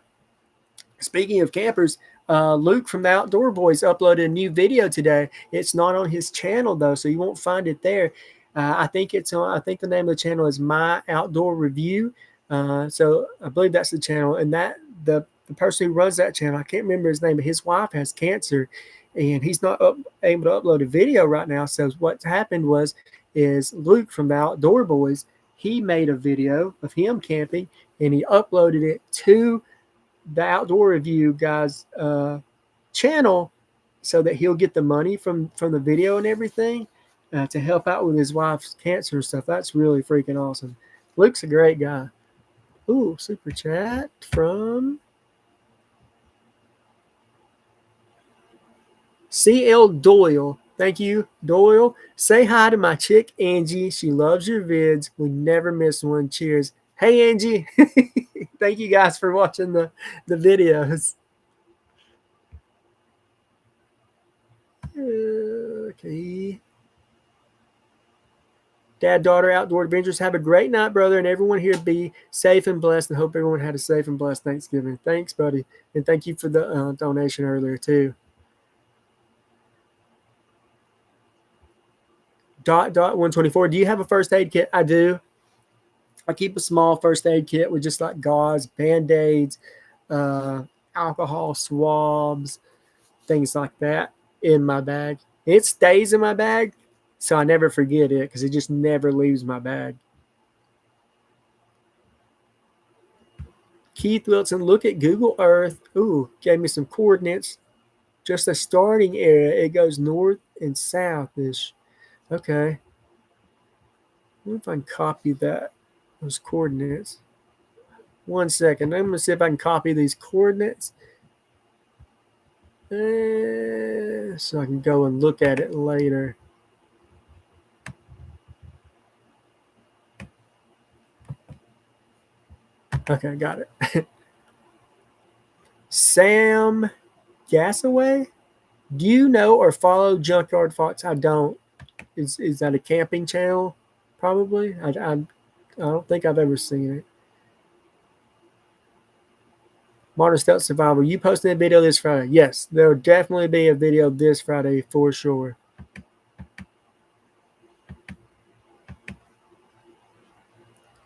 Speaking of campers, Luke from the Outdoor Boys uploaded a new video today. It's not on his channel though, so you won't find it there. I think it's on. I think the name of the channel is My Outdoor Review. So I believe that's the channel, and that the person who runs that channel, I can't remember his name, but his wife has cancer, and he's not able to upload a video right now. So what happened is Luke from the Outdoor Boys, he made a video of him camping, and he uploaded it to the Outdoor Review guys channel so that he'll get the money from the video and everything to help out with his wife's cancer and stuff. That's really freaking awesome. Luke's a great guy. Ooh, super chat from CL Doyle. Thank you, Doyle. Say hi to my chick, Angie. She loves your vids. We never miss one. Cheers. Hey, Angie. Thank you guys for watching the videos. Okay. Dad, daughter, outdoor adventures. Have a great night, brother, and everyone here be safe and blessed. And hope everyone had a safe and blessed Thanksgiving. Thanks, buddy, and thank you for the donation earlier too. Dot 124. Do you have a first aid kit? I do. I keep a small first aid kit with just like gauze, Band-Aids, alcohol swabs, things like that in my bag. It stays in my bag, so I never forget it because it just never leaves my bag. Keith Wilson, look at Google Earth. Ooh, gave me some coordinates. Just a starting area. It goes north and south-ish. Okay. Let me if I can copy those coordinates. 1 second. I'm going to see if I can copy these coordinates so I can go and look at it later. Okay, got it. Sam Gasaway, do you know or follow Junkyard Fox? I don't. Is that a camping channel? Probably. I don't think I've ever seen it. Modern Stealth Survival. You posted a video this Friday. Yes, there will definitely be a video this Friday for sure.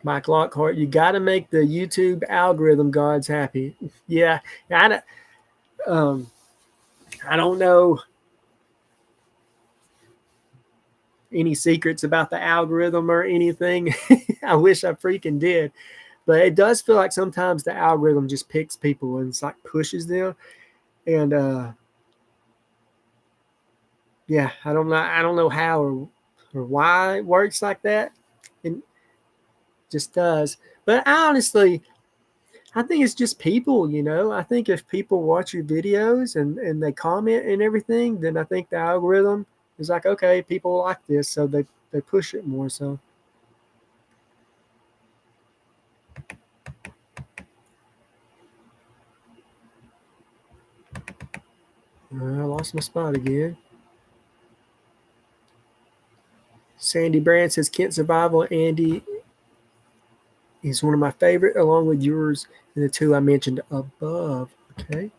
Mike Lockhart, you got to make the YouTube algorithm gods happy. Yeah, I don't know any secrets about the algorithm or anything. I wish I freaking did. But it does feel like sometimes the algorithm just picks people and it's like pushes them. And yeah, I don't know how or why it works like that. It just does. But I think it's just people, I think if people watch your videos and they comment and everything, then I think the algorithm is like, okay, people like this, so they push it more. So I lost my spot again. Sandy Brand says Kent Survival. Andy is one of my favorite, along with yours and the two I mentioned above. Okay.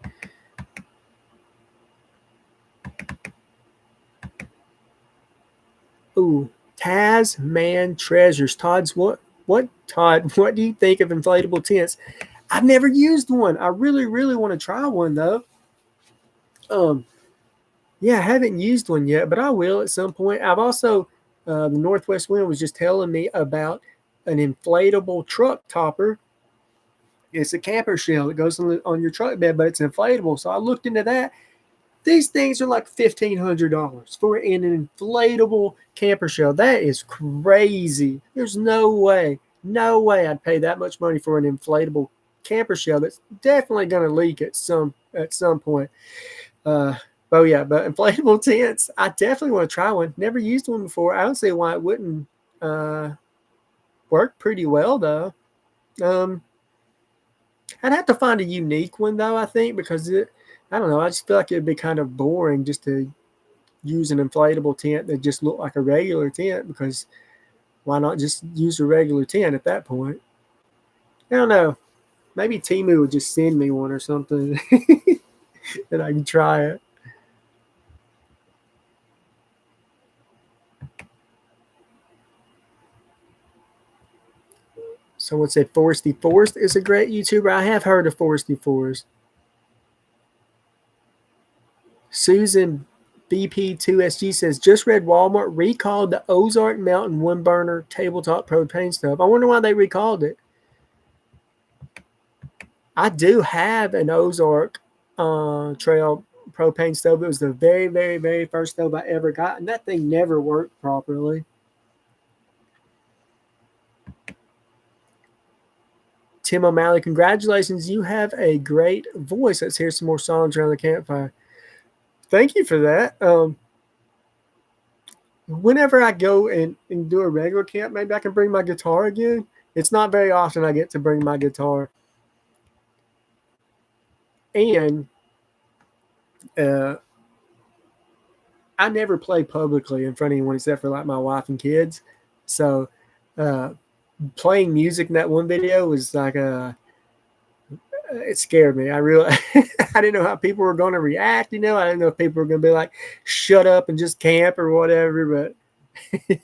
Ooh, Tasman Treasures. Todd, what do you think of inflatable tents? I've never used one. I really, really want to try one though. Yeah, I haven't used one yet, but I will at some point. I've also the Northwest Wind was just telling me about an inflatable truck topper. It's a camper shell that goes on your truck bed, but it's inflatable. So I looked into that. These things are like $1,500 for an inflatable camper shell. That is crazy. There's no way I'd pay that much money for an inflatable camper shell that's definitely going to leak at some point. Oh yeah, but inflatable tents, I definitely want to try one. Never used one before. I don't see why it wouldn't work pretty well though. I'd have to find a unique one though, I think, because I don't know. I just feel like it'd be kind of boring just to use an inflatable tent that just looked like a regular tent, because why not just use a regular tent at that point? I don't know. Maybe Timu would just send me one or something that I can try it. Someone said Foresty Forest is a great YouTuber. I have heard of Foresty Forest. Susan BP2SG says, just read Walmart recalled the Ozark Mountain one burner tabletop propane stove. I wonder why they recalled it. I do have an Ozark Trail propane stove. It was the very, very, very first stove I ever got, and that thing never worked properly. Tim O'Malley, congratulations. You have a great voice. Let's hear some more songs around the campfire. Thank you for that. Whenever I go and do a regular camp, maybe I can bring my guitar again. It's not very often I get to bring my guitar. And I never play publicly in front of anyone except for like my wife and kids. So playing music in that one video was like it scared me. I really I didn't know how people were going to react. I didn't know if people were going to be like, shut up and just camp or whatever. But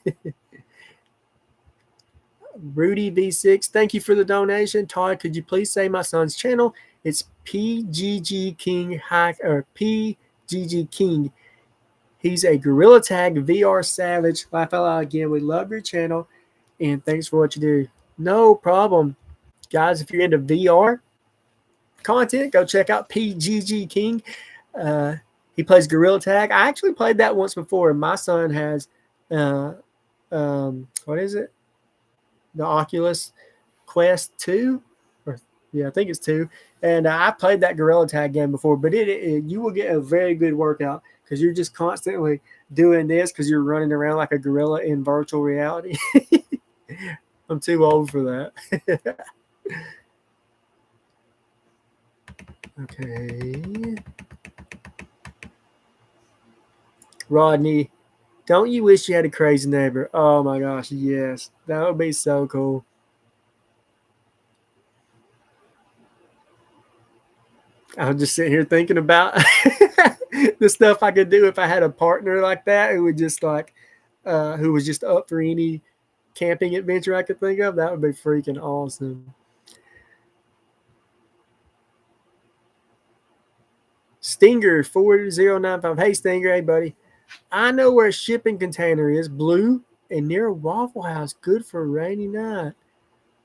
Rudy V6, thank you for the donation. Todd, could you please say my son's channel? It's PGG King Hack or PGG King. He's a Gorilla Tag VR Savage. Laugh out loud again. We love your channel and thanks for what you do. No problem. Guys, if you're into VR content, go check out PGG King. He plays Gorilla Tag. I actually played that once before, and my son has what is it? The Oculus Quest 2? I think it's 2. And I played that Gorilla Tag game before, but you will get a very good workout because you're just constantly doing this because you're running around like a gorilla in virtual reality. I'm too old for that. Okay. Rodney, don't you wish you had a crazy neighbor? Oh my gosh, yes. That would be so cool. I was just sitting here thinking about the stuff I could do if I had a partner like that who would just like who was just up for any camping adventure I could think of. That would be freaking awesome. Stinger 4095. Hey Stinger, hey buddy. I know where a shipping container is, blue and near a Waffle House. Good for a rainy night.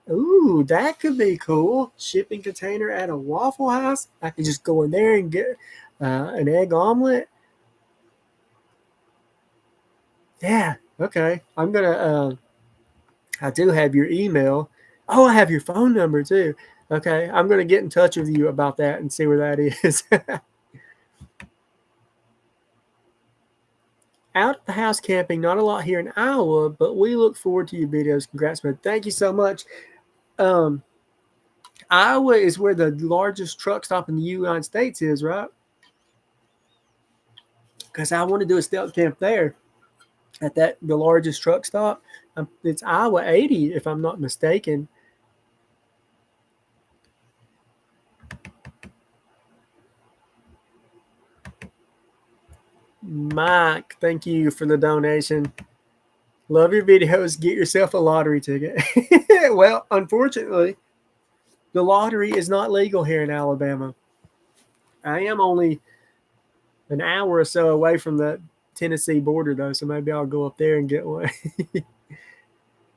Ooh, that could be cool. Shipping container at a Waffle House. I could just go in there and get an egg omelet. Yeah, okay. I'm going to, I do have your email. Oh, I have your phone number too. Okay, I'm going to get in touch with you about that and see where that is. Out at the house camping, not a lot here in Iowa, but we look forward to your videos. Congrats, man. Thank you so much. Iowa is where the largest truck stop in the United States is, right? Because I want to do a stealth camp there at the largest truck stop. It's Iowa 80, if I'm not mistaken. Mike, thank you for the donation. Love your videos. Get yourself a lottery ticket. Well, unfortunately, the lottery is not legal here in Alabama. I am only an hour or so away from the Tennessee border, though, so maybe I'll go up there and get one.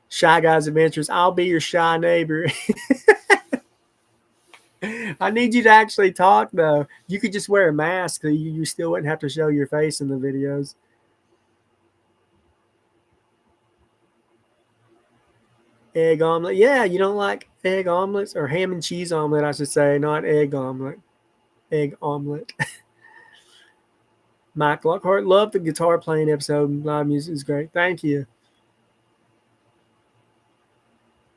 Shy Guys Adventures. I'll be your shy neighbor. I need you to actually talk, though. You could just wear a mask, so you still wouldn't have to show your face in the videos. Egg omelet. Yeah, you don't like egg omelets? Or ham and cheese omelet, I should say, not egg omelet. Egg omelet. Mike Lockhart, love the guitar playing episode. Live music is great. Thank you.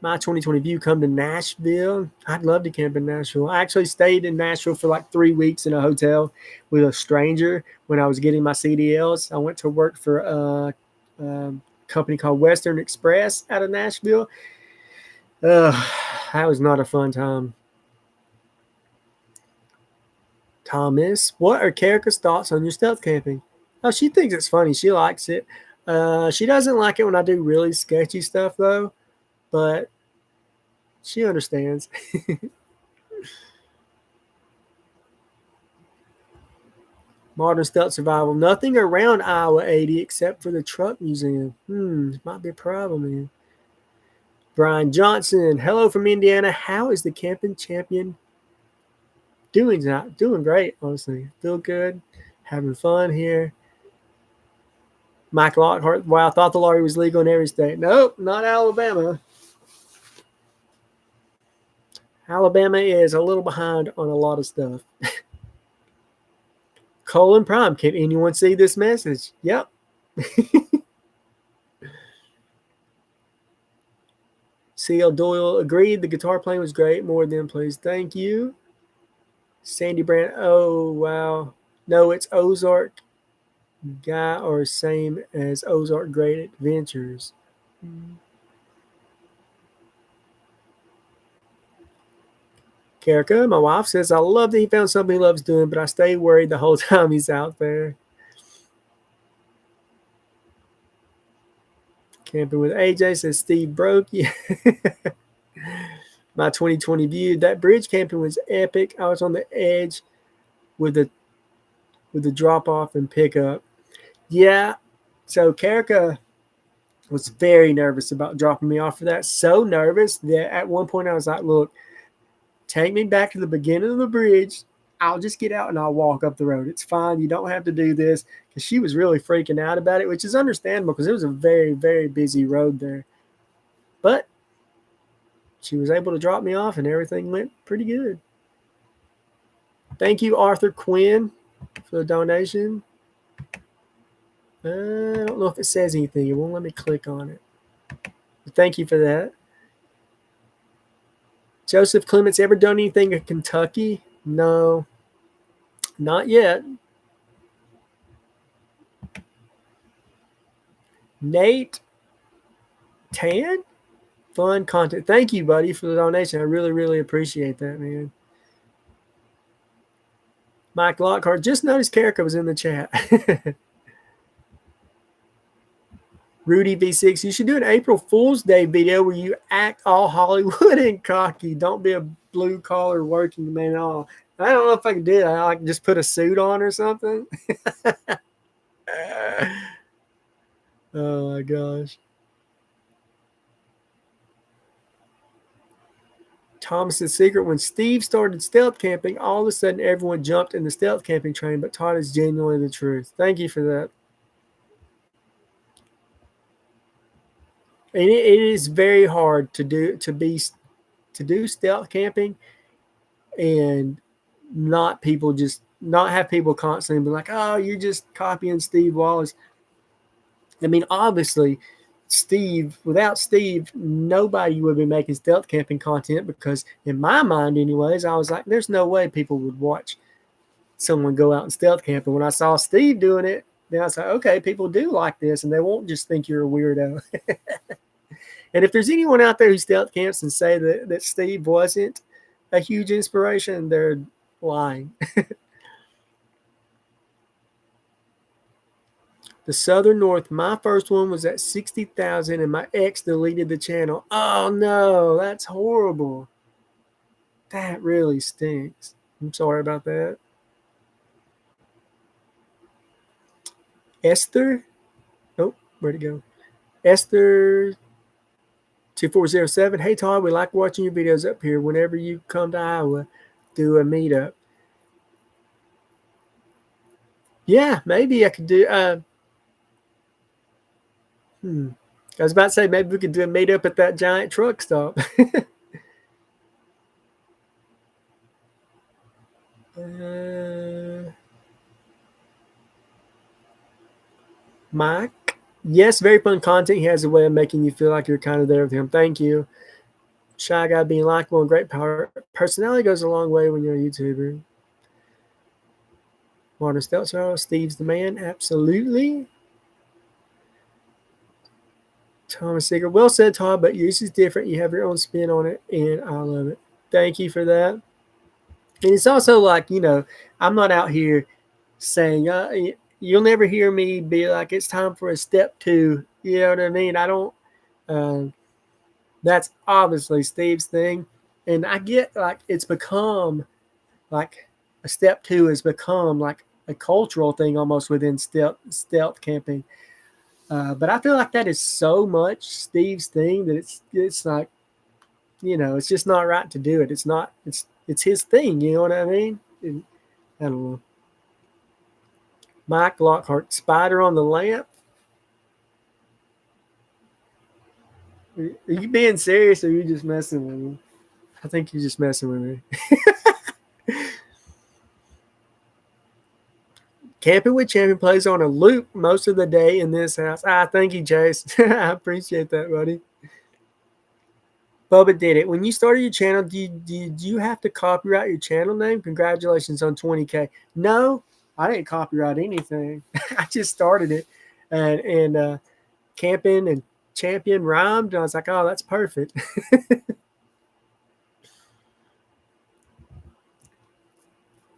My 2020 view, come to Nashville. I'd love to camp in Nashville. I actually stayed in Nashville for like 3 weeks in a hotel with a stranger when I was getting my CDLs. I went to work for a company called Western Express out of Nashville. That was not a fun time. Thomas, what are Karika's thoughts on your stealth camping? Oh, she thinks it's funny. She likes it. She doesn't like it when I do really sketchy stuff, though, but she understands. Modern stealth survival. Nothing around Iowa 80 except for the truck museum. Might be a problem here. Brian Johnson, hello from Indiana. How is the Campin champion doing? Doing great, honestly. Feel good. Having fun here. Mike Lockhart, wow, I thought the lottery was legal in every state. Nope, not Alabama. Alabama is a little behind on a lot of stuff. Colin Prime, can anyone see this message? Yep. C.L. Doyle agreed. The guitar playing was great. More than please. Thank you. Sandy Brand. Oh, wow. No, it's Ozark guy or same as Ozark Great Adventures. Karika, my wife says, I love that he found something he loves doing, but I stay worried the whole time he's out there. Camping with AJ says Steve broke you. My 2020 view. That bridge camping was epic. I was on the edge with the drop off and pickup. Yeah. So Karika was very nervous about dropping me off for that. So nervous that at one point I was like, look, take me back to the beginning of the bridge. I'll just get out and I'll walk up the road. It's fine. You don't have to do this. Because she was really freaking out about it, which is understandable because it was a very, very busy road there. But she was able to drop me off and everything went pretty good. Thank you, Arthur Quinn, for the donation. I don't know if it says anything. It won't let me click on it. But thank you for that. Joseph Clements, ever done anything in Kentucky? No, not yet. Nate Tan, fun content. Thank you, buddy, for the donation. I really, really appreciate that, man. Mike Lockhart, just noticed Karika was in the chat. Rudy V6, you should do an April Fool's Day video where you act all Hollywood and cocky. Don't be a blue collar working man at all. I don't know if I can do that. I like just put a suit on or something. Oh my gosh. Thomas's secret: when Steve started stealth camping, all of a sudden everyone jumped in the stealth camping train, but Todd is genuinely the truth. Thank you for that. And it is very hard to do stealth camping and not have people constantly be like, oh, you're just copying Steve Wallace. I mean, obviously, without Steve, nobody would be making stealth camping content because in my mind anyways, I was like, there's no way people would watch someone go out and stealth camp. And when I saw Steve doing it, then I was like, okay, people do like this and they won't just think you're a weirdo. And if there's anyone out there who stealth camps and say that Steve wasn't a huge inspiration, they're lying. The Southern North. My first one was at 60,000 and my ex deleted the channel. Oh no, that's horrible. That really stinks. I'm sorry about that. Esther. Oh, where'd it go? Esther 2407. Hey Todd, we like watching your videos up here. Whenever you come to Iowa, do a meetup. Yeah, maybe I could do. I was about to say maybe we could do a meetup at that giant truck stop. Mike, yes, very fun content. He has a way of making you feel like you're kind of there with him. Thank you. Shy guy being likable and great power. Personality goes a long way when you're a YouTuber. Modern Stelzer, Steve's the man. Absolutely. Thomas Seeger. Well said, Todd, but yours is different. You have your own spin on it, and I love it. Thank you for that. And it's also like, I'm not out here saying, you'll never hear me be like, it's time for a step 2. You know what I mean? I don't, that's obviously Steve's thing. And I get like, it's become like a step 2 has become like a cultural thing almost within stealth camping. But I feel like that is so much Steve's thing that it's like, it's just not right to do it. It's his thing. You know what I mean? And, I don't know. Mike Lockhart, spider on the lamp. Are you being serious or are you just messing with me? I think you're just messing with me. Camping with Champion plays on a loop most of the day in this house. Thank you, Chase. I appreciate that, buddy. Bubba did it. When you started your channel, did you have to copyright your channel name? Congratulations on 20K. No, I didn't copyright anything. I just started it. And Campin and Champion rhymed. And I was like, oh, that's perfect.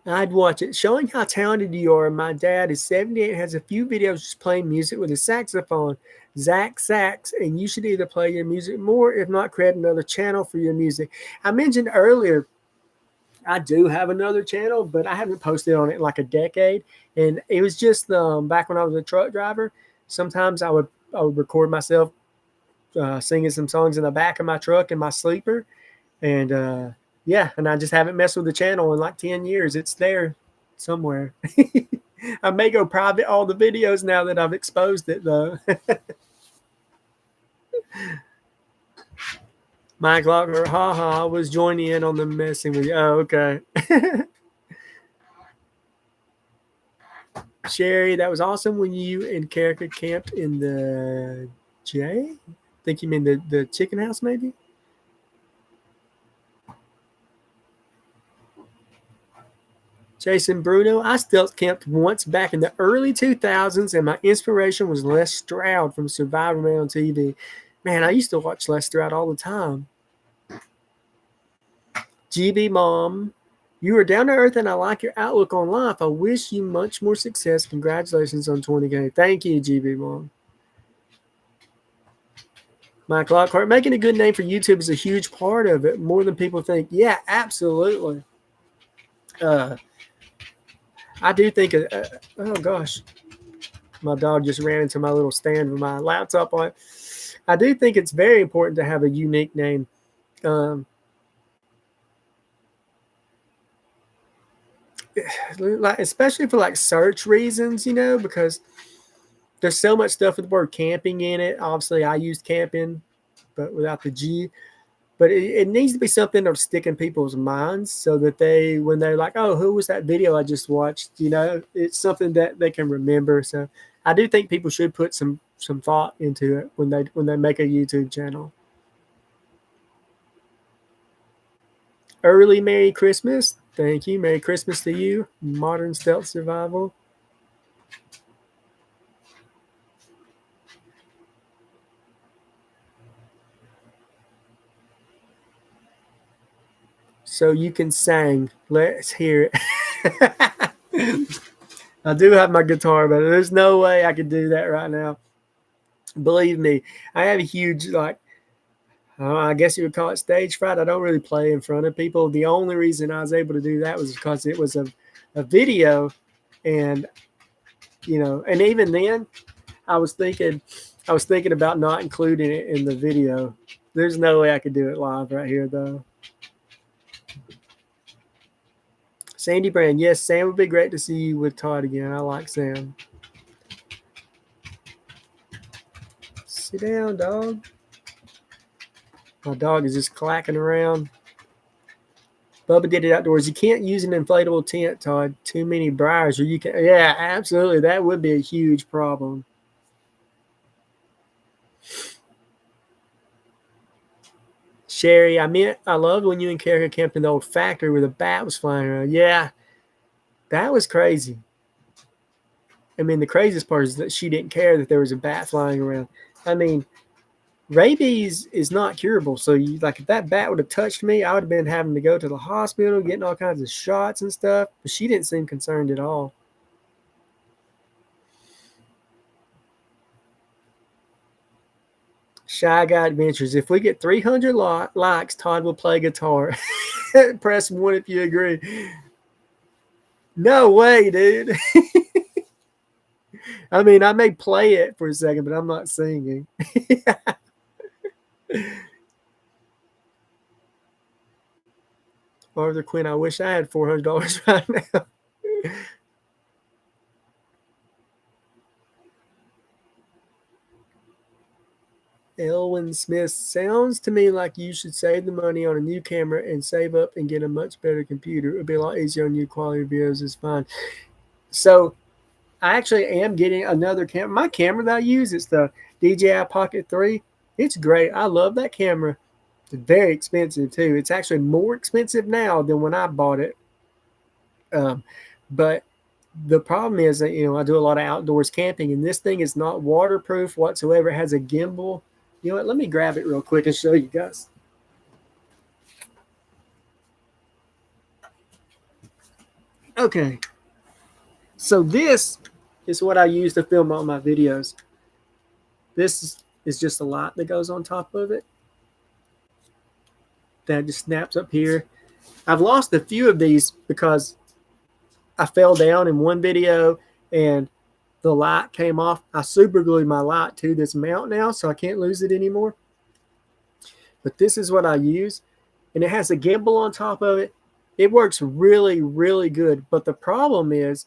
I'd watch it. Showing how talented you are. My dad is 78, has a few videos just playing music with a saxophone. Zach Sax, and you should either play your music more, if not, create another channel for your music. I mentioned earlier, I do have another channel, but I haven't posted on it in like a decade. And it was just back when I was a truck driver. Sometimes I would record myself singing some songs in the back of my truck in my sleeper. And yeah, and I just haven't messed with the channel in like 10 years. It's there somewhere. I may go private all the videos now that I've exposed it, though. Mike Locker, haha, was joining in on the messing with you. Oh, okay. Sherry, that was awesome when you and Karika camped in the I think you mean the chicken house, maybe? Jason Bruno, I stealth camped once back in the early 2000s, and my inspiration was Les Stroud from Survivor Man on TV. Man, I used to watch Les Stroud all the time. GB Mom, you are down to earth, and I like your outlook on life. I wish you much more success. Congratulations on 20K. Thank you, GB Mom. Mike Lockhart, making a good name for YouTube is a huge part of it, more than people think. Yeah, absolutely. I do think, oh gosh, my dog just ran into my little stand with my laptop on it. I do think it's very important to have a unique name. Like, especially for like search reasons, because there's so much stuff with the word camping in it. Obviously, I used Campin, but without the G. But it needs to be something that'll stick in people's minds so that when they're like, oh, who was that video I just watched? It's something that they can remember. So I do think people should put some thought into it when they make a YouTube channel. Early Merry Christmas. Thank you. Merry Christmas to you. Modern Stealth Survival. So you can sing. Let's hear it. I do have my guitar, but there's no way I could do that right now. Believe me, I have a huge, like, I guess you would call it stage fright. I don't really play in front of people. The only reason I was able to do that was because it was a video, and and even then, I was thinking about not including it in the video. There's no way I could do it live right here, though. Sandy Brand, yes, Sam would be great to see you with Todd again. I like Sam. Sit down, dog. My dog is just clacking around. Bubba did it outdoors. You can't use an inflatable tent, Todd. Too many briars, or you can. Yeah, absolutely. That would be a huge problem. Sherry, I loved when you and Kara camped in the old factory where the bat was flying around. Yeah, that was crazy. I mean, the craziest part is that she didn't care that there was a bat flying around. I mean, rabies is not curable. So, if that bat would have touched me, I would have been having to go to the hospital, getting all kinds of shots and stuff. But she didn't seem concerned at all. Shy Guy Adventures. If we get 300 likes, Todd will play guitar. Press 1 if you agree. No way, dude. I mean, I may play it for a second, but I'm not singing. Arthur Quinn, I wish I had $400 right now. Elwin Smith, sounds to me like you should save the money on a new camera and save up and get a much better computer. It would be a lot easier on you. Quality videos is fine. So I actually am getting another camera. My camera that I use is the DJI Pocket 3. It's great. I love that camera. It's very expensive too. It's actually more expensive now than when I bought it. But the problem is that, I do a lot of outdoors camping, and this thing is not waterproof whatsoever. It has a gimbal. You know what? Let me grab it real quick and show you guys. Okay. So this is what I use to film all my videos. This is just a light that goes on top of it. That just snaps up here. I've lost a few of these because I fell down in one video and the light came off. I super glued my light to this mount now, so I can't lose it anymore. But this is what I use, and it has a gimbal on top of it. It works really, really good. But the problem is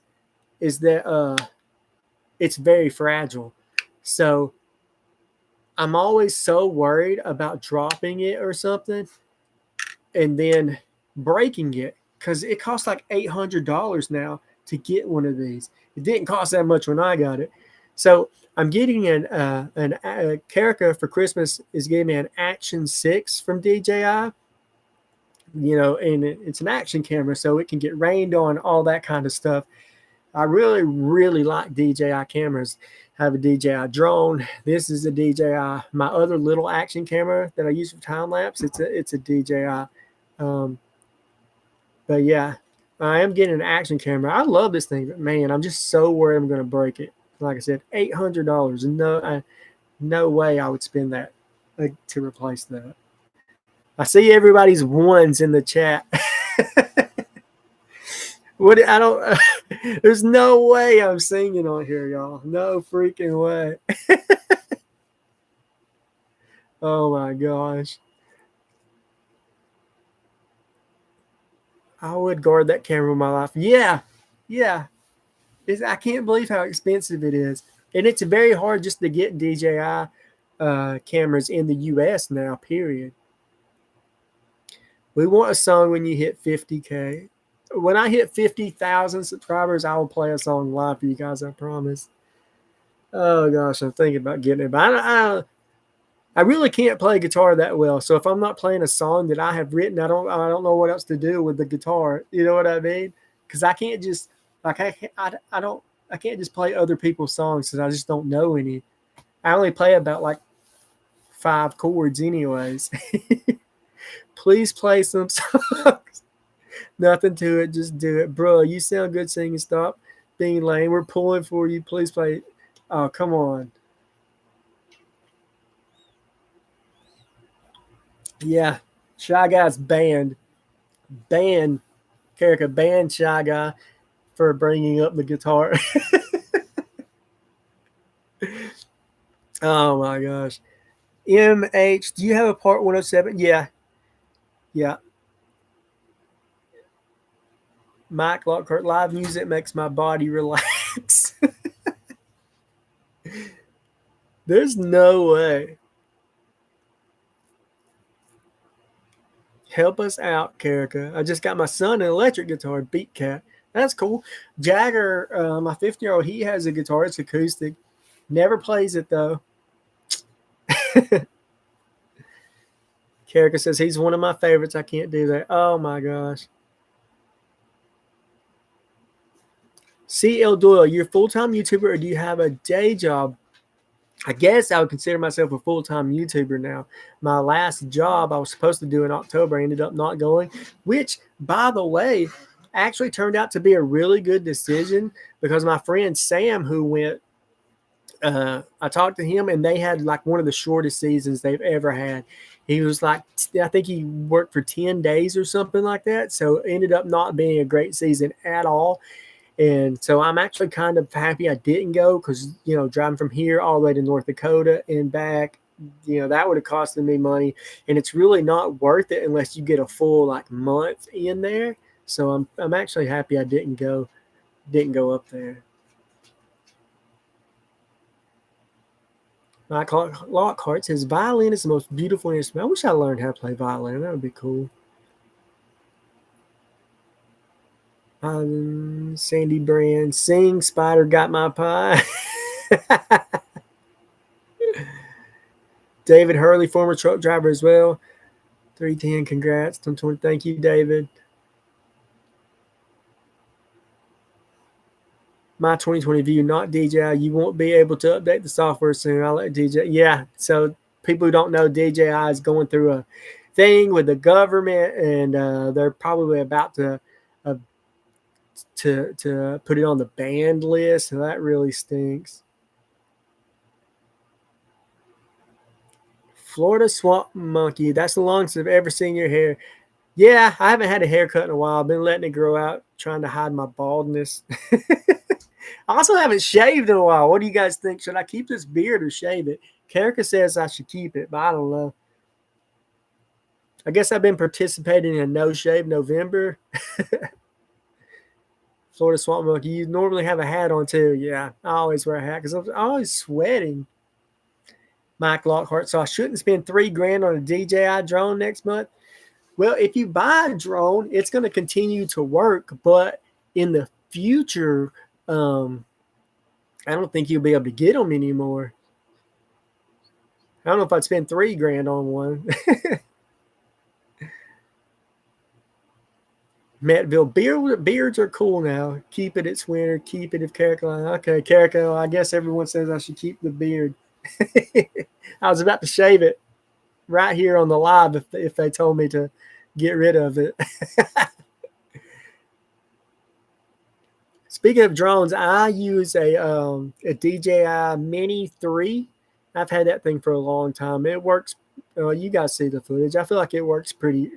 that it's very fragile. So I'm always so worried about dropping it or something and then breaking it, because it costs like $800 now to get one of these. It didn't cost that much when I got it. So I'm getting a Carica for Christmas is giving me an Action 6 from DJI. And it's an action camera, so it can get rained on, all that kind of stuff. I really, really like DJI cameras. I have a DJI drone. This is a DJI. My other little action camera that I use for time lapse, it's a DJI. But yeah, I am getting an action camera. I love this thing, but man, I'm just so worried I'm going to break it. Like I said, $800. No way I would spend that to replace that. I see everybody's ones in the chat. There's no way I'm singing on here, y'all. No freaking way. Oh my gosh. I would guard that camera with my life. Yeah. I can't believe how expensive it is. And it's very hard just to get DJI cameras in the US now, period. We want a song when you hit 50K. When I hit 50,000 subscribers, I will play a song live for you guys, I promise. Oh gosh, I'm thinking about getting it. But I really can't play guitar that well. So if I'm not playing a song that I have written, I don't know what else to do with the guitar. You know what I mean? Because I can't just I can't just play other people's songs because I just don't know any. I only play about like 5 chords anyways. Please play some songs. Nothing to it, just do it. Bro, you sound good singing. Stop Bean Lane, we're pulling for you. Please play. Oh, come on. Yeah, Shy Guy's banned. Banned. Karika banned Shy Guy for bringing up the guitar. Oh my gosh. MH, do you have a part 107? Yeah. Yeah. Mike Lockhart, live music makes my body relax. There's no way. Help us out, Karika. I just got my son an electric guitar, Beat Cat. That's cool. Jagger, my 50-year-old, he has a guitar. It's acoustic. Never plays it, though. Karika says he's one of my favorites. I can't do that. Oh, my gosh. CL Doyle, you're a full-time YouTuber or do you have a day job? I guess I would consider myself a full-time YouTuber now. My last job I was supposed to do in October, I ended up not going, which, by the way, actually turned out to be a really good decision because my friend Sam, who went, I talked to him and they had like one of the shortest seasons they've ever had. He was like, I think he worked for 10 days or something like that. So it ended up not being a great season at all. And so I'm actually kind of happy I didn't go because, you know, driving from here all the way to North Dakota and back, you know, that would have costed me money. And it's really not worth it unless you get a full like month in there. So I'm actually happy I didn't go up there. Mike Lockhart says violin is the most beautiful instrument. I wish I learned how to play violin. That would be cool. Sandy Brand, sing, Spider got my pie. David Hurley, former truck driver as well. 310, congrats. Thank you, David. My 2020 view, not DJI. You won't be able to update the software soon. I'll let DJI. Yeah, so people who don't know, DJI is going through a thing with the government, and they're probably about to put it on the banned list, and that really stinks. Florida Swamp Monkey. That's the longest I've ever seen your hair. Yeah, I haven't had a haircut in a while. I've been letting it grow out, trying to hide my baldness. I also haven't shaved in a while. What do you guys think? Should I keep this beard or shave it? Karika says I should keep it, but I don't know. I guess I've been participating in No Shave November. Florida Swamp Monkey, you normally have a hat on too. Yeah, I always wear a hat because I'm always sweating. Mike Lockhart, so I shouldn't spend $3,000 on a DJI drone next month. Well, if you buy a drone, it's going to continue to work, but in the future, I don't think you'll be able to get them anymore. I don't know if I'd spend $3,000 on one. Mattville, beards are cool now. Keep it, it's winter. Keep it if Carolina. Okay, Carrico, I guess everyone says I should keep the beard. I was about to shave it right here on the live if they told me to get rid of it. Speaking of drones, I use a DJI Mini 3. I've had that thing for a long time. It works. You guys see the footage. I feel like it works pretty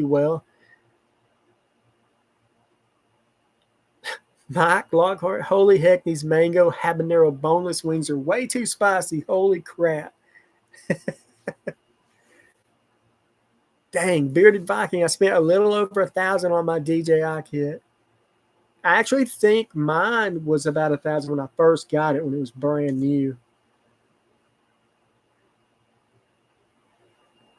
well. Mike Lockhart, holy heck, these mango habanero boneless wings are way too spicy. Holy crap. Dang, Bearded Viking, I spent a little over $1,000 on my DJI kit. I actually think mine was about $1,000 when I first got it, when it was brand new.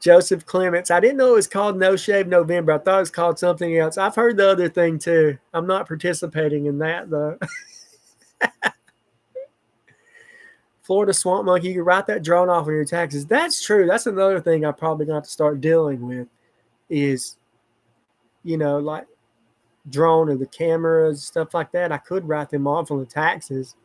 Joseph Clements, I didn't know it was called No Shave November. I thought it was called something else. I've heard the other thing too. I'm not participating in that though. Florida Swamp Monkey, you can write that drone off on your taxes. That's true. That's another thing I'm probably going to have to start dealing with is, you know, like drone or the cameras, stuff like that. I could write them off on the taxes. ...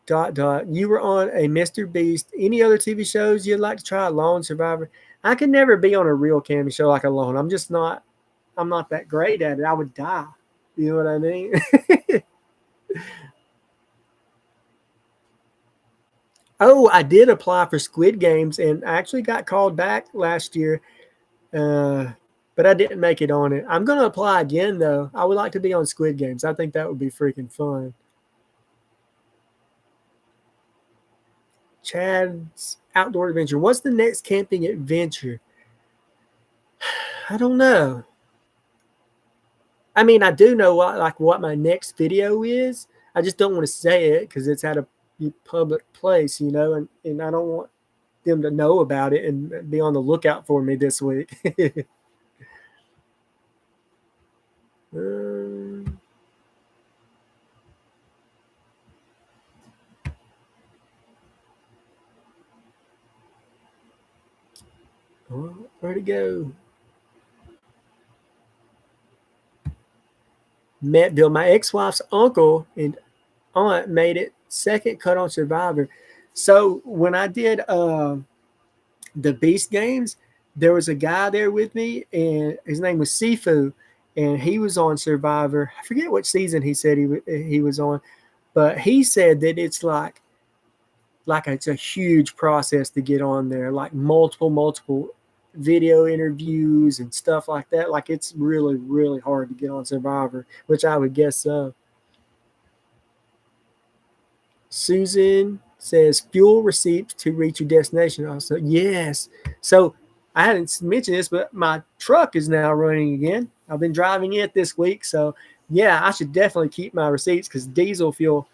You were on a Mr. Beast. Any other TV shows you'd like to try? Lone Survivor. I could never be on a real camera show like Alone. I'm not that great at it. I would die. You know what I mean? Oh, I did apply for Squid Games and I actually got called back last year, but I didn't make it on it. I'm going to apply again, though. I would like to be on Squid Games. I think that would be freaking fun. Chad's Outdoor Adventure. What's the next camping adventure? I don't know. I mean, I do know what my next video is. I just don't want to say it because it's at a public place, and I don't want them to know about it and be on the lookout for me this week. Where'd it go? Metville. My ex-wife's uncle and aunt made it second cut on Survivor. So when I did the Beast Games, there was a guy there with me, and his name was Sifu, and he was on Survivor. I forget what season he said he was on, but he said that it's like it's a huge process to get on there, like multiple video interviews and stuff like that. Like it's really, really hard to get on Survivor, which I would guess so. Susan says fuel receipts to reach your destination. Also, yes. So I hadn't mentioned this, but my truck is now running again. I've been driving it this week, so yeah, I should definitely keep my receipts because diesel fuel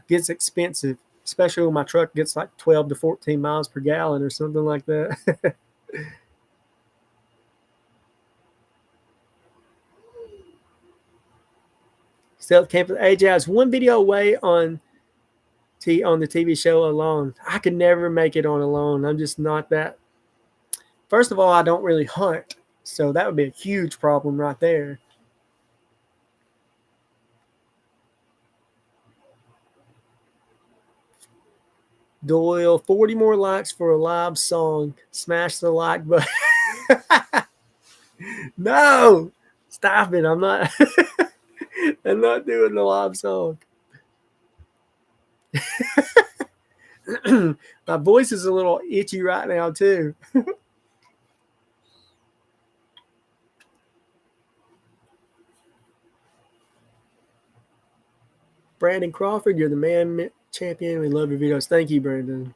gets expensive, especially when my truck gets like 12 to 14 miles per gallon or something like that. Stealth Camp with AJ. I was one video away on the TV show Alone. I could never make it on Alone. I'm just not that. First of all, I don't really hunt, so that would be a huge problem right there. Doyle, 40 more likes for a live song. Smash the like button. No, stop it. I'm not doing the live song. My voice is a little itchy right now, too. Brandon Crawford, you're the man champion. We love your videos. Thank you, Brandon.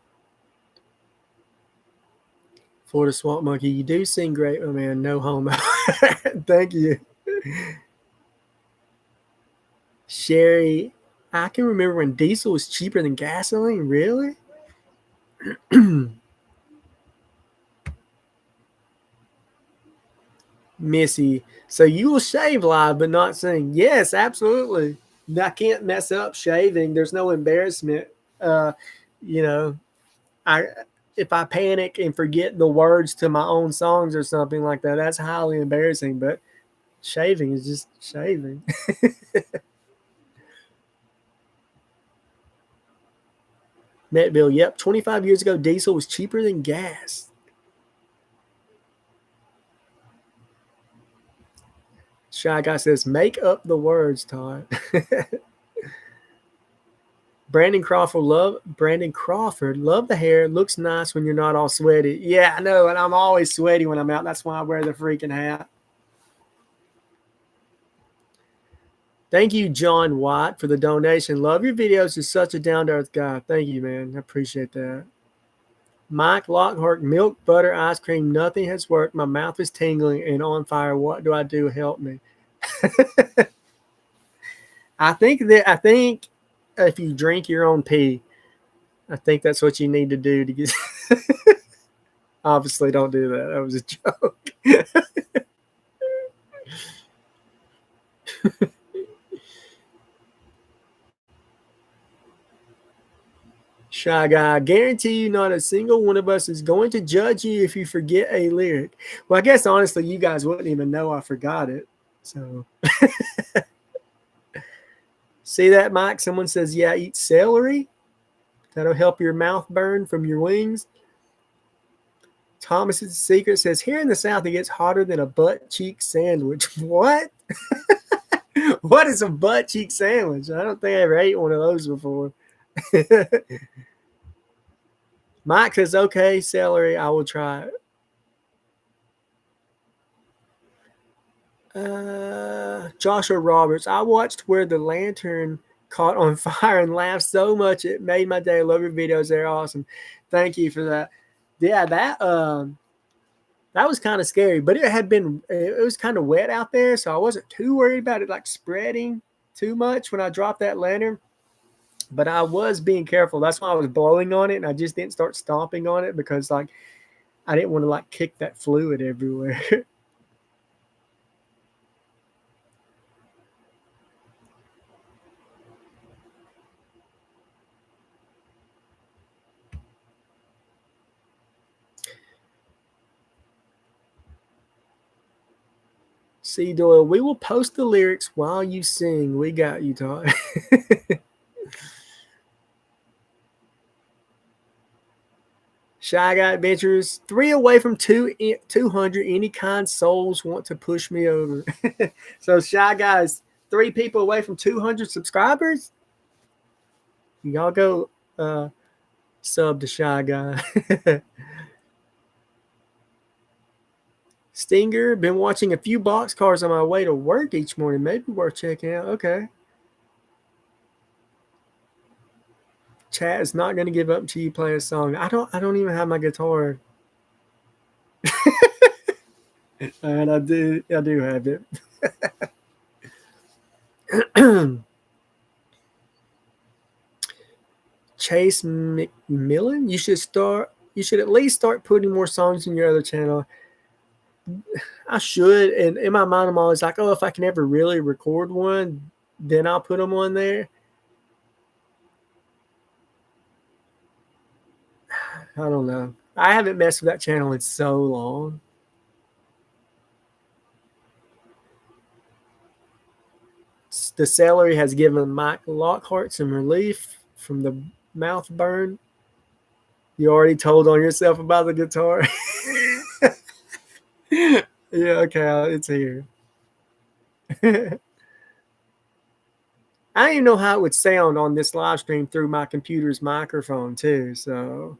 Florida Swamp Monkey, you do sing great, my man. No homo. Thank you. Sherry, I can remember when diesel was cheaper than gasoline. Really? Missy, so you will shave live but not sing? Yes, absolutely. I can't mess up shaving. There's no embarrassment. You know, if I panic and forget the words to my own songs or something like that, that's highly embarrassing. But shaving is just shaving. Metville, yep. 25 years ago, diesel was cheaper than gas. Shy Guy says, make up the words, Todd. Brandon Crawford, love the hair. Looks nice when you're not all sweaty. Yeah, I know, and I'm always sweaty when I'm out. That's why I wear the freaking hat. Thank you, John Watt, for the donation. Love your videos. You're such a down-to-earth guy. Thank you, man. I appreciate that. Mike Lockhart, milk, butter, ice cream. Nothing has worked. My mouth is tingling and on fire. What do I do? Help me. I think if you drink your own pee, I think that's what you need to do to get. Obviously, don't do that. That was a joke. Shy Guy, I guarantee you not a single one of us is going to judge you if you forget a lyric. Well, I guess honestly, you guys wouldn't even know I forgot it. So, see that, Mike? Someone says, yeah, eat celery. That'll help your mouth burn from your wings. Thomas's Secret says, here in the South, it gets hotter than a butt cheek sandwich. What? What is a butt cheek sandwich? I don't think I ever ate one of those before. Mike says, okay, celery, I will try it. Joshua Roberts, I watched where the lantern caught on fire and laughed so much it made my day. I love your videos. They're awesome. Thank you for that. Yeah, that was kind of scary, but it was kind of wet out there, so I wasn't too worried about it like spreading too much when I dropped that lantern. But I was being careful. That's why I was blowing on it, and I just didn't start stomping on it because like I didn't want to like kick that fluid everywhere. C. Doyle, we will post the lyrics while you sing. We got you, Todd. Shy Guy Adventures, 3 away from 200. Any kind souls want to push me over. So Shy Guys, 3 people away from 200 subscribers. Y'all go sub to Shy Guy. Stinger, been watching a few boxcars on my way to work each morning. Maybe worth checking out. Okay. Chat is not going to give up until you play a song. I don't even have my guitar. And I do have it. Chase McMillan, you should at least start putting more songs in your other channel. I should, and in my mind I'm always like, oh, if I can ever really record one, then I'll put them on there. I don't know. I haven't messed with that channel in so long. The celery has given Mike Lockhart some relief from the mouth burn. You already told on yourself about the guitar. Yeah, okay, it's here. I don't even know how it would sound on this live stream through my computer's microphone too, so.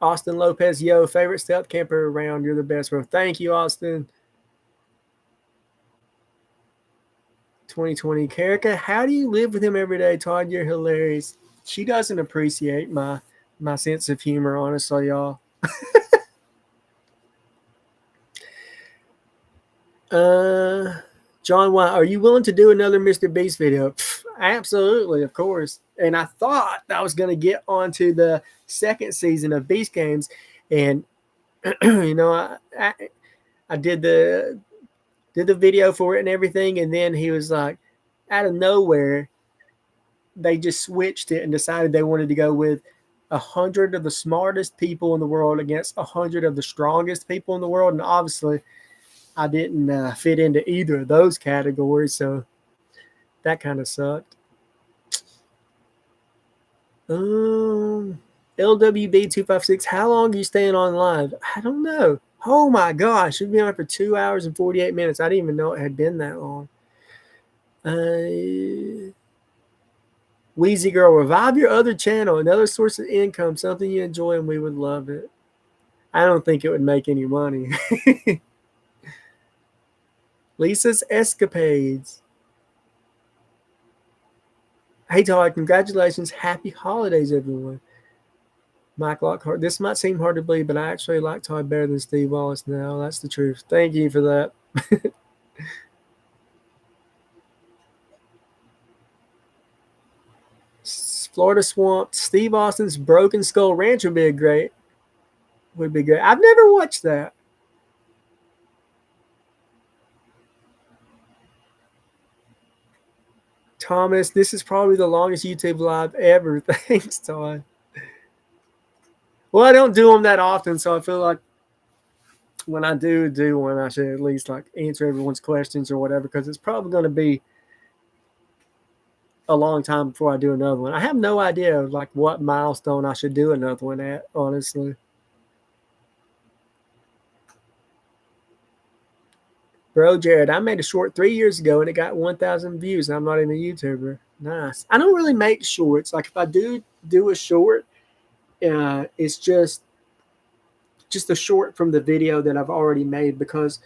Austin Lopez, yo, favorite stealth camper around. You're the best, bro. Thank you, Austin. 2020. Karika, how do you live with him every day? Todd, you're hilarious. She doesn't appreciate my sense of humor, honestly, y'all. John White, are you willing to do another Mr. Beast video? Absolutely, of course. And I thought I was going to get onto the second season of Beast Games, and you know, I did the video for it and everything, and then he was like, out of nowhere, they just switched it and decided they wanted to go with 100 of the smartest people in the world against 100 of the strongest people in the world, and obviously I didn't fit into either of those categories, so that kind of sucked. LWB256, how long are you staying on live? I don't know. Oh my gosh, we've been on for 2 hours and 48 minutes. I didn't even know it had been that long. Wheezy Girl, revive your other channel, another source of income, something you enjoy, and we would love it. I don't think it would make any money. Lisa's Escapades. Hey Todd, congratulations. Happy holidays, everyone. Mike Lockhart. This might seem hard to believe, but I actually like Todd better than Steve Wallace now. That's the truth. Thank you for that. Florida Swamp. Steve Austin's Broken Skull Ranch would be great. I've never watched that. Thomas, this is probably the longest YouTube live ever. Thanks, Todd. Well, I don't do them that often, so I feel like when I do one, I should at least like answer everyone's questions or whatever, because it's probably going to be a long time before I do another one. I have no idea like what milestone I should do another one at, honestly. Bro, Jared, I made a short 3 years ago and it got 1,000 views. And I'm not even a YouTuber. Nice. I don't really make shorts. Like if I do a short, it's just a short from the video that I've already made because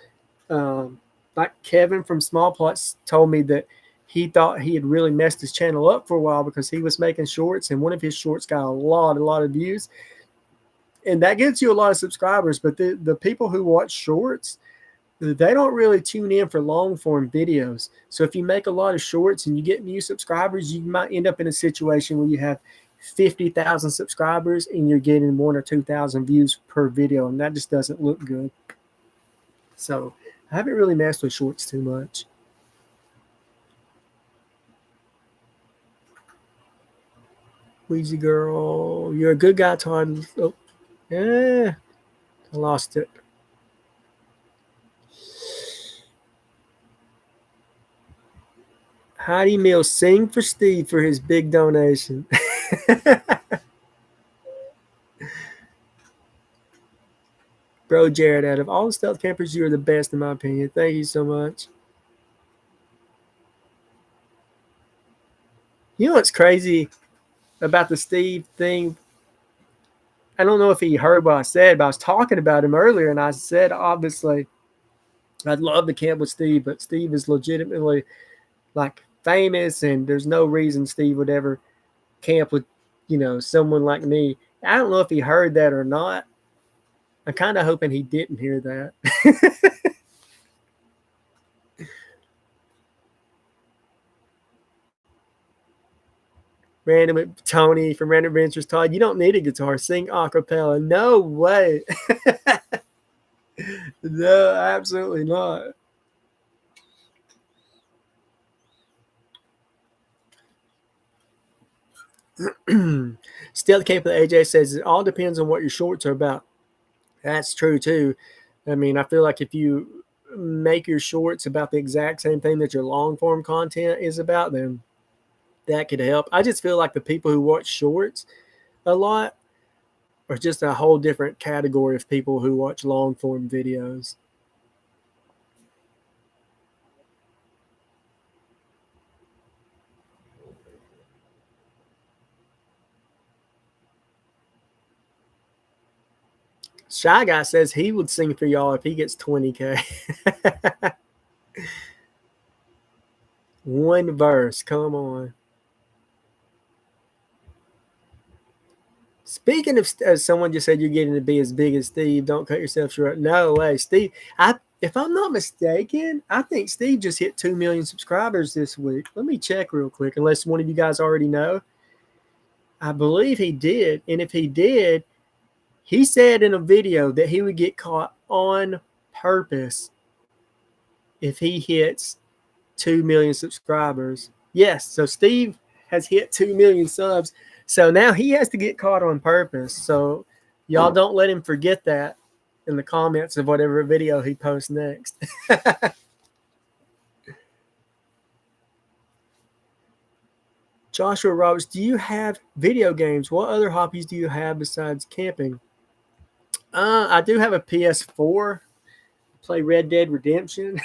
like Kevin from Small Plots told me that he thought he had really messed his channel up for a while because he was making shorts and one of his shorts got a lot of views. And that gets you a lot of subscribers. But the people who watch shorts, they don't really tune in for long form videos. So if you make a lot of shorts and you get new subscribers, you might end up in a situation where you have 50,000 subscribers and you're getting 1,000 or 2,000 views per video. And that just doesn't look good. So I haven't really messed with shorts too much. Wheezy girl, you're a good guy, Todd. Oh, yeah, I lost it. Heidi Mills, sing for Steve for his big donation. Bro, Jared, out of all the stealth campers, you are the best in my opinion. Thank you so much. You know what's crazy about the Steve thing? I don't know if he heard what I said, but I was talking about him earlier, and I said, obviously, I'd love to camp with Steve, but Steve is legitimately like famous, and there's no reason Steve would ever camp with, someone like me. I don't know if he heard that or not. I'm kind of hoping he didn't hear that. Random Tony from Random Adventures, Todd, you don't need a guitar. Sing a cappella. No way. No, absolutely not. Still Camp with AJ says it all depends on what your shorts are about. That's true too. I mean, I feel like if you make your shorts about the exact same thing that your long form content is about, then that could help. I just feel like the people who watch shorts a lot are just a whole different category of people who watch long form videos. Shy Guy says he would sing for y'all if he gets 20K. One verse, come on. Speaking of, as someone just said, you're getting to be as big as Steve. Don't cut yourself short. No way, Steve. If I'm not mistaken, I think Steve just hit 2 million subscribers this week. Let me check real quick, unless one of you guys already know. I believe he did, and if he did, he said in a video that he would get caught on purpose if he hits 2 million subscribers. Yes, so Steve has hit 2 million subs. So now he has to get caught on purpose. So y'all don't let him forget that in the comments of whatever video he posts next. Joshua Roberts, do you have video games? What other hobbies do you have besides camping? I do have a PS4. I play Red Dead Redemption.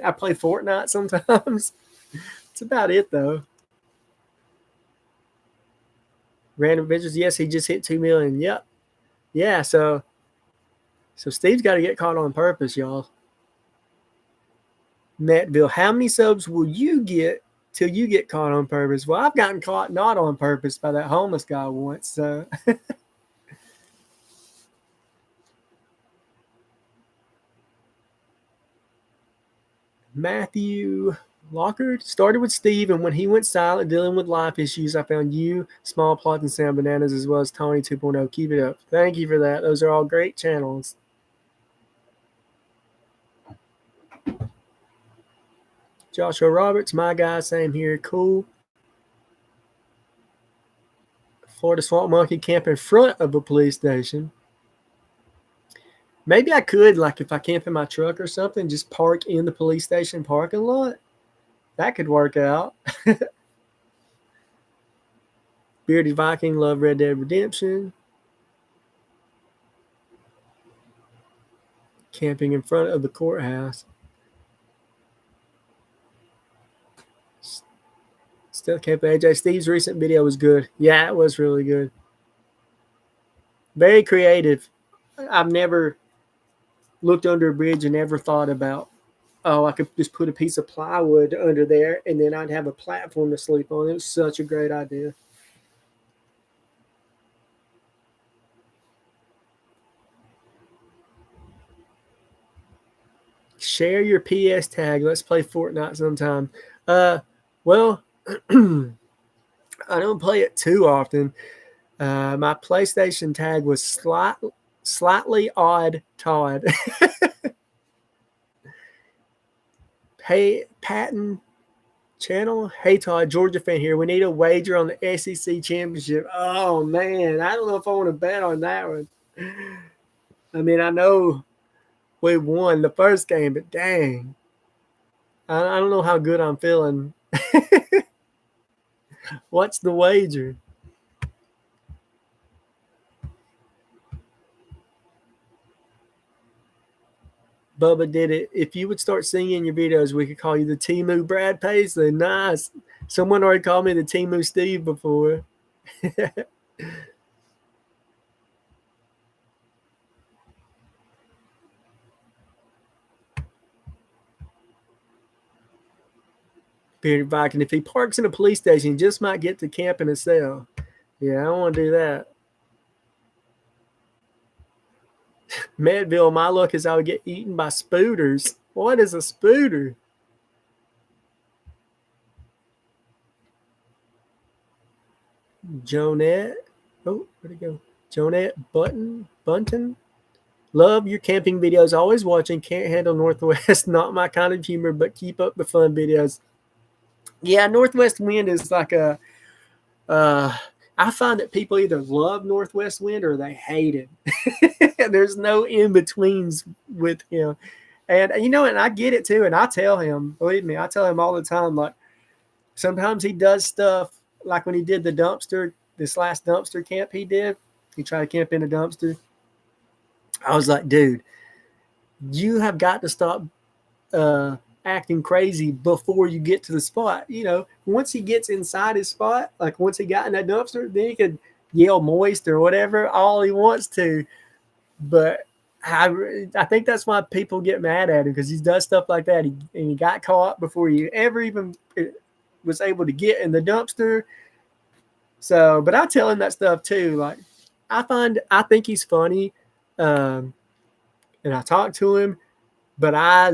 I play Fortnite sometimes. That's about it, though. Random Adventures, yes, he just hit 2 million. Yep. Yeah, so Steve's got to get caught on purpose, y'all. Nettville, how many subs will you get till you get caught on purpose? Well, I've gotten caught not on purpose by that homeless guy once, so. Matthew Lockard started with Steve, and when he went silent dealing with life issues, I found you, Small Plot, and Sound Bananas, as well as Tony 2.0. Keep it up. Thank you for that. Those are all great channels. Joshua Roberts, my guy, same here. Cool. Florida Swamp Monkey camp in front of a police station. Maybe I could, like if I camp in my truck or something, just park in the police station parking lot. That could work out. Bearded Viking, love Red Dead Redemption. Camping in front of the courthouse. Still camping. AJ Steve's recent video was good. Yeah, it was really good. Very creative. I've never looked under a bridge and never thought about, oh, I could just put a piece of plywood under there and then I'd have a platform to sleep on. It was such a great idea. Share your PS tag. Let's play Fortnite sometime. Well, I don't play it too often. My PlayStation tag was slightly odd Todd. Hey, Patton channel. Hey, Todd, Georgia fan here. We need a wager on the SEC championship. Oh, man. I don't know if I want to bet on that one. I mean, I know we won the first game, but dang. I don't know how good I'm feeling. What's the wager? Bubba did it. If you would start singing your videos, we could call you the Temu Brad Paisley. Nice. Someone already called me the Temu Steve before. Bearded Viking. If he parks in a police station, he just might get to camp in a cell. Yeah, I don't want to do that. Medville, my luck is I would get eaten by spooters. What is a spooter? Jonette. Oh, where'd it go? Jonette Bunton. Love your camping videos. Always watching. Can't handle Northwest. Not my kind of humor, but keep up the fun videos. Yeah, Northwest wind is like a. I find that people either love Northwest wind or they hate it. There's no in betweens with him, and and I get it too. And I tell him, believe me, I tell him all the time. Like sometimes he does stuff like when he did the dumpster, this last dumpster camp he did. He tried to camp in a dumpster. I was like, dude, you have got to stop acting crazy before you get to the spot. Once he gets inside his spot, like once he got in that dumpster, then he could yell moist or whatever all he wants to. But I think that's why people get mad at him, because he does stuff like that. He got caught before he ever even was able to get in the dumpster. So, but I tell him that stuff too. Like I think he's funny. And I talk to him, but I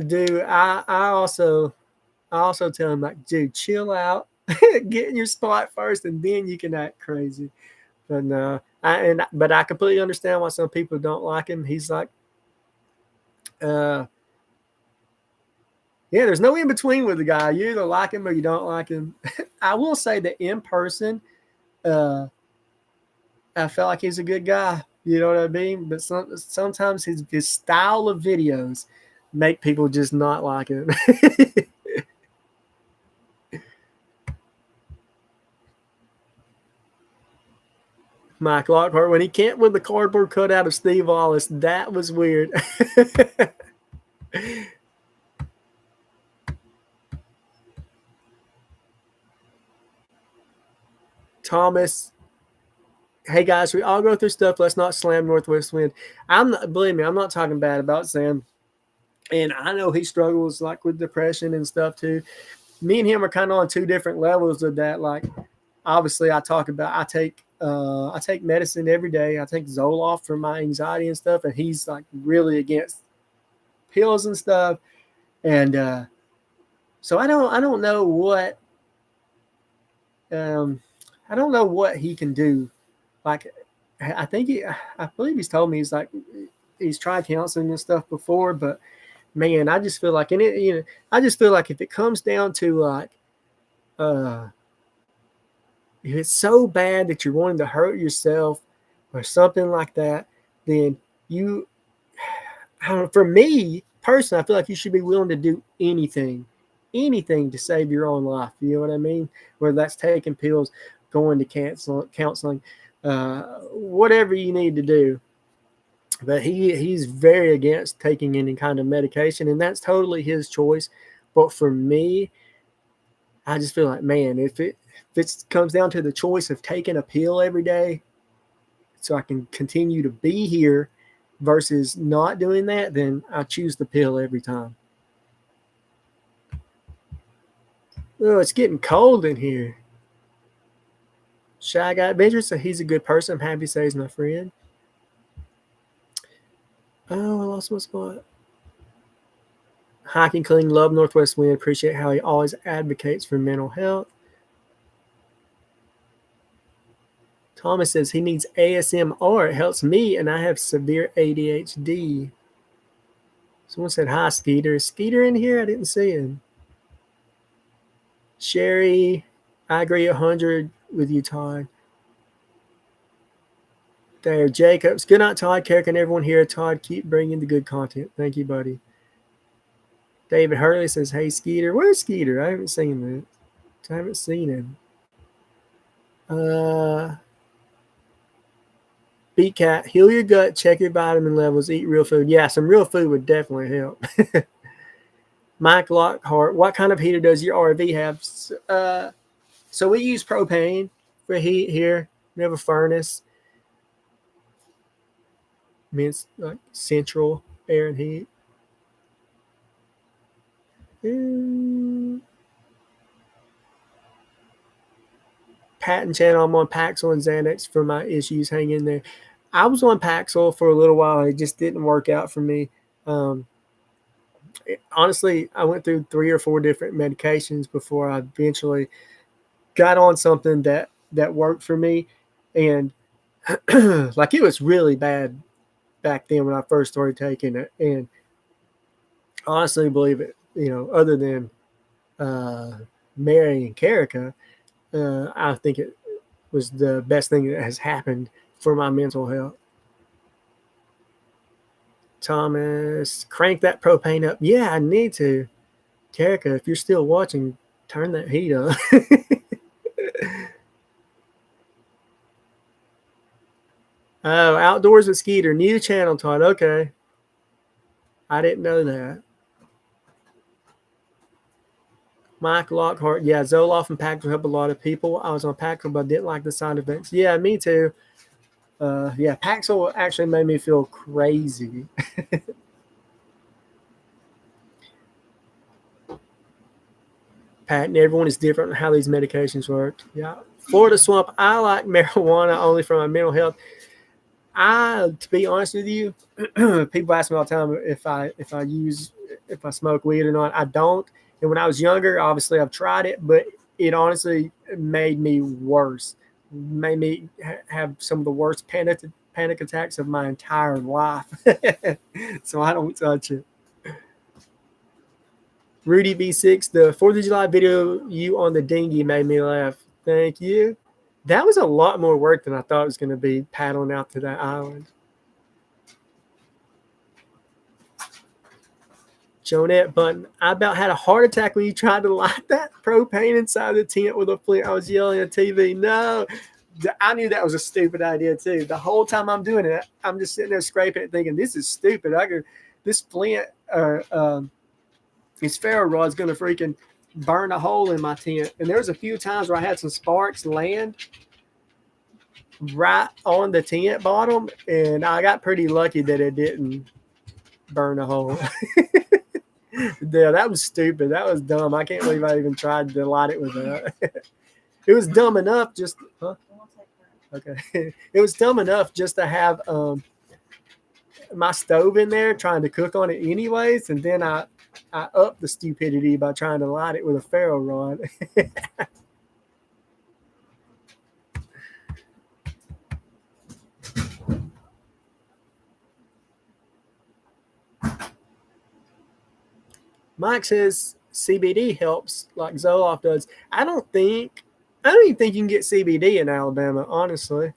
also tell him, like, dude, chill out, get in your spot first, and then you can act crazy. But no, but I completely understand why some people don't like him. He's like, yeah, there's no in between with the guy. You either like him or you don't like him. I will say that in person, I felt like he's a good guy. You know what I mean? But sometimes his style of videos make people just not like him. Mike Lockhart, when he camped with the cardboard cutout of Steve Wallace, that was weird. Thomas, hey guys, we all go through stuff. Let's not slam Northwest wind. Believe me, I'm not talking bad about Sam. And I know he struggles like with depression and stuff too. Me and him are kind of on two different levels of that. Like, obviously, I take medicine every day. I take Zoloft for my anxiety and stuff, and he's like really against pills and stuff. And so I don't know what I don't know what he can do. Like, I believe he's told me he's tried counseling and stuff before, but man, I just feel like I just feel like if it comes down to like if it's so bad that you're wanting to hurt yourself or something like that, then for me personally, I feel like you should be willing to do anything to save your own life. You know what I mean? Whether that's taking pills, going to counseling, whatever you need to do. But he's very against taking any kind of medication, and that's totally his choice. But for me, I just feel like, man, if it comes down to the choice of taking a pill every day so I can continue to be here versus not doing that, then I choose the pill every time. Oh, it's getting cold in here. Shy Guy Adventure, so he's a good person. I'm happy to say he's my friend. Oh, I lost my spot. Hiking Clean, love Northwest Wind. Appreciate how he always advocates for mental health. Thomas says he needs ASMR. It helps me, and I have severe ADHD. Someone said, hi, Skeeter. Is Skeeter in here? I didn't see him. Sherry, I agree 100 with you, Todd. There, Jacobs. Good night, Todd. Carrick and everyone here. Todd, keep bringing the good content. Thank you, buddy. David Hurley says, hey, Skeeter. Where's Skeeter? I haven't seen that. I haven't seen him. Beat Cat, heal your gut, check your vitamin levels, eat real food. Yeah, some real food would definitely help. Mike Lockhart, what kind of heater does your RV have? So we use propane for heat here. We have a furnace. I mean, it's like central air and heat. Patton channel, I'm on Paxil and Xanax for my issues. Hang in there. I was on Paxil for a little while. It just didn't work out for me. Honestly, I went through 3 or 4 different medications before I eventually got on something that worked for me. And like, it was really bad back then when I first started taking it. And honestly, believe it, other than Mary and Carica, I think it was the best thing that has happened for my mental health. Thomas, crank that propane up. Yeah, I need to. Carica, if you're still watching, turn that heat up. Oh, Outdoors with Skeeter, new channel, Todd. Okay. I didn't know that. Mike Lockhart, yeah, Zoloft and Paxil help a lot of people. I was on Paxil, but I didn't like the side effects. Yeah, me too. Yeah, Paxil actually made me feel crazy. Pat, and everyone is different on how these medications work. Yeah. Florida Swamp, I like marijuana only for my mental health. To be honest with you, people ask me all the time if I smoke weed or not. I don't. And when I was younger, obviously I've tried it, but it honestly made me worse. Made me have some of the worst panic attacks of my entire life. So I don't touch it. Rudy B6, the 4th of July video you on the dinghy made me laugh. Thank you. That was a lot more work than I thought it was going to be, paddling out to that island. Jonette Button, I about had a heart attack when you tried to light that propane inside the tent with a flint. I was yelling at TV. No, I knew that was a stupid idea too. The whole time I'm doing it, I'm just sitting there scraping it thinking, this is stupid. This flint this ferro rod's going to freaking burn a hole in my tent. And there was a few times where I had some sparks land right on the tent bottom, and I got pretty lucky that it didn't burn a hole. Yeah, that was stupid. That was dumb. I can't believe I even tried to light it with that. It was dumb enough just okay. It was dumb enough just to have my stove in there trying to cook on it anyways, and then I upped the stupidity by trying to light it with a ferro rod. Mike says CBD helps like Zoloft does. I don't even think you can get CBD in Alabama, honestly.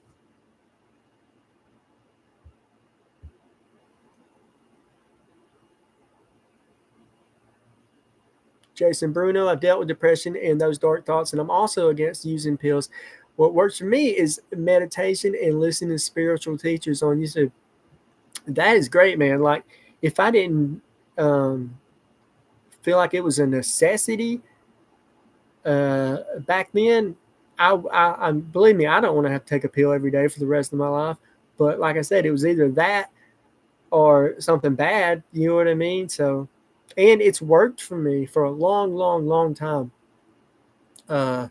Jason Bruno, I've dealt with depression and those dark thoughts, and I'm also against using pills. What works for me is meditation and listening to spiritual teachers on YouTube. That is great, man. Like if I didn't feel like it was a necessity back then, I believe me, I don't want to have to take a pill every day for the rest of my life. But like I said, it was either that or something bad. You know what I mean? So, and it's worked for me for a long, long, long time. I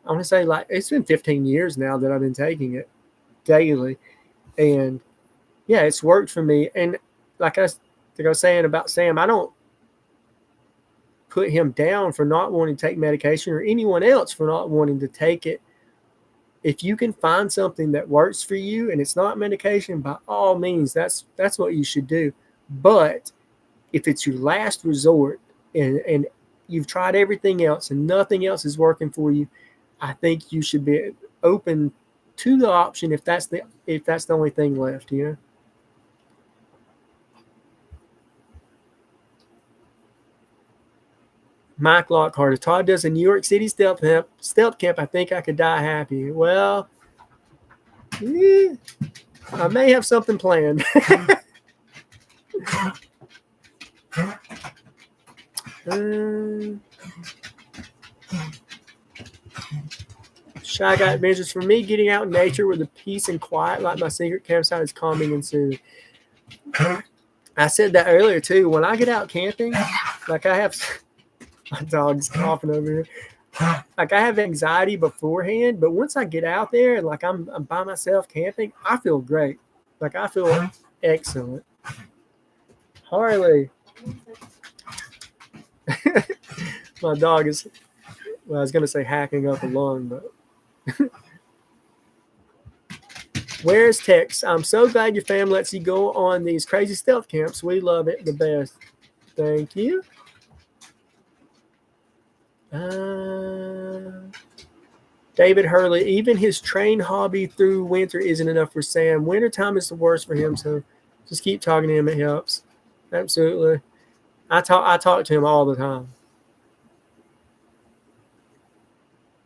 want to say like it's been 15 years now that I've been taking it daily, and yeah, it's worked for me. And like I was saying about Sam, I don't put him down for not wanting to take medication or anyone else for not wanting to take it. If you can find something that works for you and it's not medication, by all means, that's what you should do. But if it's your last resort and you've tried everything else and nothing else is working for you, I think you should be open to the option if that's the only thing left, you know. Mike Lockhart, if Todd does a New York City stealth camp, I think I could die happy. Well, yeah, I may have something planned. Shy Guy Adventures, for me, getting out in nature with the peace and quiet like my secret campsite is calming and soothing. I said that earlier too. When I get out camping, like I have, my dog's coughing over here. Like I have anxiety beforehand, but once I get out there and like I'm by myself camping, I feel great. Like I feel excellent. Harley. My dog is, well, I was going to say hacking up a lung, but where's Tex? I'm so glad your fam lets you go on these crazy stealth camps. We love it the best. Thank you. David Hurley, even his train hobby through winter isn't enough for Sam. Wintertime is the worst for him, so just keep talking to him. It helps. Absolutely. I talk to him all the time.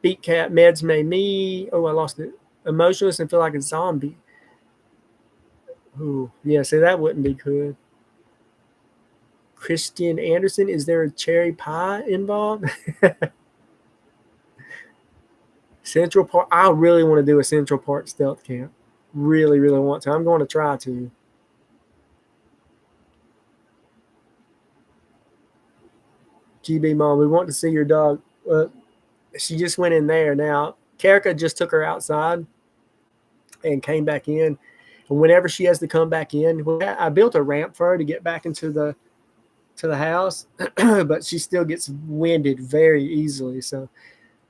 Beat Cat, meds made me, I lost it. Emotionless and feel like a zombie. Ooh, yeah, see, that wouldn't be good. Christian Anderson, is there a cherry pie involved? Central Park, I really want to do a Central Park stealth camp. Really, really want to. I'm going to try to. GB Mom, we want to see your dog. She just went in there. Now, Karika just took her outside and came back in. And whenever she has to come back in, I built a ramp for her to get back into the house, but she still gets winded very easily. So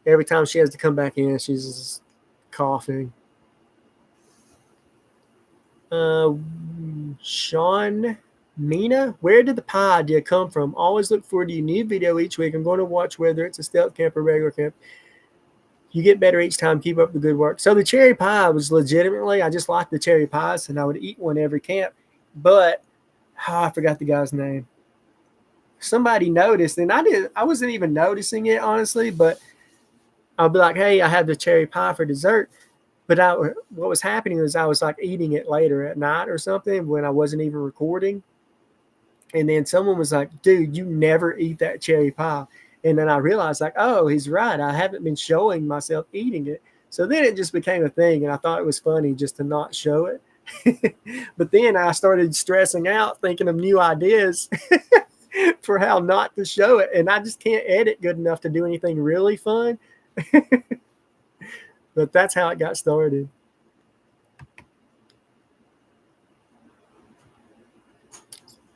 every time she has to come back in, she's just coughing. Sean Mina, where did the pie idea come from? Always look forward to a new video each week. I'm going to watch whether it's a stealth camp or regular camp. You get better each time. Keep up the good work. So the cherry pie was legitimately, I just liked the cherry pies, and I would eat one every camp. But I forgot the guy's name. Somebody noticed, and I wasn't even noticing it, honestly, but I'll be like, hey, I had the cherry pie for dessert. But what was happening was I was like eating it later at night or something when I wasn't even recording. And then someone was like, dude, you never eat that cherry pie. And then I realized like, oh, he's right. I haven't been showing myself eating it. So then it just became a thing. And I thought it was funny just to not show it. But then I started stressing out, thinking of new ideas for how not to show it. And I just can't edit good enough to do anything really fun. But that's how it got started.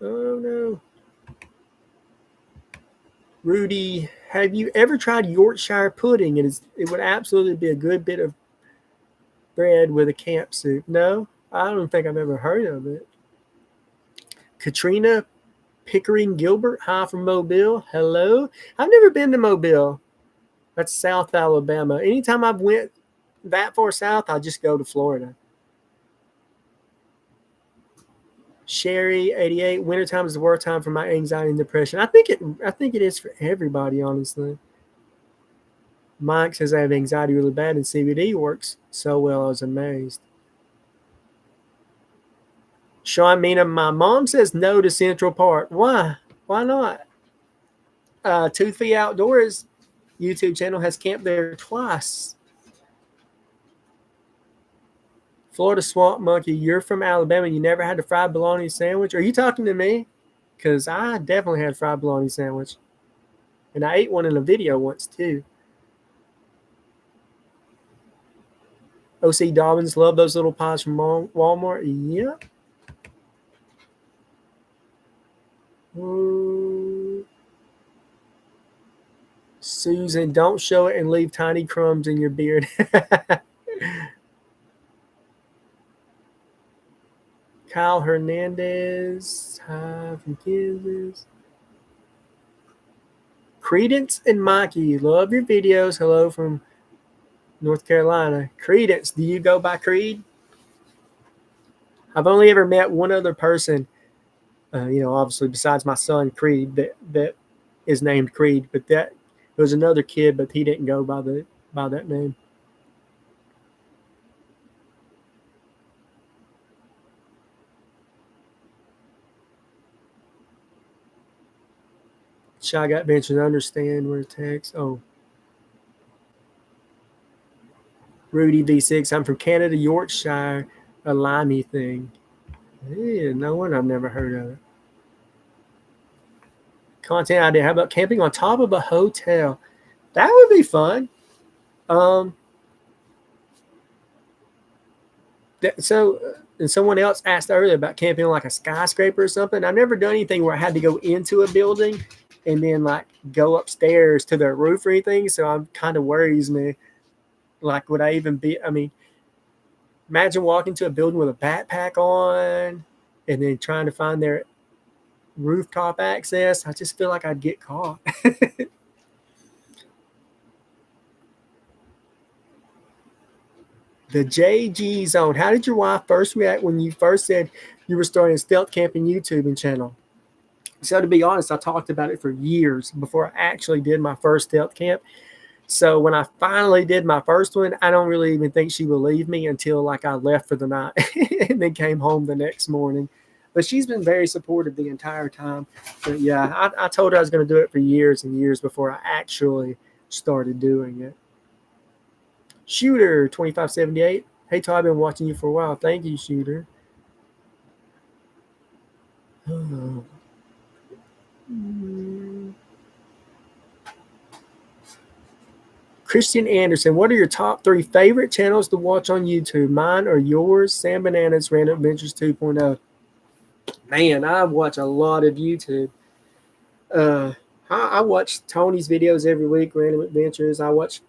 Oh, no. Rudy, have you ever tried Yorkshire pudding? It would absolutely be a good bit of bread with a camp soup. No, I don't think I've ever heard of it. Katrina Pickering Gilbert, hi from Mobile. Hello. I've never been to Mobile. That's South Alabama. Anytime I've went that far south, I just go to Florida. Sherry 88, wintertime is the worst time for my anxiety and depression. I think it is for everybody, honestly. Mike says I have anxiety really bad and CBD works so well. I was amazed. Sean Mina, my mom says no to Central Park. Why? Why not? Tooth Fee Outdoors YouTube channel has camped there twice. Florida Swamp Monkey, you're from Alabama. You never had a fried bologna sandwich? Are you talking to me? Because I definitely had a fried bologna sandwich. And I ate one in a video once, too. O.C. Dobbins, love those little pies from Walmart. Yep. Susan, don't show it and leave tiny crumbs in your beard. Kyle Hernandez, hi from Kansas. Credence and Mikey, love your videos. Hello from North Carolina. Credence, do you go by Creed? I've only ever met one other person, obviously besides my son Creed, that is named Creed, but that was another kid, but he didn't go by that name. Shy Got Ventures, understand where text. Oh. Rudy V6, I'm from Canada, Yorkshire, a limey thing. Yeah, no one I've never heard of it. Content idea. How about camping on top of a hotel? That would be fun. And someone else asked earlier about camping on like a skyscraper or something. I've never done anything where I had to go into a building and then like go upstairs to the roof or anything. So I'm kind of worries me. Like, would I even be? I mean, imagine walking to a building with a backpack on and then trying to find their rooftop access. I just feel like I'd get caught. The JG Zone. How did your wife first react when you first said you were starting a stealth camping YouTube channel? So to be honest, I talked about it for years before I actually did my first stealth camp. So when I finally did my first one, I don't really even think she believed me until like I left for the night and then came home the next morning. But she's been very supportive the entire time. But yeah, I told her I was going to do it for years and years before I actually started doing it. Shooter 2578. Hey Todd, I've been watching you for a while. Thank you, Shooter. Christian Anderson, what are your top 3 favorite channels to watch on YouTube? Mine or yours? Sam Bananas, Random Adventures 2.0. Man, I watch a lot of YouTube. I watch Tony's videos every week, Random Adventures. I watch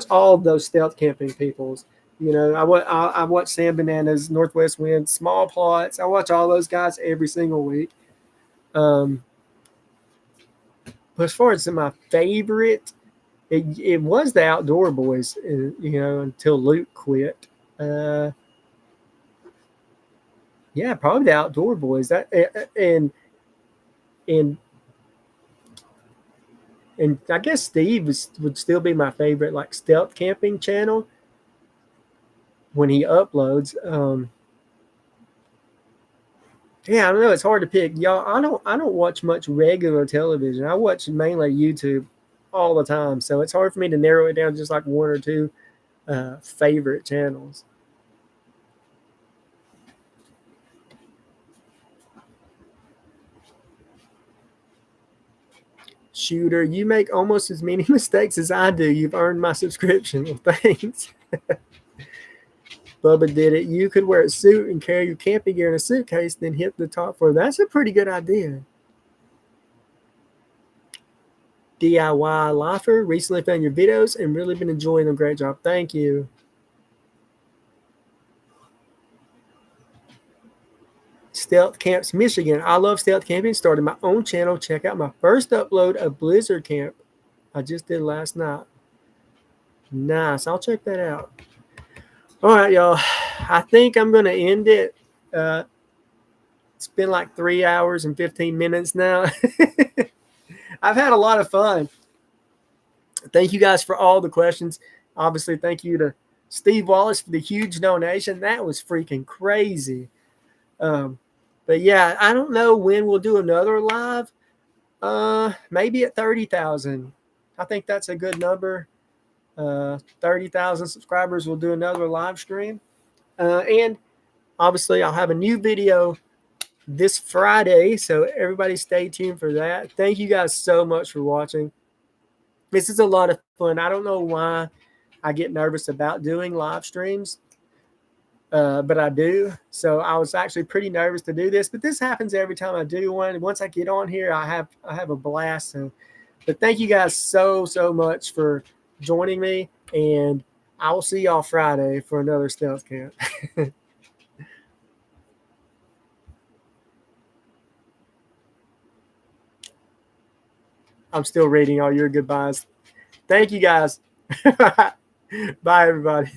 all of those stealth camping people's. I watch Sam Bananas, Northwest Wind, Small Plots. I watch all those guys every single week. But as far as my favorite, it was the Outdoor Boys, until Luke quit. Yeah, probably the Outdoor Boys. And I guess Steve would still be my favorite, like stealth camping channel when he uploads. Yeah, I don't know. It's hard to pick, y'all. I don't watch much regular television. I watch mainly YouTube all the time, so it's hard for me to narrow it down to just like one or two favorite channels. Shooter, you make almost as many mistakes as I do. You've earned my subscription. Well, thanks. Bubba did it. You could wear a suit and carry your camping gear in a suitcase, then hit the top floor. That's a pretty good idea. DIY Lifer, recently found your videos and really been enjoying them. Great job. Thank you. Stealth Camps, Michigan. I love stealth camping. Started my own channel. Check out my first upload of Blizzard Camp. I just did last night. Nice. I'll check that out. All right, y'all. I think I'm going to end it. It's been like 3 hours and 15 minutes now. I've had a lot of fun. Thank you guys for all the questions. Obviously, thank you to Steve Wallace for the huge donation. That was freaking crazy. But yeah, I don't know when we'll do another live. Maybe at 30,000. I think that's a good number. 30,000 subscribers, we'll do another live stream. And obviously, I'll have a new video this Friday. So everybody stay tuned for that. Thank you guys so much for watching. This is a lot of fun. I don't know why I get nervous about doing live streams, but I do. So I was actually pretty nervous to do this, but this happens every time I do one. Once I get on here, I have a blast. So, but thank you guys so much for joining me, and I will see y'all Friday for another stealth camp. I'm still reading all your goodbyes. Thank you guys. Bye, everybody.